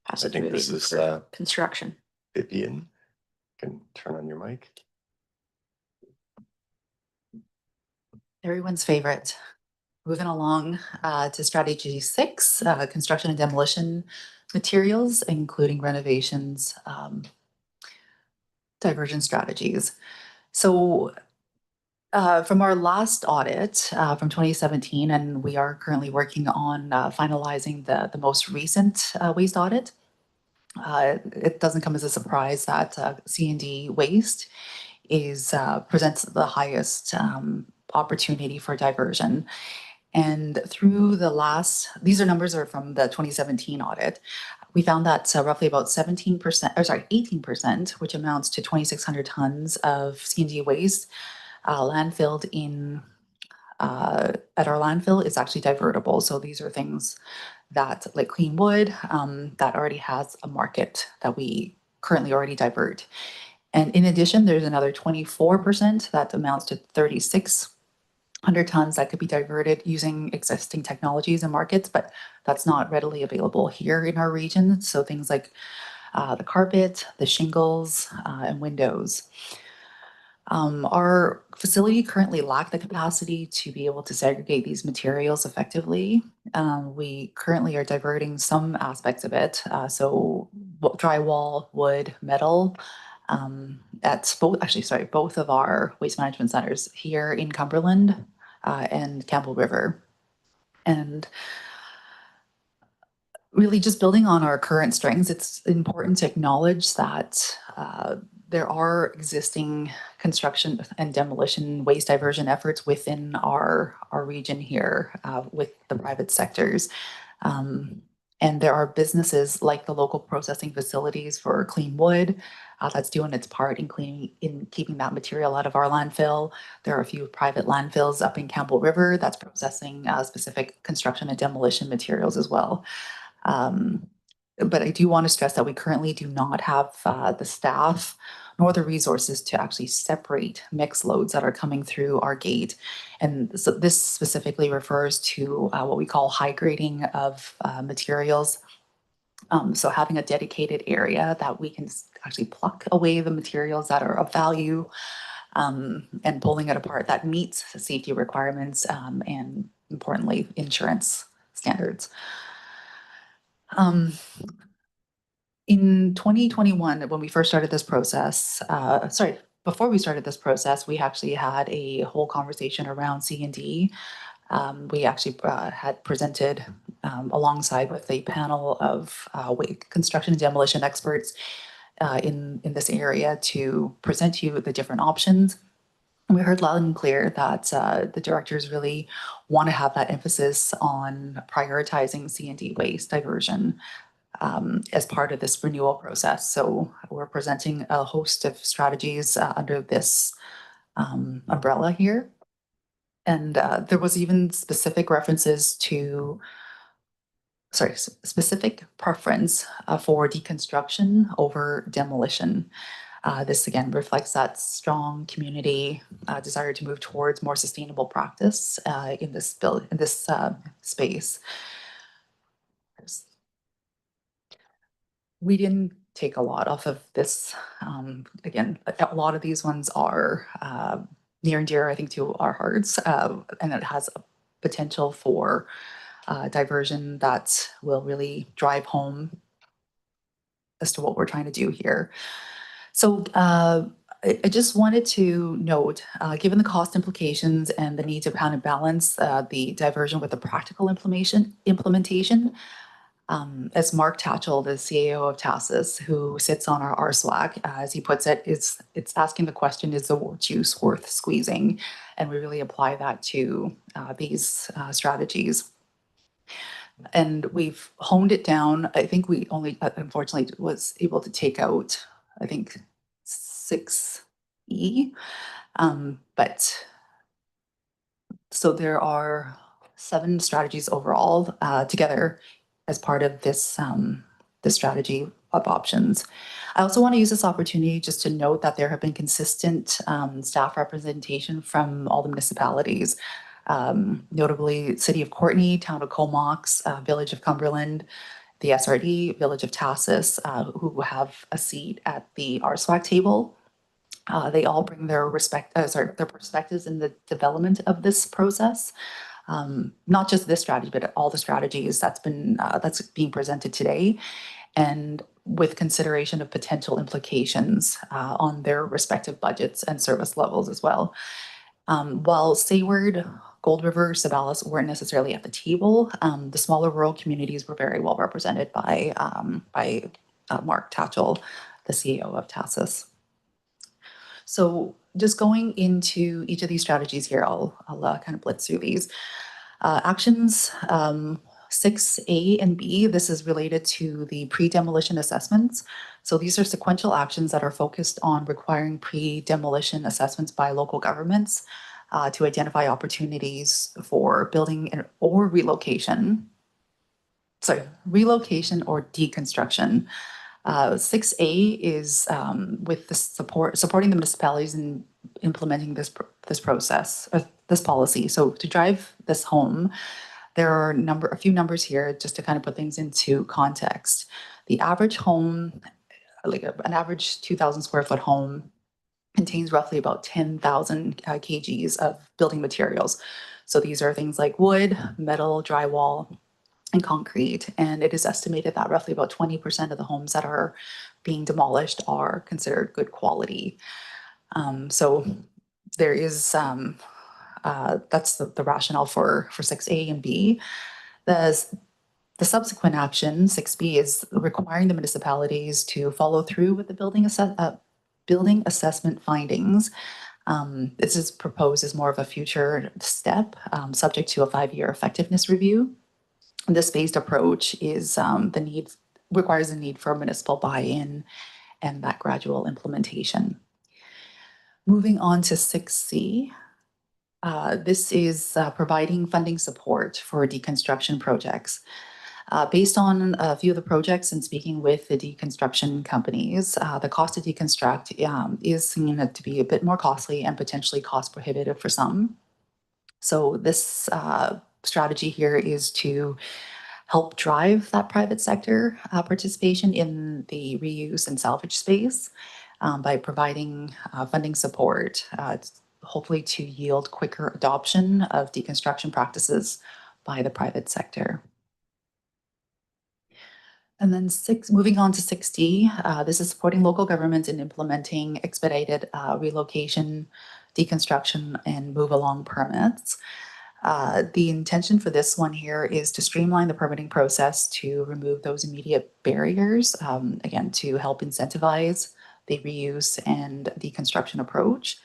Pass I it think to this Vivian is for construction. Vivian. You can turn on your mic. Everyone's favorite. Moving along to strategy 6, construction and demolition materials, including renovations, diversion strategies. So from our last audit from 2017, and we are currently working on finalizing the most recent waste audit, it doesn't come as a surprise that C&D waste presents the highest opportunity for diversion. And through these numbers are from the 2017 audit, we found that roughly about 18%, which amounts to 2,600 tons of C&D waste landfilled at our landfill is actually divertible. So these are things that, like clean wood, that already has a market that we currently already divert. And in addition, there's another 24% that amounts to 3,600 tons that could be diverted using existing technologies and markets, but that's not readily available here in our region. So things like the carpet, the shingles, and windows. Our facility currently lacks the capacity to be able to segregate these materials effectively. We currently are diverting some aspects of it. So drywall, wood, metal, at both of our waste management centers here in Cumberland and Campbell River. And really just building on our current strengths, it's important to acknowledge that there are existing construction and demolition waste diversion efforts within our region here with the private sectors. And there are businesses like the local processing facilities for clean wood that's doing its part in keeping that material out of our landfill. There are a few private landfills up in Campbell River that's processing specific construction and demolition materials as well. But I do want to stress that we currently do not have the staff nor the resources to actually separate mixed loads that are coming through our gate. And so this specifically refers to what we call high grading of materials. So having a dedicated area that we can actually pluck away the materials that are of value and pulling it apart that meets safety requirements and importantly, insurance standards. In 2021, when we first started this process, before we started this process, we actually had a whole conversation around C&D. We actually had presented alongside with a panel of construction and demolition experts in this area to present to you the different options. And we heard loud and clear that the directors really want to have that emphasis on prioritizing C&D waste diversion as part of this renewal process. So we're presenting a host of strategies under this umbrella here. And there was even specific references to specific preference for deconstruction over demolition. This again reflects that strong community desire to move towards more sustainable practice in this space. We didn't take a lot off of this. Again, a lot of these ones are near and dear, I think, to our hearts, and it has a potential for diversion that will really drive home as to what we're trying to do here. So I just wanted to note, given the cost implications and the need to kind of balance the diversion with the practical implementation, as Mark Tatchell, the CAO of TASIS, who sits on our RSWAC, as he puts it, it's asking the question, is the juice worth squeezing? And we really apply that to these strategies. And we've honed it down. I think we only, unfortunately, was able to take out, I think, 6E. But so there are 7 strategies overall together as part of this, this strategy of options. I also want to use this opportunity just to note that there have been consistent staff representation from all the municipalities, notably City of Courtenay, Town of Comox, Village of Cumberland, the SRD, Village of TASIS, who have a seat at the RSWAC table. They all bring their their perspectives in the development of this process. Not just this strategy, but all the strategies that's being presented today, and with consideration of potential implications on their respective budgets and service levels as well. While Sayward, Gold River, Sabalas weren't necessarily at the table, the smaller rural communities were very well represented by Mark Tatchell, the CEO of TASIS. So just going into each of these strategies here, I'll kind of blitz through these. Actions 6A and B, this is related to the pre-demolition assessments. So these are sequential actions that are focused on requiring pre-demolition assessments by local governments to identify opportunities for building or relocation. Sorry, relocation or deconstruction. 6A is with the supporting the municipalities in implementing this process, this policy. So to drive this home, there are a few numbers here just to kind of put things into context. The average home, like an average 2,000 square foot home, contains roughly about 10,000 kgs of building materials. So these are things like wood, metal, drywall, and concrete. And it is estimated that roughly about 20% of the homes that are being demolished are considered good quality. So there is, that's the rationale for 6A and B. The subsequent action, 6B, is requiring the municipalities to follow through with the building assessment findings. This is proposed as more of a future step, subject to a 5-year effectiveness review. This phased approach is requires the need for municipal buy-in and that gradual implementation. Moving on to 6C, this is providing funding support for deconstruction projects. Based on a few of the projects and speaking with the deconstruction companies, the cost to deconstruct is seen to be a bit more costly and potentially cost prohibitive for some. So this strategy here is to help drive that private sector participation in the reuse and salvage space by providing funding support, hopefully to yield quicker adoption of deconstruction practices by the private sector. And then moving on to 6D, this is supporting local governments in implementing expedited relocation, deconstruction, and move along permits. The intention for this one here is to streamline the permitting process to remove those immediate barriers, again, to help incentivize the reuse and deconstruction approach.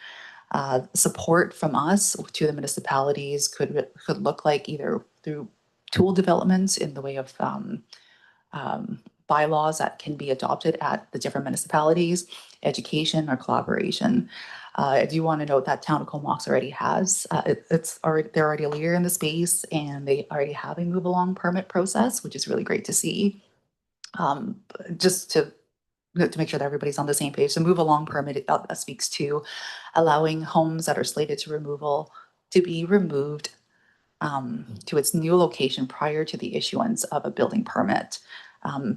Support from us to the municipalities could look like either through tool developments in the way of bylaws that can be adopted at the different municipalities, education or collaboration. I do want to note that Town of Comox already has, they're already a leader in the space, and they already have a move along permit process, which is really great to see. Just to make sure that everybody's on the same page. So move along permit speaks to allowing homes that are slated to removal to be removed to its new location prior to the issuance of a building permit,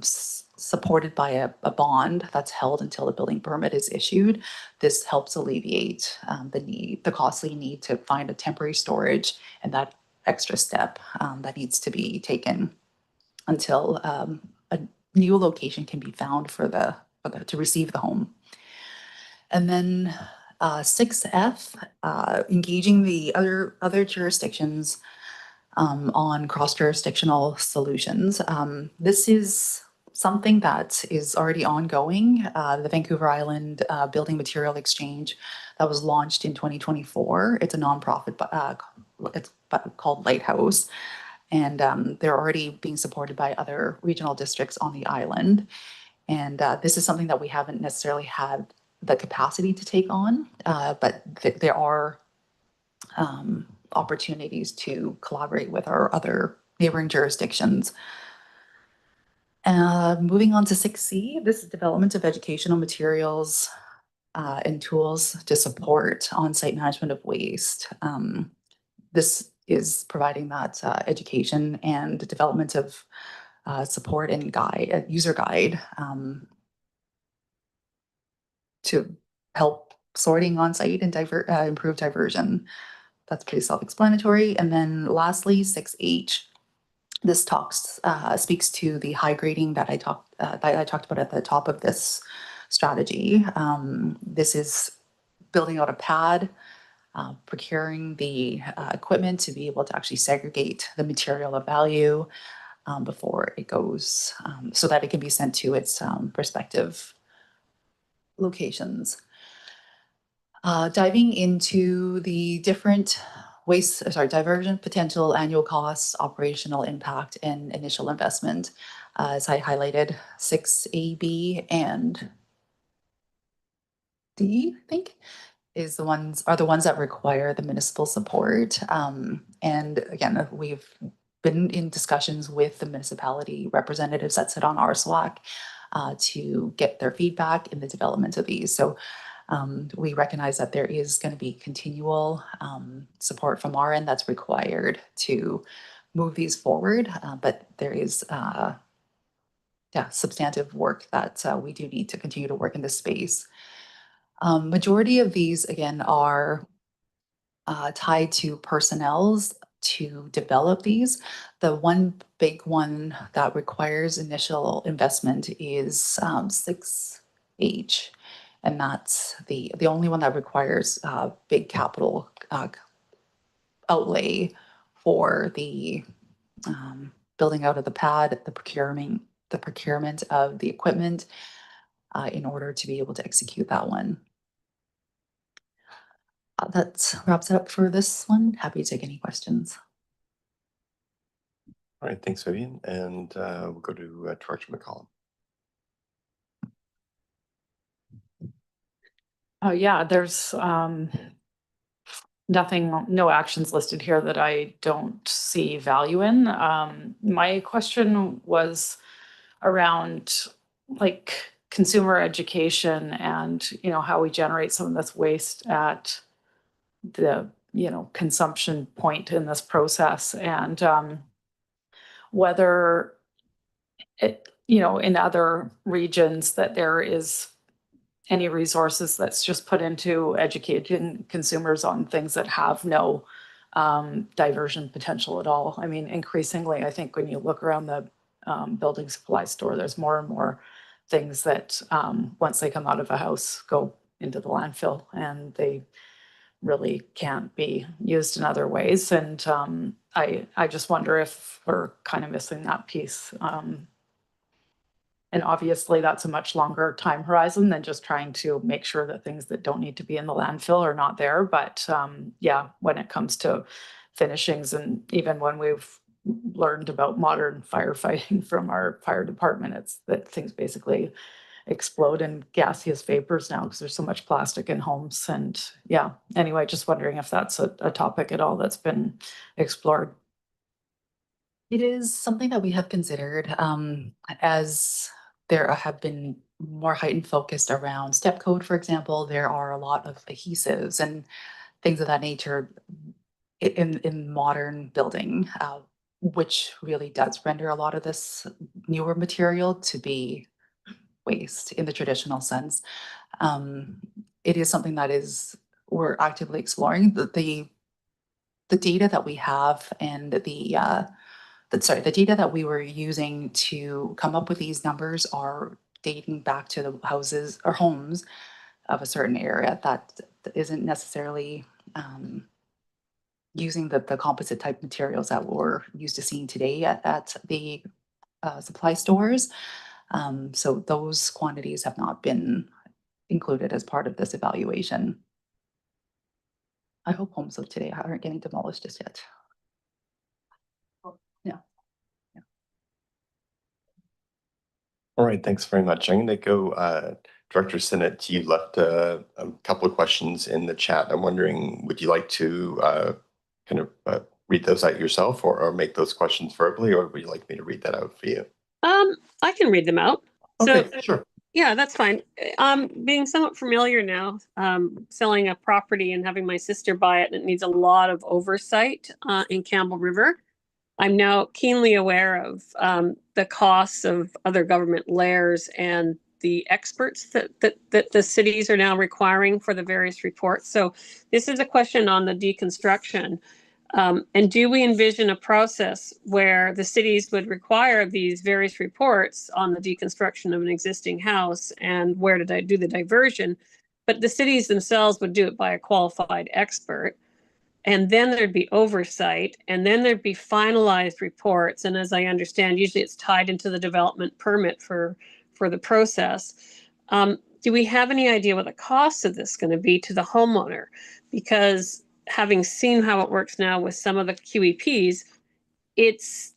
supported by a bond that's held until the building permit is issued. This helps alleviate the costly need to find a temporary storage and that extra step that needs to be taken until a new location can be found to receive the home. And then 6F, engaging the other jurisdictions on cross-jurisdictional solutions. This is something that is already ongoing. The Vancouver Island Building Material Exchange that was launched in 2024. It's a nonprofit, it's called Lighthouse. And they're already being supported by other regional districts on the island. And this is something that we haven't necessarily had the capacity to take on, but there are opportunities to collaborate with our other neighboring jurisdictions. Moving on to 6C, this is development of educational materials and tools to support on-site management of waste. This is providing that education and development of support and user guide to help sorting on site and improve diversion. That's pretty self-explanatory. And then lastly, 6H. This speaks to the high grading that I talked about at the top of this strategy. This is building out a pad, procuring the equipment to be able to actually segregate the material of value before it goes, so that it can be sent to its respective locations. Diving into the different diversion potential, annual costs, operational impact, and initial investment. As I highlighted, 6A, B, and D, I think, are the ones that require the municipal support. And again, we've been in discussions with the municipality representatives that sit on our SWAC to get their feedback in the development of these. So we recognize that there is going to be continual support from our end that's required to move these forward, but there is substantive work that we do need to continue to work in this space. Majority of these, again, are tied to personnels to develop these. The one big one that requires initial investment is 6H. And that's the only one that requires big capital outlay for the building out of the pad, the procurement of the equipment in order to be able to execute that one. That wraps it up for this one. Happy to take any questions. All right, thanks, Vivian. And we'll go to Director McCollum. Oh, yeah, there's no actions listed here that I don't see value in. My question was around like consumer education and, how we generate some of this waste at the, consumption point in this process, and whether it, in other regions that there is any resources that's just put into educating consumers on things that have no diversion potential at all. I mean, increasingly, I think when you look around the building supply store, there's more and more things that once they come out of a house go into the landfill, and they really can't be used in other ways. And I just wonder if we're kind of missing that piece. And obviously that's a much longer time horizon than just trying to make sure that things that don't need to be in the landfill are not there. But yeah, when it comes to finishings, and even when we've learned about modern firefighting from our fire department. It's that things basically explode in gaseous vapors now because there's so much plastic in homes. And yeah, anyway, just wondering if that's a topic at all that's been explored. It is something that we have considered, as there have been more heightened focus around step code, for example. There are a lot of adhesives and things of that nature in modern building, which really does render a lot of this newer material to be waste in the traditional sense. It is something that we're actively exploring. The data that we have and the data that we were using to come up with these numbers are dating back to the houses or homes of a certain area that isn't necessarily using the composite type materials that we're used to seeing today at the supply stores. So those quantities have not been included as part of this evaluation. I hope homes of today aren't getting demolished just yet. Yeah. All right, thanks very much. I'm going to go, Director Sinnott, you left a couple of questions in the chat. I'm wondering, would you like to kind of read those out yourself or make those questions verbally, or would you like me to read that out for you? I can read them out. Okay, sure. Yeah, that's fine. Being somewhat familiar now, selling a property and having my sister buy it, and it needs a lot of oversight in Campbell River. I'm now keenly aware of the costs of other government layers and the experts that the cities are now requiring for the various reports. So this is a question on the deconstruction. And do we envision a process where the cities would require these various reports on the deconstruction of an existing house and where to do the diversion, but the cities themselves would do it by a qualified expert? And then there'd be oversight, and then there'd be finalized reports. And as I understand, usually it's tied into the development permit for the process. Do we have any idea what the cost of this is going to be to the homeowner? Because having seen how it works now with some of the QEPs, it's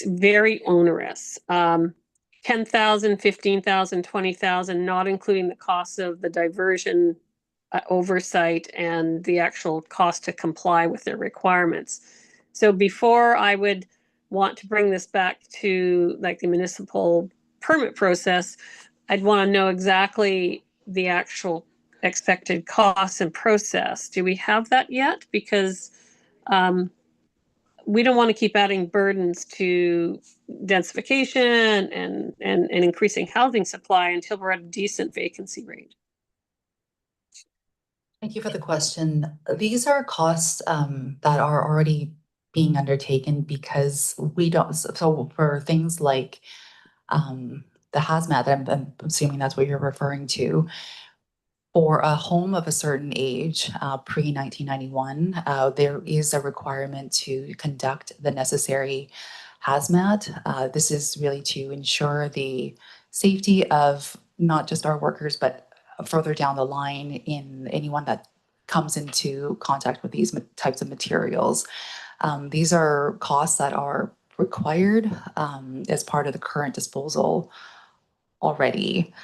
very onerous. 10,000, 15,000, 20,000, not including the cost of the diversion oversight and the actual cost to comply with their requirements. So before I would want to bring this back to like the municipal permit process, I'd want to know exactly the actual expected costs and process. Do we have that yet? Because we don't want to keep adding burdens to densification and increasing housing supply until we're at a decent vacancy rate. Thank you for the question. These are costs that are already being undertaken because we don't, so for things like the hazmat, I'm assuming that's what you're referring to, for a home of a certain age, pre-1991, there is a requirement to conduct the necessary hazmat. This is really to ensure the safety of not just our workers, but further down the line in anyone that comes into contact with these types of materials. These are costs that are required as part of the current disposal already.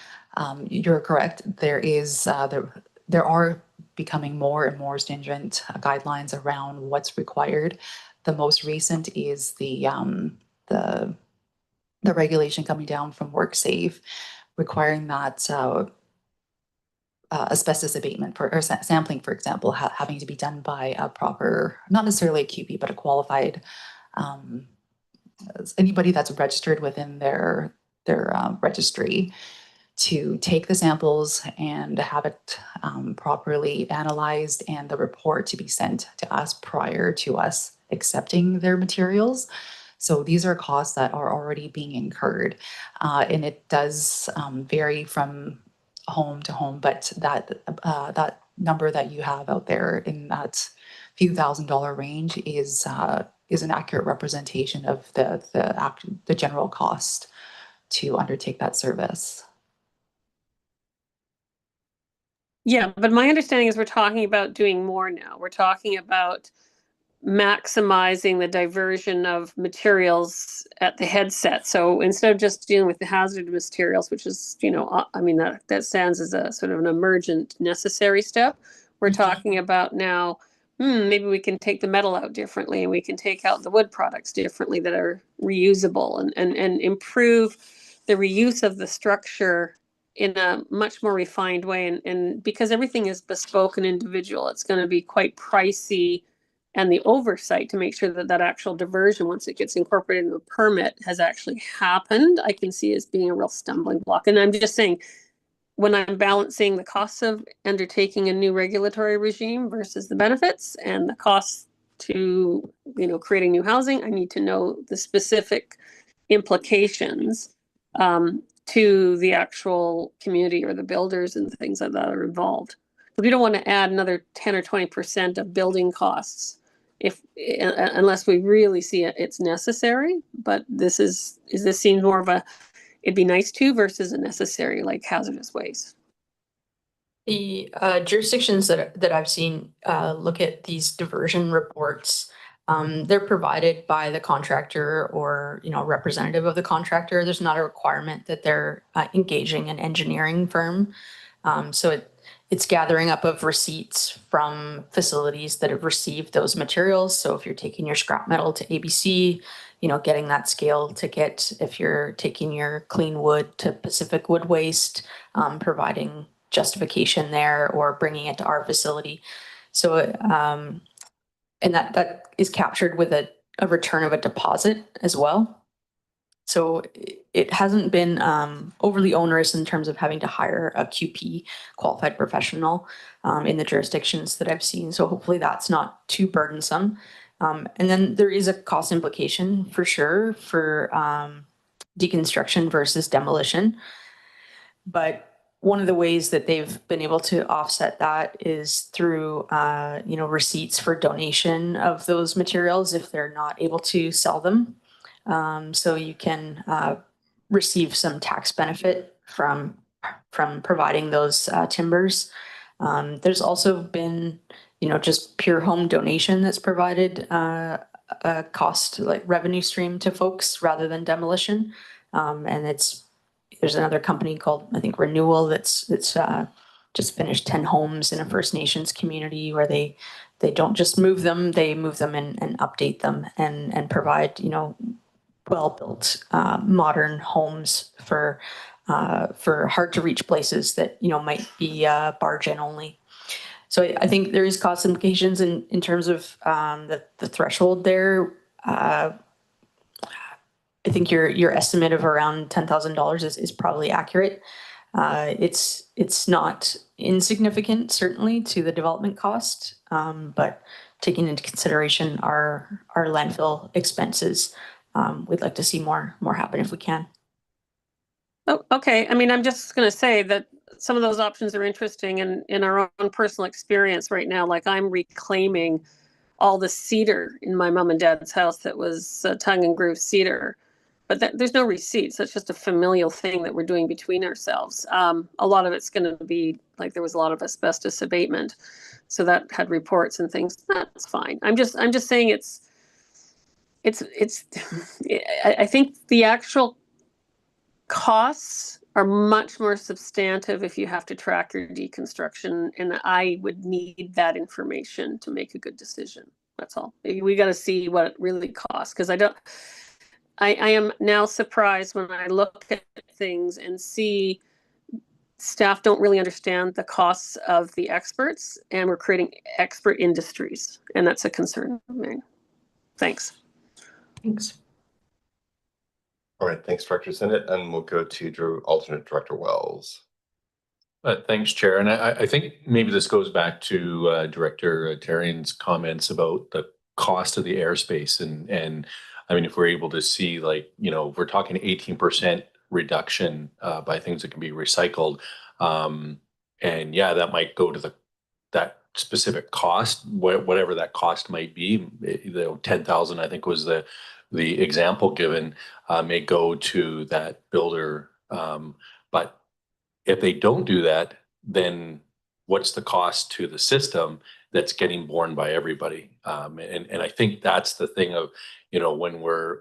You're correct. There are becoming more and more stringent guidelines around what's required. The most recent is the regulation coming down from WorkSafe, requiring that asbestos abatement or sampling, for example, having to be done by a proper, not necessarily a QP, but a qualified anybody that's registered within their registry, to take the samples and have it properly analyzed and the report to be sent to us prior to us accepting their materials. So these are costs that are already being incurred, and it does vary from home to home, but that number that you have out there in that few $1,000 range is an accurate representation of the general cost to undertake that service. Yeah, but my understanding is we're talking about doing more now. We're talking about maximizing the diversion of materials at the headset. So instead of just dealing with the hazardous materials, which is, I mean, that stands as a sort of an emergent necessary step, we're talking about now, maybe we can take the metal out differently, and we can take out the wood products differently that are reusable, and improve the reuse of the structure in a much more refined way. And because everything is bespoke and individual, it's going to be quite pricey, and the oversight to make sure that that actual diversion, once it gets incorporated into a permit, has actually happened, I can see as being a real stumbling block. And I'm just saying, when I'm balancing the costs of undertaking a new regulatory regime versus the benefits and the costs to, creating new housing, I need to know the specific implications to the actual community or the builders and things like that are involved. But we don't want to add another 10 or 20% of building costs unless we really see it's necessary. But this seems more of a it'd be nice to versus a necessary, like hazardous waste. The jurisdictions that I've seen look at these diversion reports, they're provided by the contractor or representative of the contractor. There's not a requirement that they're engaging an engineering firm. So it's gathering up of receipts from facilities that have received those materials. So if you're taking your scrap metal to ABC, getting that scale ticket. If you're taking your clean wood to Pacific Wood Waste, providing justification there or bringing it to our facility. So, and that is captured with a return of a deposit as well. So it hasn't been overly onerous in terms of having to hire a QP, qualified professional, in the jurisdictions that I've seen. So hopefully that's not too burdensome. And then there is a cost implication for sure for deconstruction versus demolition. But one of the ways that they've been able to offset that is through, receipts for donation of those materials if they're not able to sell them. So you can receive some tax benefit from providing those timbers. There's also been, just pure home donation that's provided a cost like revenue stream to folks rather than demolition. And there's another company called, I think, Renewal that's just finished 10 homes in a First Nations community where they don't just move them, they move them and update them and provide, well-built modern homes for hard to reach places that, might be barge in only. So I think there is cost implications in terms of the threshold there. I think your estimate of around $10,000 is probably accurate. It's not insignificant, certainly, to the development cost, but taking into consideration our landfill expenses, we'd like to see more happen if we can. Oh, okay. I mean, I'm just going to say that some of those options are interesting, and in our own personal experience right now, like I'm reclaiming all the cedar in my mom and dad's house that was tongue and groove cedar. But there's no receipts. That's just a familial thing that we're doing between ourselves. A lot of it's going to be like there was a lot of asbestos abatement, so that had reports and things. That's fine. I'm just saying it's. I think the actual costs are much more substantive if you have to track your deconstruction, and I would need that information to make a good decision. That's all. We got to see what it really costs, because I am now surprised when I look at things and see staff don't really understand the costs of the experts, and we're creating expert industries, and that's a concern of mine. Thanks. Thanks. All right, thanks, Director Sinnott, and we'll go to Alternate Director Wells. Thanks, Chair. And I think maybe this goes back to Director Tarian's comments about the cost of the airspace. And I mean, if we're able to see, like, we're talking 18% reduction by things that can be recycled. And yeah, that might go to that specific cost, whatever that cost might be. 10,000, I think, was the example given, may go to that builder. But if they don't do that, then what's the cost to the system? that's getting borne by everybody. And I think that's the thing of, you know, when we're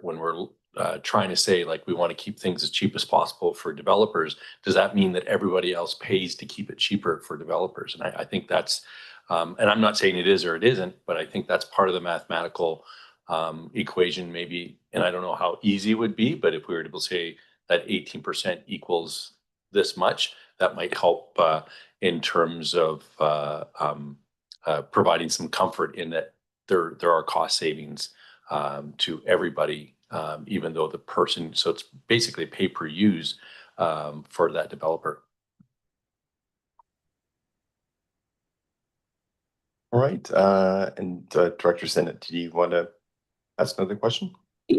trying to say like we want to keep things as cheap as possible for developers, does that mean that everybody else pays to keep it cheaper for developers? And I think that's, and I'm not saying it is or it isn't, but I think that's part of the mathematical equation maybe. And I don't know how easy it would be, but if we were to say that 18% equals this much, that might help in terms of providing some comfort in that there are cost savings to everybody, even though the person, so it's basically pay per use for that developer. All right, and Director Sennett, do you want to ask another question?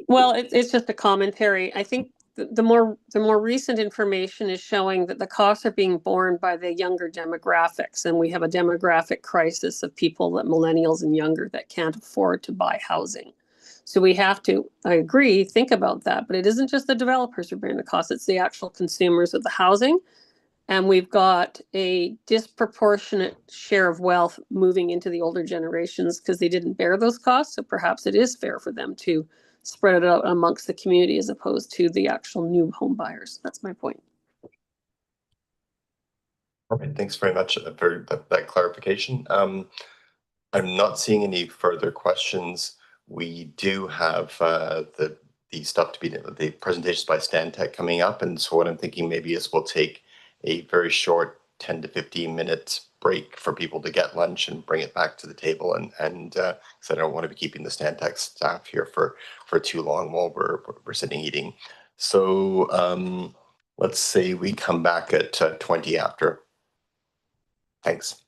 Well, it's just a commentary. I think the more recent information is showing that the costs are being borne by the younger demographics, and we have a demographic crisis of people that millennials and younger that can't afford to buy housing. So we have to, I agree, think about that. But it isn't just the developers who are bearing the cost; it's the actual consumers of the housing. And we've got a disproportionate share of wealth moving into the older generations because they didn't bear those costs. So perhaps it is fair for them to spread it out amongst the community as opposed to the actual new home buyers. That's my point. All right, thanks very much for that clarification. I'm not seeing any further questions. We do have the stuff to be the presentations by Stantec coming up, and so what I'm thinking maybe is we'll take a very short 10 to 15 minute break for people to get lunch and bring it back to the table, and because I don't want to be keeping the Stantec staff here for too long while we're sitting eating. So let's say we come back at 20 after. Thanks.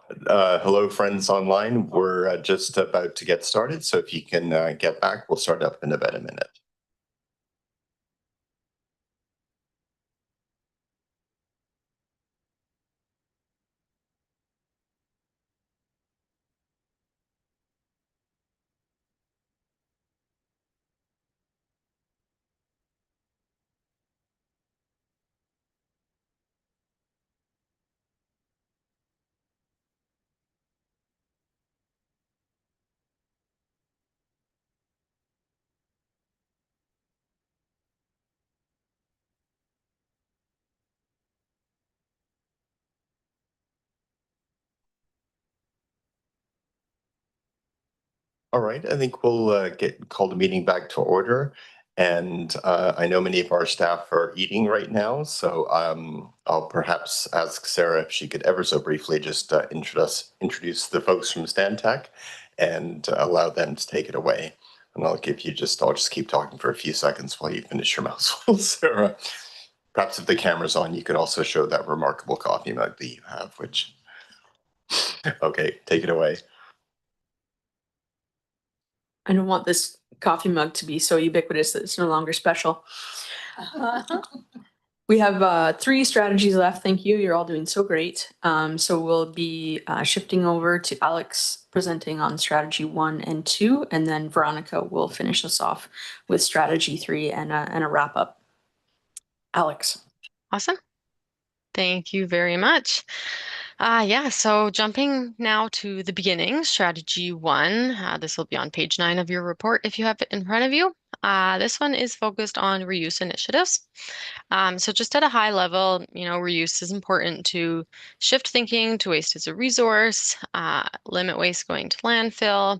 Hello, friends online. We're just about to get started, so if you can get back, we'll start up in about a minute. All right, I think we'll call the meeting back to order. And I know many of our staff are eating right now, so I'll perhaps ask Sarah if she could ever so briefly just introduce the folks from Stantec and allow them to take it away. And I'll just keep talking for a few seconds while you finish your mouthful, Sarah. Perhaps if the camera's on, you could also show that remarkable coffee mug that you have, which, okay, take it away. I don't want this coffee mug to be so ubiquitous that it's no longer special. We have 3 strategies left. Thank you. You're all doing so great. So we'll be shifting over to Alex presenting on strategy 1 and 2, and then Veronica will finish us off with strategy 3 and a wrap up. Alex. Awesome. Thank you very much. Yeah, so jumping now to the beginning, strategy 1. This will be on page 9 of your report if you have it in front of you. This one is focused on reuse initiatives. So just at a high level, reuse is important to shift thinking to waste as a resource, limit waste going to landfill.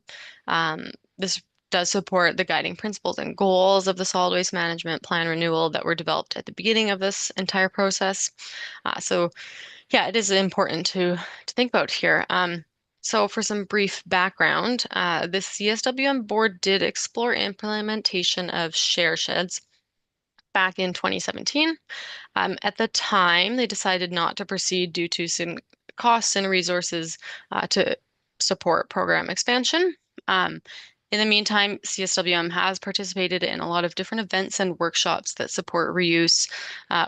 This does support the guiding principles and goals of the solid waste management plan renewal that were developed at the beginning of this entire process. So yeah, it is important to think about here. So for some brief background, the CSWM board did explore implementation of share sheds back in 2017. At the time, they decided not to proceed due to some costs and resources to support program expansion. In the meantime, CSWM has participated in a lot of different events and workshops that support reuse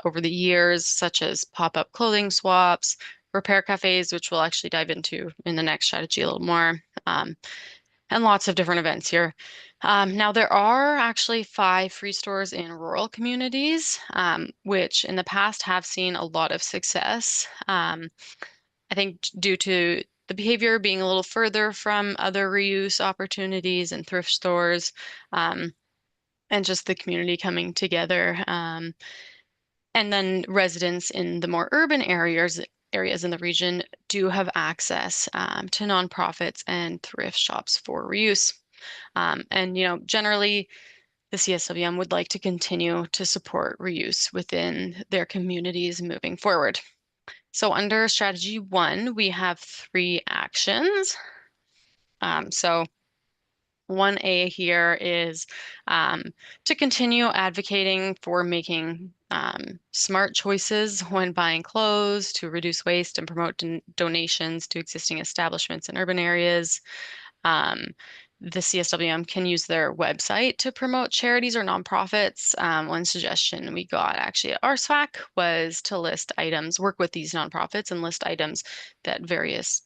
over the years, such as pop-up clothing swaps, repair cafes, which we'll actually dive into in the next strategy a little more, and lots of different events here. Now, there are actually 5 free stores in rural communities, which in the past have seen a lot of success. I think due to the behavior being a little further from other reuse opportunities and thrift stores, and just the community coming together. And then residents in the more urban areas in the region do have access to nonprofits and thrift shops for reuse. And generally, the CSWM would like to continue to support reuse within their communities moving forward. So under strategy 1, we have 3 actions. So 1A here is to continue advocating for making smart choices when buying clothes to reduce waste and promote donations to existing establishments in urban areas. The CSWM can use their website to promote charities or nonprofits. One suggestion we got actually at RSFAC was to work with these nonprofits and list items that various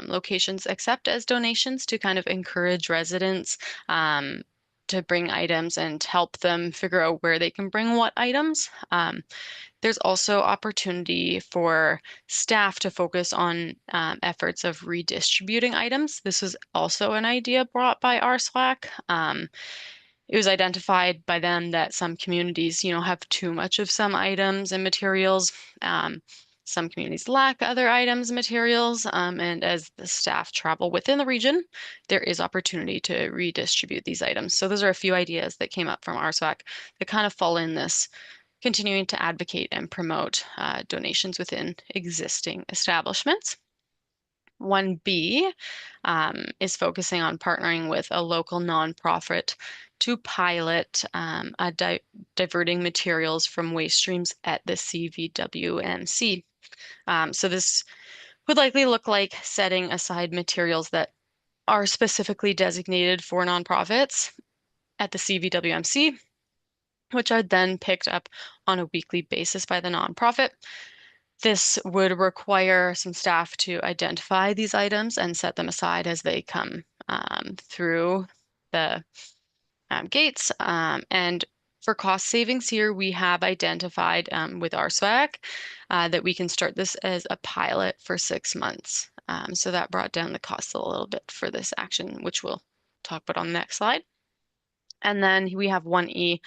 locations accept as donations to kind of encourage residents to bring items and help them figure out where they can bring what items. There's also opportunity for staff to focus on efforts of redistributing items. This was also an idea brought by RSWAC. It was identified by them that some communities, have too much of some items and materials. Some communities lack other items and materials, and as the staff travel within the region, there is opportunity to redistribute these items. So those are a few ideas that came up from RSWAC that kind of fall in this continuing to advocate and promote donations within existing establishments. 1B is focusing on partnering with a local nonprofit to pilot diverting materials from waste streams at the CVWMC. So this would likely look like setting aside materials that are specifically designated for nonprofits at the CVWMC, which are then picked up on a weekly basis by the nonprofit. This would require some staff to identify these items and set them aside as they come through the gates. And for cost savings here, we have identified with our SWAC that we can start this as a pilot for 6 months. So that brought down the cost a little bit for this action, which we'll talk about on the next slide. And then we have 1E.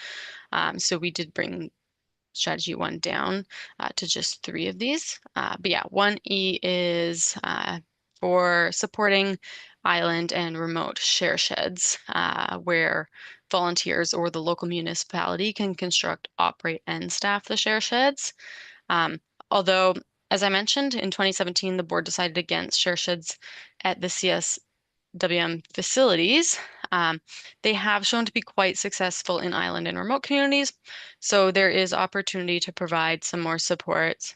So we did bring strategy 1 down to just 3 of these. But yeah, 1E is for supporting island and remote share sheds where volunteers or the local municipality can construct, operate, and staff the share sheds. Although, as I mentioned, in 2017, the board decided against share sheds at the CSWM facilities. They have shown to be quite successful in island and remote communities, so there is opportunity to provide some more support.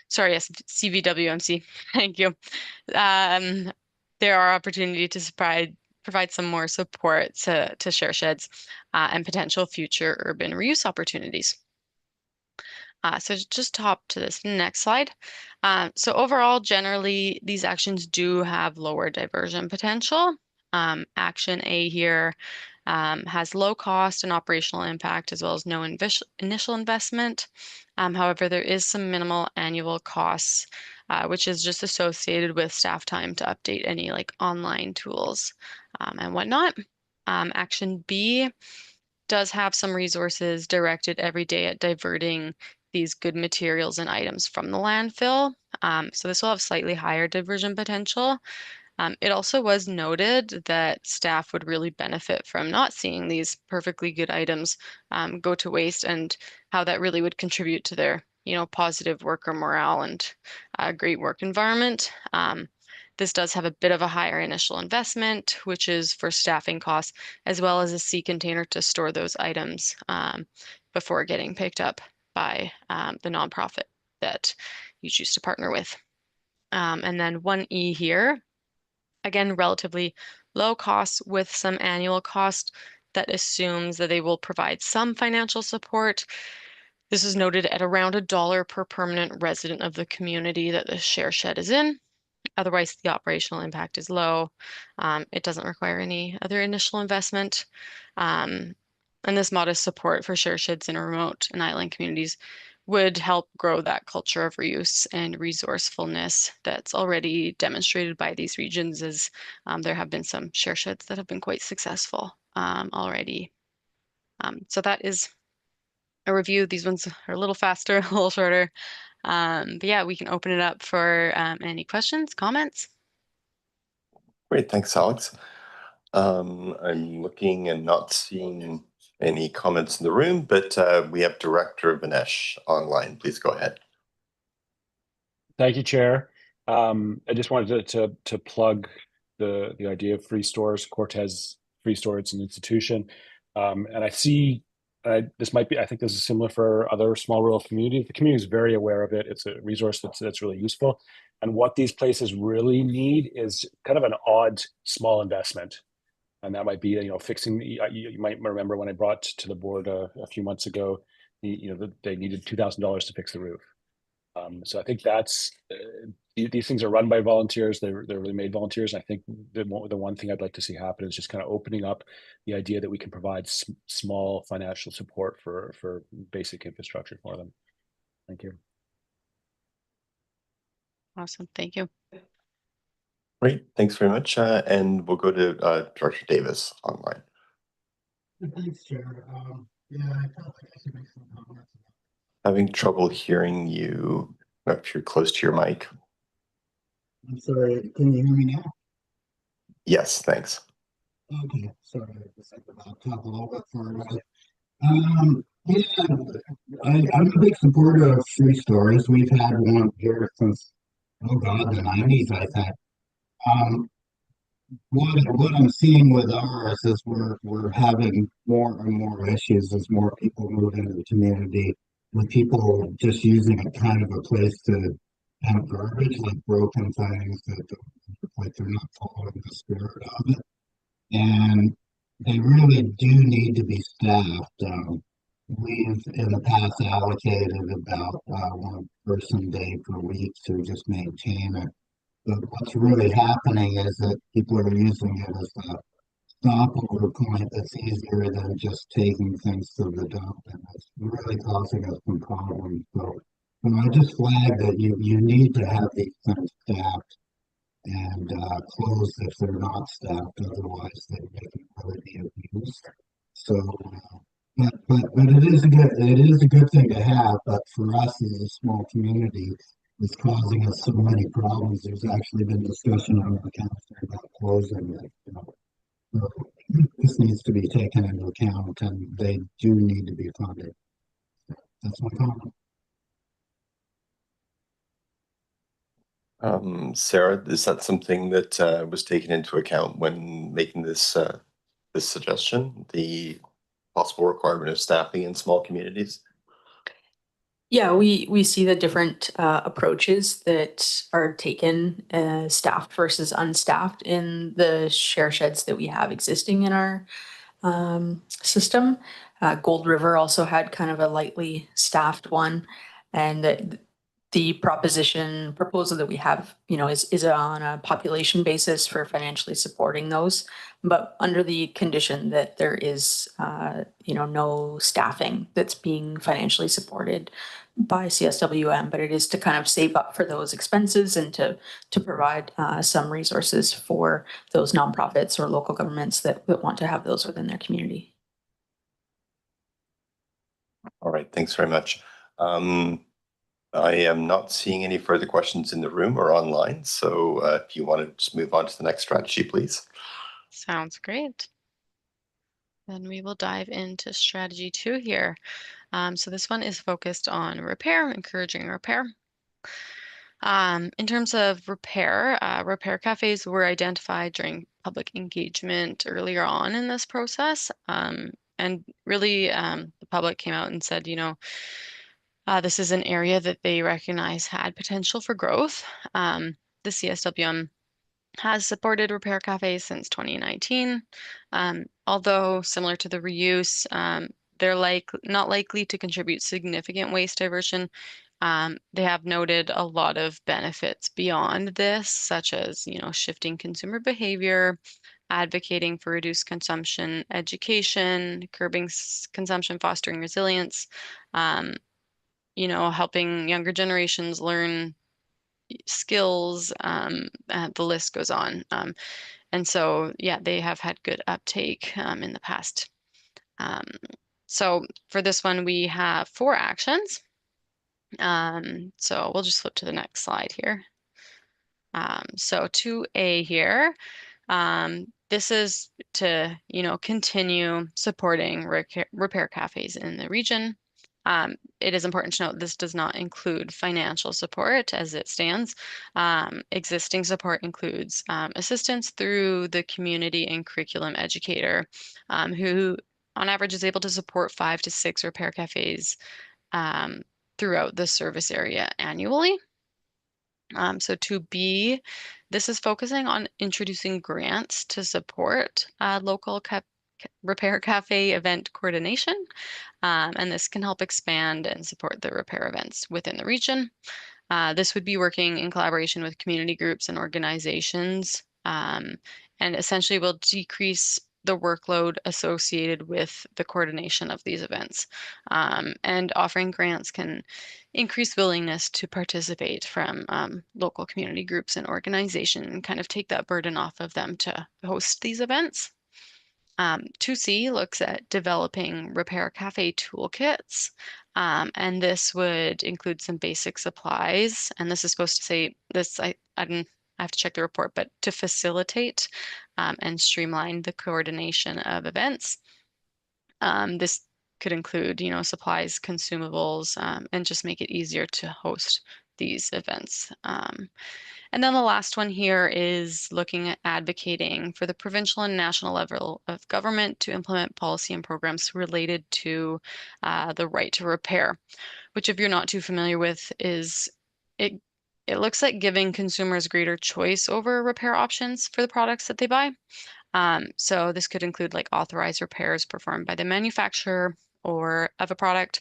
Sorry, yes, CVWMC, thank you. There are opportunity to provide some more support to share sheds and potential future urban reuse opportunities. So just hop to this next slide. So overall, generally, these actions do have lower diversion potential. Action A here has low cost and operational impact as well as no initial investment. However, there is some minimal annual costs, which is just associated with staff time to update any like online tools and whatnot. Action B does have some resources directed every day at diverting these good materials and items from the landfill. So this will have slightly higher diversion potential. It also was noted that staff would really benefit from not seeing these perfectly good items go to waste, and how that really would contribute to their, positive worker morale and great work environment. This does have a bit of a higher initial investment, which is for staffing costs, as well as a sea container to store those items before getting picked up by the nonprofit that you choose to partner with. And then 1E here, again, relatively low cost with some annual cost that assumes that they will provide some financial support. This is noted at around $1 per permanent resident of the community that the share shed is in. Otherwise, the operational impact is low. It doesn't require any other initial investment. And this modest support for share sheds in remote and island communities would help grow that culture of reuse and resourcefulness that's already demonstrated by these regions, as there have been some share sheds that have been quite successful already. So that is a review. These ones are a little faster, a little shorter. But yeah, we can open it up for any questions, comments. Great, thanks, Alex. I'm looking and not seeing any comments in the room, but we have Director Vinesh online. Please go ahead. Thank you, Chair. I just wanted to plug the idea of free stores. Cortez Free Store, it's an institution, and I see this might be. I think this is similar for other small rural communities. The community is very aware of it. It's a resource that's really useful, and what these places really need is kind of an odd small investment. And that might be, fixing. You might remember when I brought to the board a few months ago, they needed $2,000 to fix the roof. So I think that's these things are run by volunteers. They're really made volunteers. And I think the one thing I'd like to see happen is just kind of opening up the idea that we can provide small financial support for basic infrastructure for them. Thank you. Awesome, thank you. Great, thanks very much. And we'll go to Director Davis online. Thanks, Chair. Yeah, I felt like I should make some comments. Having trouble hearing you if you're close to your mic. I'm sorry, can you hear me now? Yes, thanks. Okay, sorry, I just had the laptop a little bit far away. Yeah, I'm a big supporter of free stores. We've had one here since, oh God, the 90s, I think. What I'm seeing with ours is we're having more and more issues as more people move into the community, with people just using it kind of a place to and garbage, like broken things that look like they're not following the spirit of it. And they really do need to be staffed. We've in the past allocated about one person day per week to just maintain it. But what's really happening is that people are using it as a stopover point that's easier than just taking things to the dump, and it's really causing us some problems. So, I just flagged that you need to have these things staffed and closed if they're not staffed, otherwise they can really be abused. So, but it is a good thing to have. But for us as a small community, it's causing us so many problems. There's actually been discussion on the council about closing it. So this needs to be taken into account, and they do need to be funded. That's my comment. Sarah, is that something that was taken into account when making this this suggestion, the possible requirement of staffing in small communities? Yeah, we see the different approaches that are taken, staffed versus unstaffed in the share sheds that we have existing in our system. Gold River also had kind of a lightly staffed one, and the proposal that we have, is on a population basis for financially supporting those, but under the condition that there is, no staffing that's being financially supported by CSWM, but it is to kind of save up for those expenses and to provide some resources for those nonprofits or local governments that want to have those within their community. All right, thanks very much. I am not seeing any further questions in the room or online, so if you want to just move on to the next strategy, please. Sounds great. Then we will dive into strategy 2 here. So this one is focused on repair, encouraging repair. In terms of repair, repair cafes were identified during public engagement earlier on in this process. And really, the public came out and said, this is an area that they recognize had potential for growth. The CSWM has supported repair cafes since 2019. Although similar to the reuse, they're not likely to contribute significant waste diversion. They have noted a lot of benefits beyond this, such as, shifting consumer behavior, advocating for reduced consumption, education, curbing consumption, fostering resilience, helping younger generations learn skills, the list goes on. And so, yeah, they have had good uptake in the past. So for this one, we have 4 actions. So we'll just flip to the next slide here. So 2A here, this is to, continue supporting repair cafes in the region. It is important to note this does not include financial support as it stands. Existing support includes assistance through the community and curriculum educator, who on average is able to support 5 to 6 repair cafes throughout the service area annually. So 2B, this is focusing on introducing grants to support local repair cafe event coordination. And this can help expand and support the repair events within the region. This would be working in collaboration with community groups and organizations, and essentially will decrease the workload associated with the coordination of these events. And offering grants can increase willingness to participate from local community groups and organizations and kind of take that burden off of them to host these events. 2C looks at developing repair cafe toolkits, and this would include some basic supplies. And this is supposed to say this, I have to check the report, but to facilitate and streamline the coordination of events. This could include, supplies, consumables, and just make it easier to host these events. And then the last one here is looking at advocating for the provincial and national level of government to implement policy and programs related to the right to repair, which if you're not too familiar with is, it it looks like giving consumers greater choice over repair options for the products that they buy. So this could include like authorized repairs performed by the manufacturer or of a product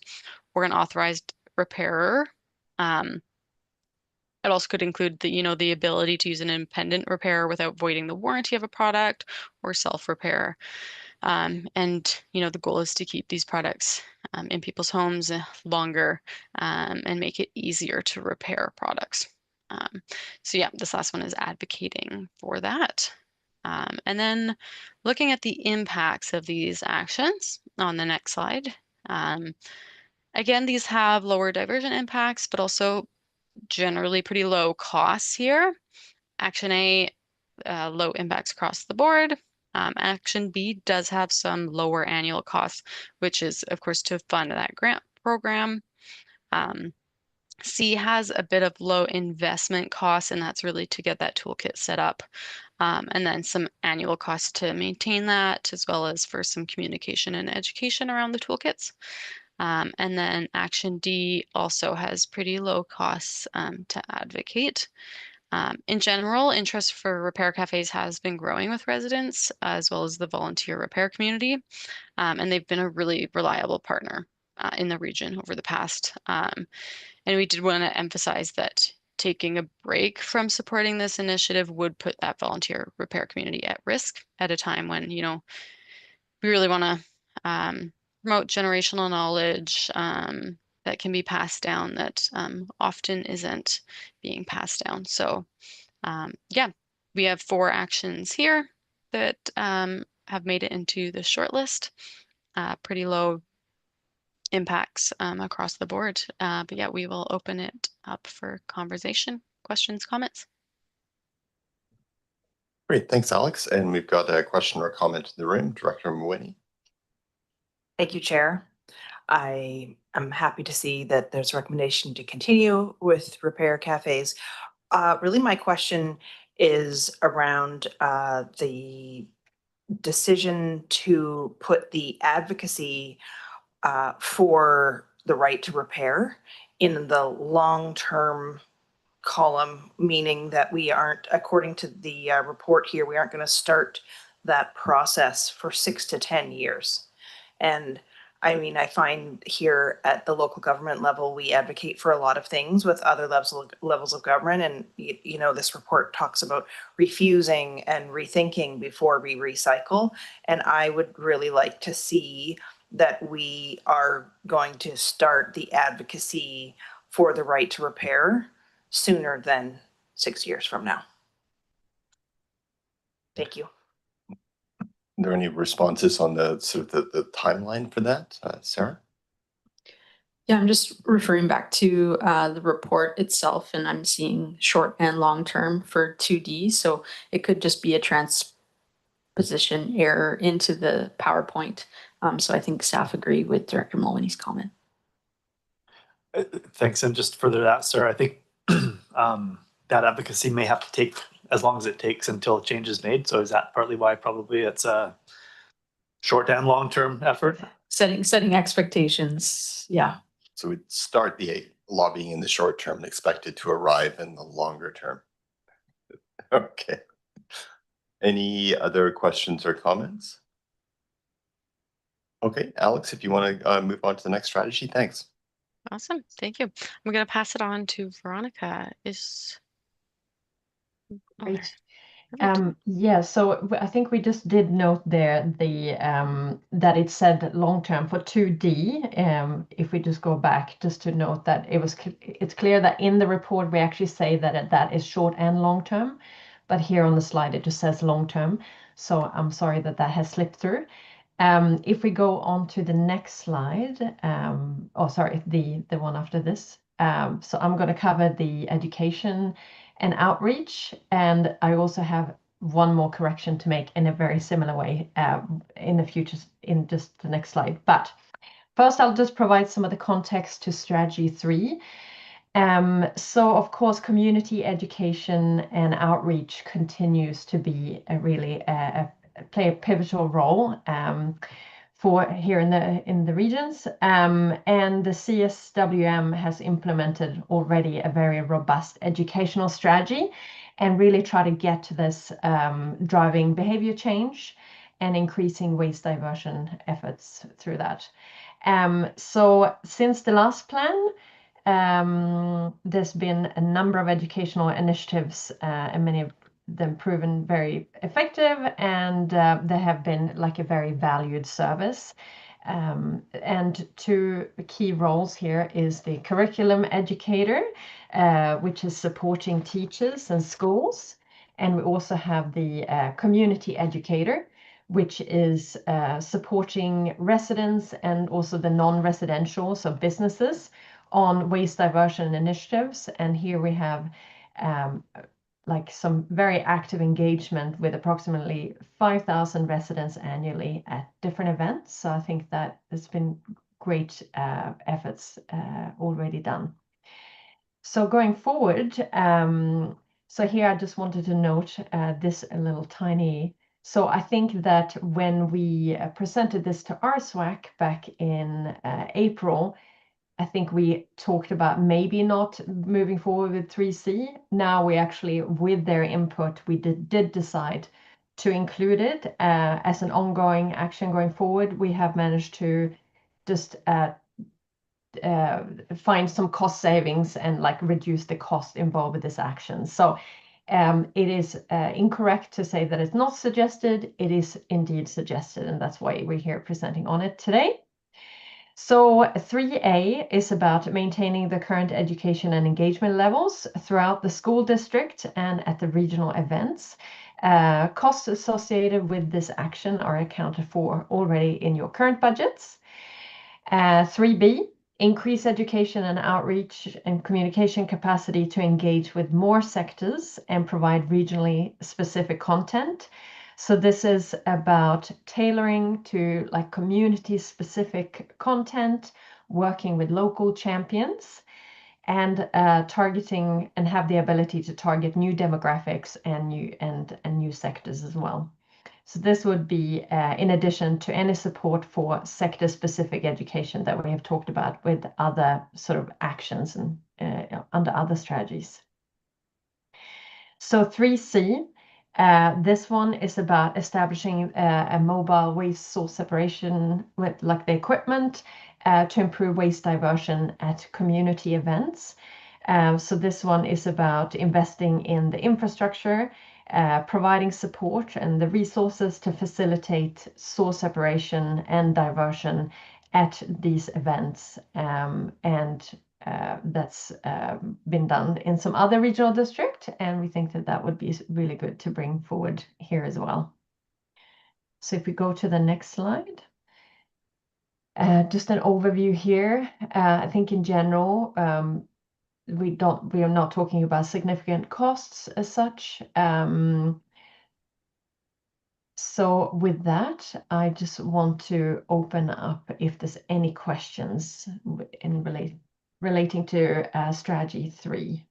or an authorized repairer. It also could include the ability to use an independent repair without voiding the warranty of a product or self-repair. And the goal is to keep these products in people's homes longer and make it easier to repair products. So yeah, this last one is advocating for that. And then looking at the impacts of these actions on the next slide. Again, these have lower diversion impacts, but also generally pretty low costs here. Action A, low impacts across the board. Action B does have some lower annual costs, which is, of course, to fund that grant program. C has a bit of low investment costs, and that's really to get that toolkit set up. And then some annual costs to maintain that, as well as for some communication and education around the toolkits. And then Action D also has pretty low costs to advocate. In general, interest for repair cafes has been growing with residents as well as the volunteer repair community. And they've been a really reliable partner in the region over the past. And we did want to emphasize that taking a break from supporting this initiative would put that volunteer repair community at risk at a time when, we really want to promote generational knowledge that can be passed down that often isn't being passed down. So yeah, we have 4 actions here that have made it into the shortlist. Pretty low impacts across the board. But yeah, we will open it up for conversation, questions, comments. Great, thanks, Alex. And we've got a question or comment in the room. Director Mweni. Thank you, Chair. I am happy to see that there's a recommendation to continue with repair cafes. Really, my question is around the decision to put the advocacy for the right to repair in the long-term column, meaning that we aren't, according to the report here, we aren't going to start that process for 6 to 10 years. And I mean, I find here at the local government level, we advocate for a lot of things with other levels of government. And, this report talks about refusing and rethinking before we recycle. And I would really like to see that we are going to start the advocacy for the right to repair sooner than 6 years from now. Thank you. Are there any responses on the sort of the timeline for that, Sarah? Yeah, I'm just referring back to the report itself, and I'm seeing short and long term for 2D. So it could just be a transposition error into the PowerPoint. So I think staff agree with Director Mulvaney's comment. Thanks. And just further that, sir, I think that advocacy may have to take as long as it takes until a change is made. So is that partly why probably it's a short and long-term effort? Setting expectations, yeah. So we'd start the lobbying in the short term and expect it to arrive in the longer term. Okay. Any other questions or comments? Okay, Alex, if you want to move on to the next strategy, thanks. Awesome, thank you. I'm going to pass it on to Veronica. Great. Yeah, so I think we just did note there that it said long term for 2D. If we just go back, just to note that it's clear that in the report we actually say that that is short and long term, but here on the slide it just says long term. So I'm sorry that has slipped through. If we go on to the next slide, the one after this. So I'm going to cover the education and outreach, and I also have one more correction to make in a very similar way in the future, in just the next slide. But first, I'll just provide some of the context to strategy 3. So of course, community education and outreach continues to be play a pivotal role for here in the regions. And the CSWM has implemented already a very robust educational strategy and really try to get to this driving behavior change and increasing waste diversion efforts through that. So since the last plan, there's been a number of educational initiatives, and many of them proven very effective, and they have been like a very valued service. And two key roles here is the curriculum educator, which is supporting teachers and schools. And we also have the community educator, which is supporting residents and also the non-residential, so businesses, on waste diversion initiatives. And here we have like some very active engagement with approximately 5,000 residents annually at different events. So I think that has been great efforts already done. So going forward, so here I just wanted to note this a little tiny. So I think that when we presented this to RSWAC back in April, I think we talked about maybe not moving forward with 3C. Now we actually, with their input, we did decide to include it as an ongoing action going forward. We have managed to just find some cost savings and like reduce the cost involved with this action. So it is incorrect to say that it's not suggested. It is indeed suggested, and that's why we're here presenting on it today. So 3A is about maintaining the current education and engagement levels throughout the school district and at the regional events. Costs associated with this action are accounted for already in your current budgets. 3B, increase education and outreach and communication capacity to engage with more sectors and provide regionally specific content. So this is about tailoring to like community specific content, working with local champions, and targeting and have the ability to target new demographics and new sectors as well. So this would be in addition to any support for sector specific education that we have talked about with other sort of actions and under other strategies. So 3C. This one is about establishing a mobile waste source separation with like the equipment to improve waste diversion at community events. So this one is about investing in the infrastructure, providing support and the resources to facilitate source separation and diversion at these events. That's been done in some other regional district, and we think that that would be really good to bring forward here as well. So if we go to the next slide, just an overview here. I think in general, we are not talking about significant costs as such. So with that, I just want to open up if there's any questions in relating to strategy 3.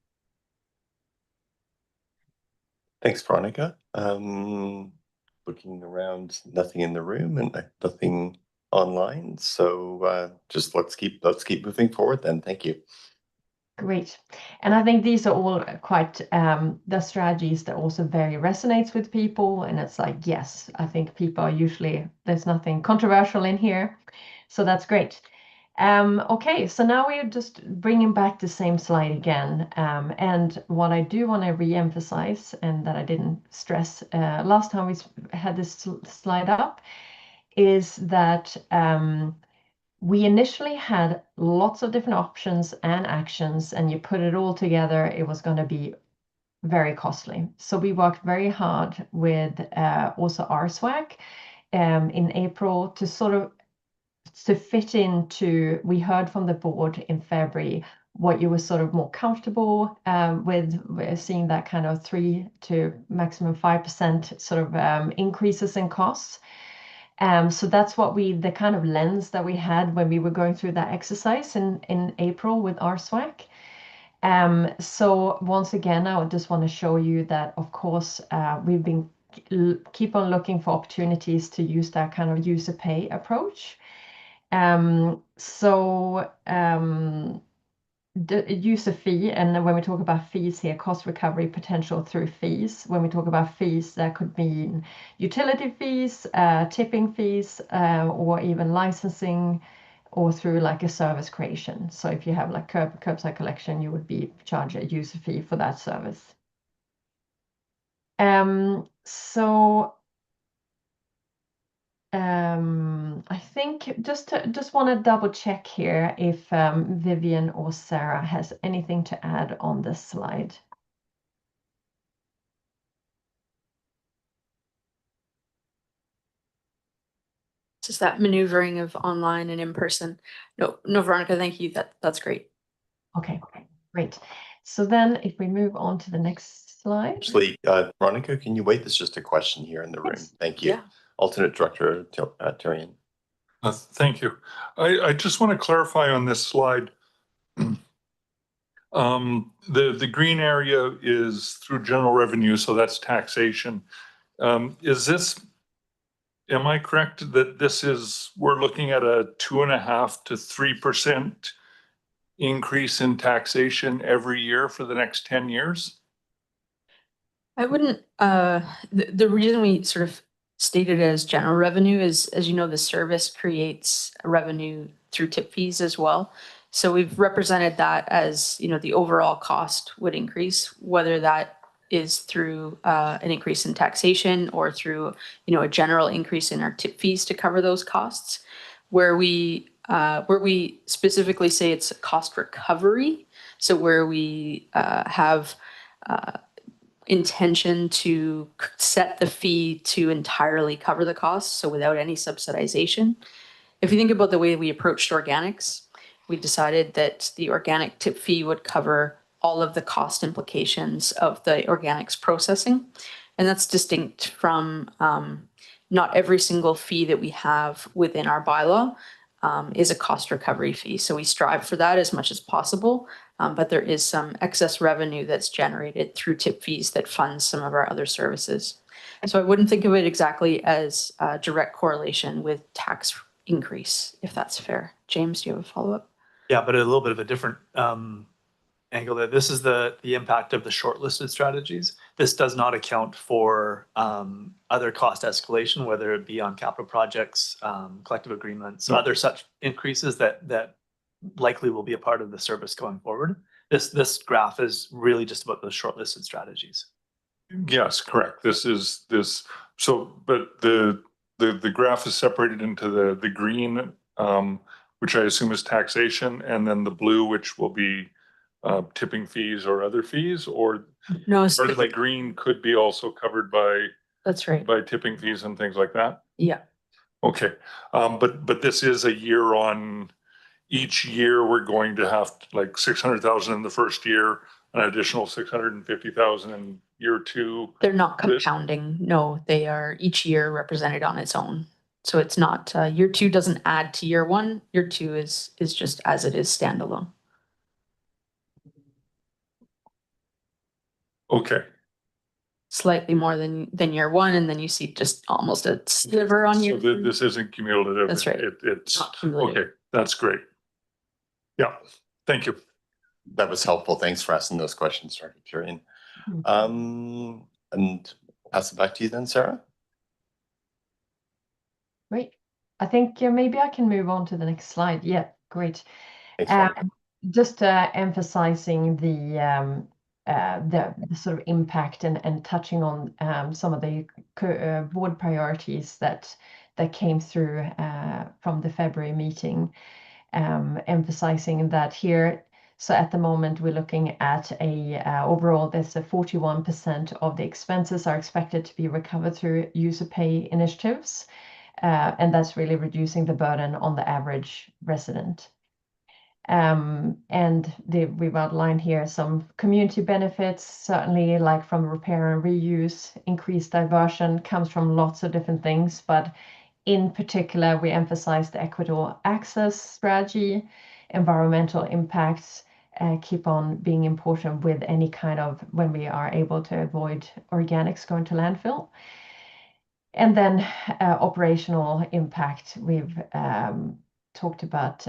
Thanks, Veronica. Looking around, nothing in the room and nothing online. So just let's keep moving forward then. Thank you. Great. And I think these are all quite the strategies that also very resonates with people. And it's like, yes, I think people are usually, there's nothing controversial in here. So that's great. Okay, so now we're just bringing back the same slide again. And what I do want to re-emphasize, and that I didn't stress last time we had this slide up, is that we initially had lots of different options and actions, and you put it all together, it was going to be very costly. So we worked very hard with also RSWAC in April to sort of to fit into, we heard from the board in February what you were sort of more comfortable with seeing that kind of 3 to maximum 5% sort of increases in costs. So that's what the kind of lens that we had when we were going through that exercise in April with RSWAC. So once again, I would just want to show you that, of course, we've been keep on looking for opportunities to use that kind of user pay approach. The user fee, and when we talk about fees here, cost recovery potential through fees. When we talk about fees, that could mean utility fees, tipping fees, or even licensing, or through like a service creation. So if you have like curbside collection, you would be charged a user fee for that service. I think just want to double check here if Vivian or Sarah has anything to add on this slide. Just that maneuvering of online and in person. No, Veronica, thank you. That's great. Okay, great. So then if we move on to the next slide. Actually, Veronica, can you wait? There's just a question here in the room. Thank you. Yeah. Alternate Director Tyrion. Thank you. I just want to clarify on this slide. The green area is through general revenue, so that's taxation. Am I correct that we're looking at a 2.5% to 3% increase in taxation every year for the next 10 years? I wouldn't, the reason we sort of stated it as general revenue is, as you know, the service creates revenue through tip fees as well. So we've represented that as, the overall cost would increase, whether that is through an increase in taxation or through, a general increase in our tip fees to cover those costs. Where we specifically say it's a cost recovery, so where we have intention to set the fee to entirely cover the costs, so without any subsidization. If you think about the way we approached organics, we decided that the organic tip fee would cover all of the cost implications of the organics processing. And that's distinct from not every single fee that we have within our bylaw is a cost recovery fee. So we strive for that as much as possible. But there is some excess revenue that's generated through tip fees that funds some of our other services. So I wouldn't think of it exactly as a direct correlation with tax increase, if that's fair. James, do you have a follow-up? Yeah, but a little bit of a different angle there. This is the impact of the shortlisted strategies. This does not account for other cost escalation, whether it be on capital projects, collective agreements, other such increases that likely will be a part of the service going forward. This graph is really just about those shortlisted strategies. Yes, correct. So, but the graph is separated into the green, which I assume is taxation, and then the blue, which will be tipping fees or other fees, or No, part of the green could be also covered by that's right. by tipping fees and things like that. Yeah. Okay, but this is a year on. Each year we're going to have like 600,000 in the first year, an additional 650,000 in year 2. They're not compounding. No, they are each year represented on its own. So it's not year 2 doesn't add to year 1. Year 2 is just as it is standalone. Okay. Slightly more than year 1, and then you see just almost a sliver on year 3. This isn't cumulative. That's right. It's not cumulative. Okay. That's great. Yeah. Thank you. That was helpful. Thanks for asking those questions, Director Tyrion. And pass it back to you then, Sarah. Great. I think maybe I can move on to the next slide. Yeah, great. Thanks, just emphasizing the sort of impact and touching on some of the board priorities that came through from the February meeting, emphasizing that here. So at the moment, we're looking at overall, there's a 41% of the expenses are expected to be recovered through user pay initiatives. And that's really reducing the burden on the average resident. And we've outlined here some community benefits, certainly like from repair and reuse. Increased diversion comes from lots of different things, but in particular, we emphasize the equitable access strategy, environmental impacts, keep on being important with any kind of when we are able to avoid organics going to landfill. And then operational impact, we've talked about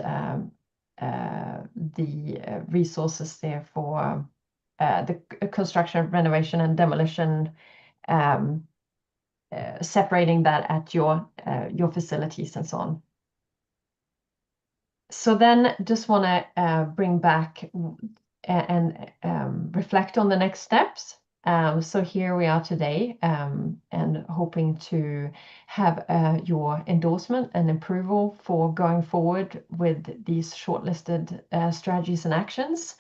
the resources there for the construction, renovation, and demolition, separating that at your facilities and so on. So then just want to bring back and reflect on the next steps. So here we are today, and hoping to have your endorsement and approval for going forward with these shortlisted strategies and actions.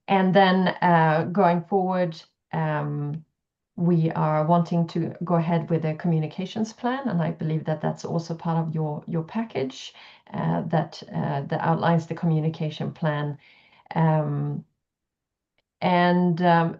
And then going forward, we are wanting to go ahead with a communications plan, and I believe that that's also part of your package that outlines the communication plan.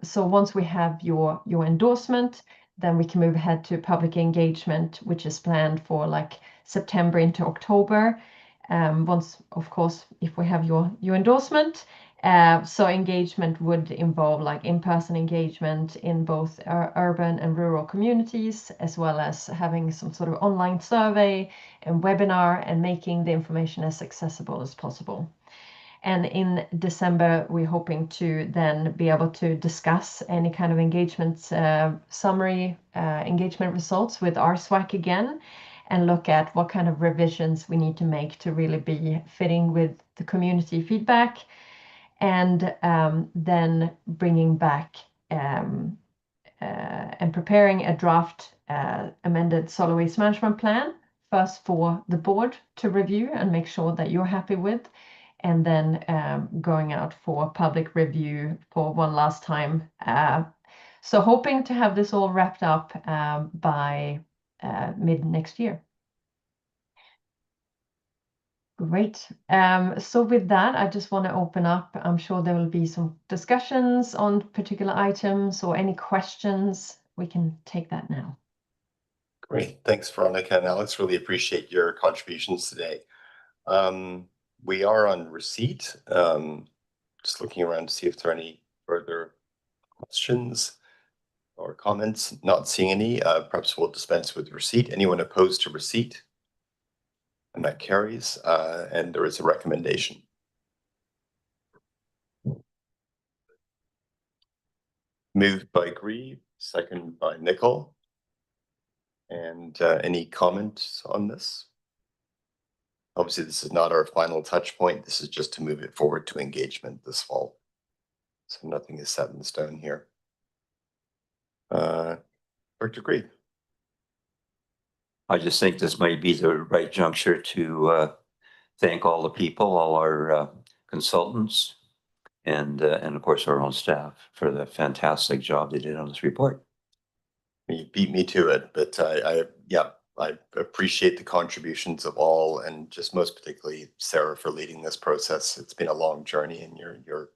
So once we have your endorsement, then we can move ahead to public engagement, which is planned for like September into October. Once, of course, if we have your endorsement. So engagement would involve like in-person engagement in both urban and rural communities, as well as having some sort of online survey and webinar and making the information as accessible as possible. And in December, we're hoping to then be able to discuss any kind of engagement summary, engagement results with RSWAC again, and look at what kind of revisions we need to make to really be fitting with the community feedback. And then bringing back and preparing a draft amended solid waste management plan, first for the board to review and make sure that you're happy with, and then going out for public review for one last time. So hoping to have this all wrapped up by mid next year. Great. So with that, I just want to open up. I'm sure there will be some discussions on particular items or any questions. We can take that now. Great. Thanks, Veronica and Alex. Really appreciate your contributions today. We are on receipt. Just looking around to see if there are any further questions or comments. Not seeing any. Perhaps we'll dispense with receipt. Anyone opposed to receipt? And that carries. And there is a recommendation. Moved by Grieve, second by Nicol. And any comments on this? Obviously, this is not our final touch point. This is just to move it forward to engagement this fall. So nothing is set in stone here. Dr. Grieve. I just think this might be the right juncture to thank all the people, all our consultants, and of course our own staff for the fantastic job they did on this report. You beat me to it, but I appreciate the contributions of all, and just most particularly Sarah for leading this process. It's been a long journey, and your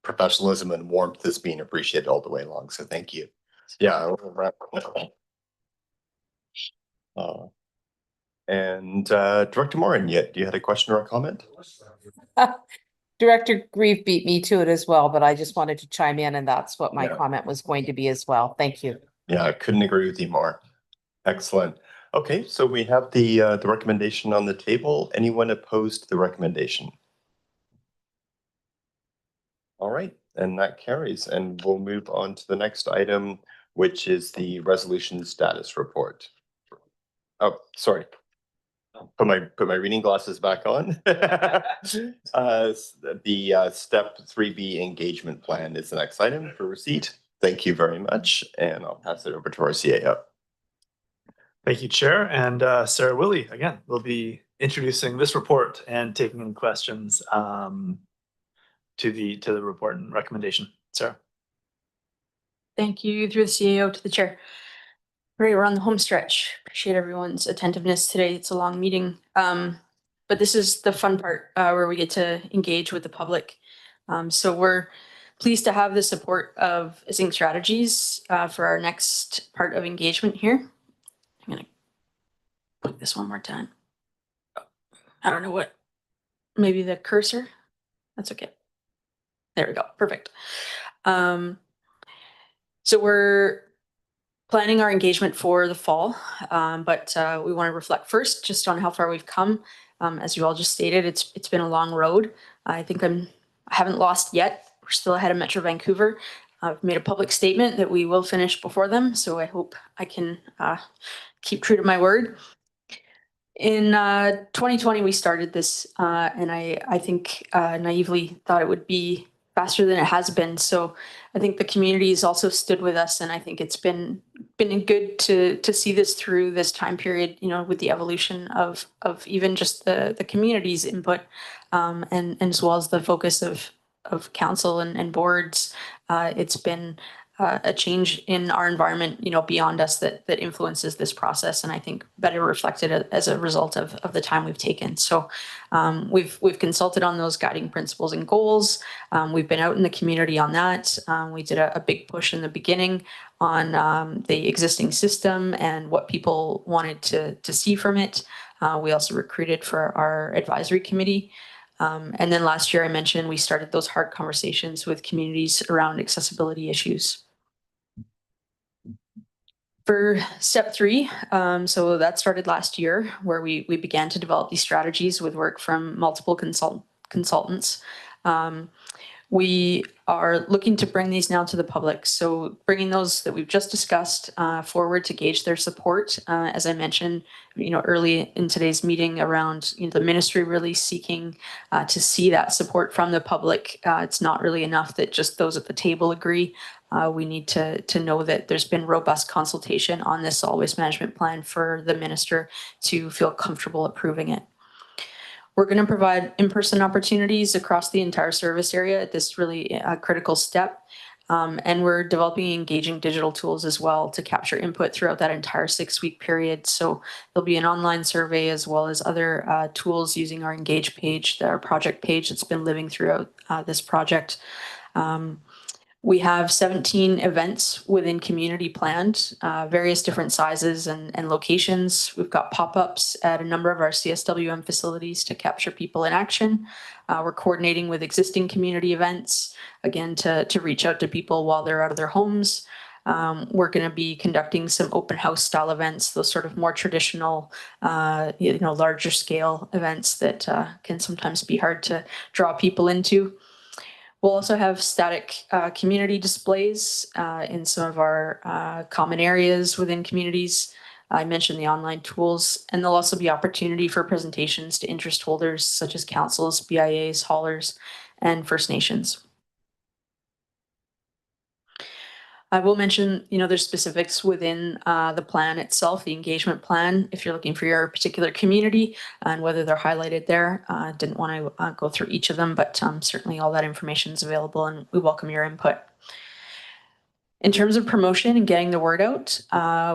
professionalism and warmth has been appreciated all the way along. So thank you. Yeah. And Director Morin, you had a question or a comment? Director Grieve beat me to it as well, but I just wanted to chime in, and that's what my comment was going to be as well. Thank you. Yeah, I couldn't agree with you more. Excellent. Okay, so we have the recommendation on the table. Anyone opposed to the recommendation? All right, and that carries, and we'll move on to the next item, which is the resolution status report. Oh, sorry. Put my reading glasses back on. The step 3B engagement plan is the next item for receipt. Thank you very much, and I'll pass it over to our CAO. Thank you, Chair. And Sarah Willie, again, will be introducing this report and taking any questions to the report and recommendation. Sarah. Thank you through the CAO to the Chair. Great, we're on the home stretch. Appreciate everyone's attentiveness today. It's a long meeting, but this is the fun part where we get to engage with the public. So we're pleased to have the support of Zinc Strategies for our next part of engagement here. I'm gonna click this one more time. I don't know what, maybe the cursor, that's okay. There we go. Perfect. So we're planning our engagement for the fall, but we want to reflect first just on how far we've come. As you all just stated, it's been a long road. I think I haven't lost yet. We're still ahead of Metro Vancouver. I've made a public statement that we will finish before them, so I hope I can keep true to my word. In 2020, we started this, and I think naively thought it would be faster than it has been. So I think the community has also stood with us, and I think it's been good to see this through this time period. You know, with the evolution of even just the community's input, and as well as the focus of council and boards. It's been a change in our environment, you know, beyond us that influences this process, and I think better reflected as a result of the time we've taken. So we've consulted on those guiding principles and goals. We've been out in the community on that. We did a big push in the beginning on the existing system and what people wanted to see from it. We also recruited for our advisory committee. And then last year I mentioned we started those hard conversations with communities around accessibility issues. For step 3, so that started last year, where we began to develop these strategies with work from multiple consultants. We are looking to bring these now to the public. So bringing those that we've just discussed forward to gauge their support. As I mentioned, you know, early in today's meeting around, you know, the ministry really seeking to see that support from the public. It's not really enough that just those at the table agree. We need to know that there's been robust consultation on this solid waste management plan for the minister to feel comfortable approving it. We're going to provide in-person opportunities across the entire service area at this really critical step. And we're developing engaging digital tools as well to capture input throughout that entire 6-week period. So there'll be an online survey as well as other tools using our Engage page, our project page that's been living throughout this project. We have 17 events within community planned, various different sizes and locations. We've got pop-ups at a number of our CSWM facilities to capture people in action. We're coordinating with existing community events, again, to reach out to people while they're out of their homes. We're going to be conducting some open house style events, those sort of more traditional, you know, larger scale events that can sometimes be hard to draw people into. We'll also have static community displays in some of our common areas within communities. I mentioned the online tools, and there'll also be opportunity for presentations to interest holders such as councils, BIAs, haulers, and First Nations. I will mention, you know, there's specifics within the plan itself, the engagement plan, if you're looking for your particular community and whether they're highlighted there. Didn't want to go through each of them, but certainly all that information is available and we welcome your input. In terms of promotion and getting the word out,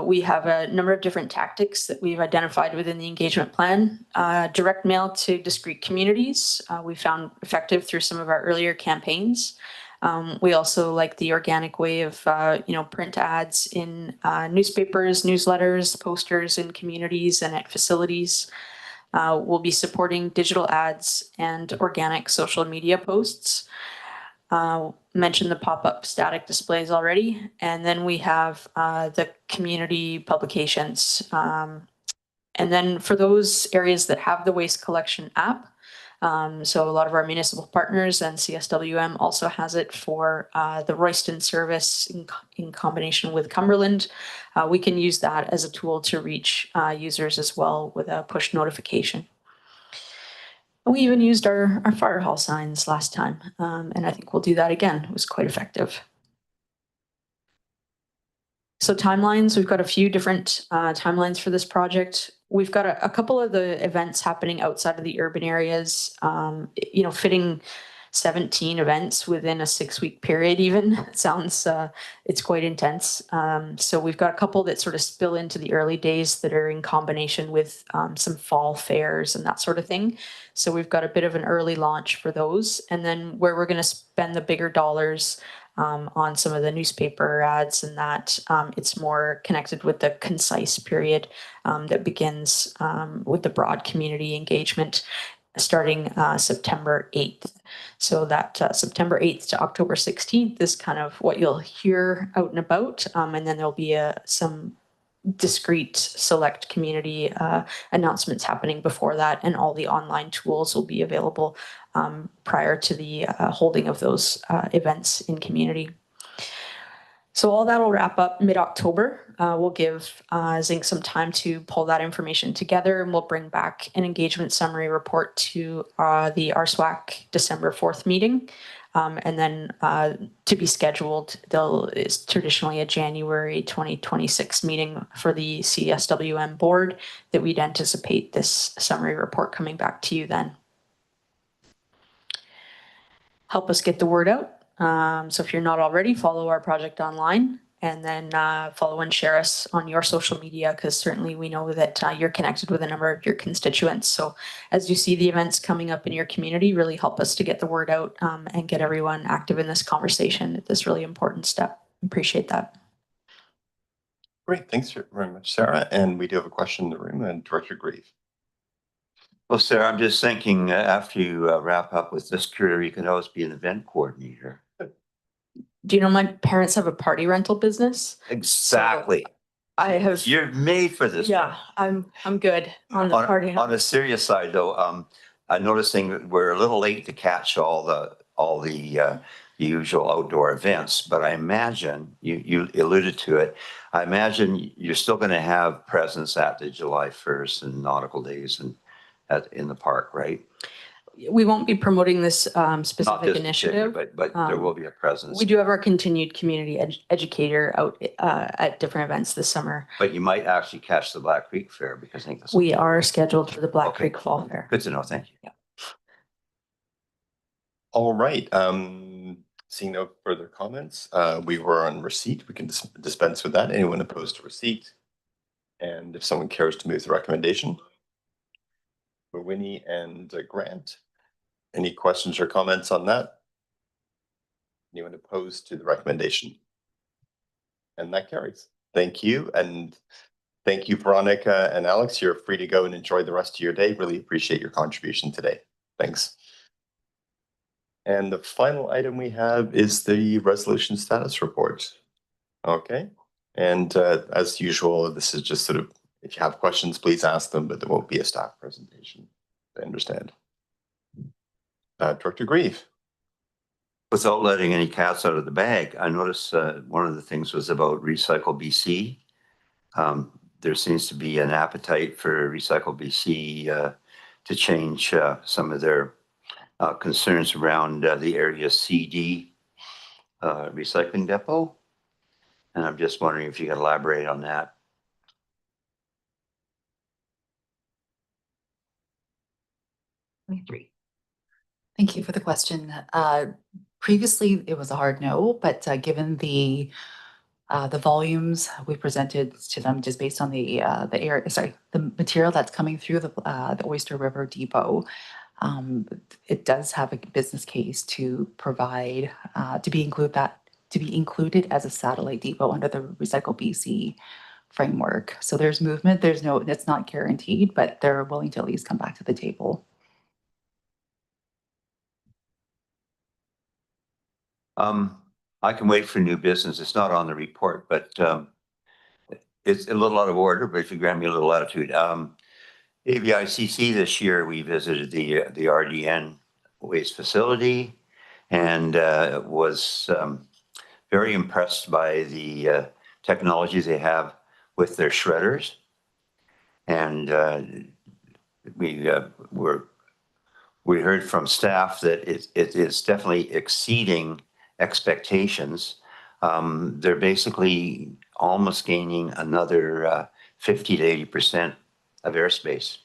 we have a number of different tactics that we've identified within the engagement plan. Direct mail to discrete communities, we found effective through some of our earlier campaigns. We also like the organic way of, you know, print ads in newspapers, newsletters, posters in communities and at facilities. We'll be supporting digital ads and organic social media posts. Mentioned the pop-up static displays already. And then we have the community publications. And then for those areas that have the waste collection app, so a lot of our municipal partners and CSWM also has it for the Royston service in combination with Cumberland. We can use that as a tool to reach users as well with a push notification. We even used our fire hall signs last time, and I think we'll do that again. It was quite effective. So timelines, we've got a few different timelines for this project. We've got a couple of the events happening outside of the urban areas, you know, fitting 17 events within a 6-week period even. It sounds, it's quite intense. So we've got a couple that sort of spill into the early days that are in combination with some fall fairs and that sort of thing. So we've got a bit of an early launch for those. And then where we're going to spend the bigger dollars on some of the newspaper ads and that, it's more connected with the concise period that begins with the broad community engagement starting September 8th. So that September 8th to October 16th is kind of what you'll hear out and about. And then there'll be some discrete select community announcements happening before that, and all the online tools will be available prior to the holding of those events in community. So all that will wrap up mid-October. We'll give Zinc some time to pull that information together, and we'll bring back an engagement summary report to the RSWAC December 4th meeting. And then to be scheduled, is traditionally a January 2026 meeting for the CSWM board that we'd anticipate this summary report coming back to you then. Help us get the word out. So if you're not already, follow our project online, and then follow and share us on your social media, because certainly we know that you're connected with a number of your constituents. So as you see the events coming up in your community, really help us to get the word out and get everyone active in this conversation at this really important step. Appreciate that. Great, thanks very much, Sarah. And we do have a question in the room, and Director Grieve. Well, Sarah, I'm just thinking after you wrap up with this career, you can always be an event coordinator. Do you know my parents have a party rental business? Exactly. So I have. You're made for this. Yeah, I'm good on the party. On a serious side, though, I'm noticing that we're a little late to catch all the usual outdoor events. But I imagine you alluded to it. I imagine you're still going to have presence at the July 1st and nautical days and in the park, right? We won't be promoting this Not specific this initiative. particular, but there will be a presence. We do have our continued community educator out at different events this summer. But you might actually catch the Black Creek Fair, because I think that's. We are scheduled for the Black Creek Fall Fair. Good to know. Thank you. Yeah. All right. Seeing no further comments, we were on receipt. We can dispense with that. Anyone opposed to receipt? And if someone cares to move the recommendation, Winnie and Grant. Any questions or comments on that? Anyone opposed to the recommendation? And that carries. Thank you. And thank you, Veronica and Alex. You're free to go and enjoy the rest of your day. Really appreciate your contribution today. Thanks. And the final item we have is the resolution status report. Okay. And as usual, this is just sort of, if you have questions, please ask them, but there won't be a staff presentation. I understand. Director Grieve. Without letting any cats out of the bag, I noticed one of the things was about Recycle BC. There seems to be an appetite for Recycle BC to change some of their concerns around the area CD recycling depot. And I'm just wondering if you could elaborate on that. Thank you for the question. Previously, it was a hard no, but given the volumes we presented to them, just based on the material that's coming through the Oyster River Depot, it does have a business case to provide to be included as a satellite depot under the Recycle BC framework. So there's movement. It's not guaranteed, but they're willing to at least come back to the table. I can wait for new business. It's not on the report, but it's a little out of order, but if you grant me a little latitude. AVICC this year, we visited the RDN waste facility and was very impressed by the technology they have with their shredders. And we heard from staff that it is definitely exceeding expectations. They're basically almost gaining another 50 to 80% of airspace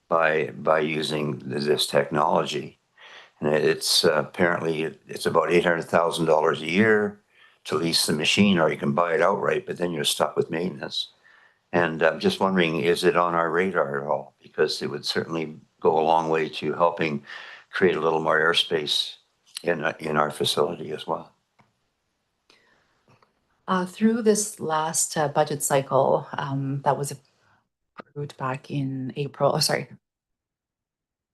by using this technology. And it's apparently it's about $800,000 a year to lease the machine, or you can buy it outright, but then you're stuck with maintenance. And I'm just wondering, is it on our radar at all? Because it would certainly go a long way to helping create a little more airspace in our facility as well. Through this last budget cycle that was approved back in April,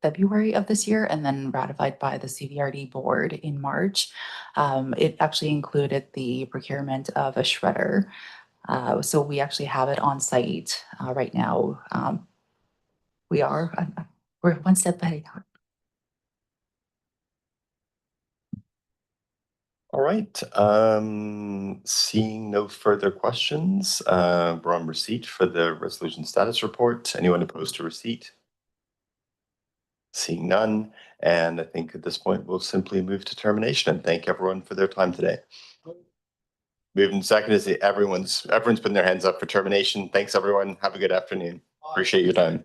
February of this year and then ratified by the CVRD board in March. It actually included the procurement of a shredder. So we actually have it on site right now. We're one step ahead. All right, seeing no further questions, we're on receipt for the resolution status report. Anyone opposed to receipt? Seeing none, and I think at this point we'll simply move to termination and thank everyone for their time today. Moving second is everyone's putting their hands up for termination. Thanks everyone. Have a good afternoon. Appreciate your time.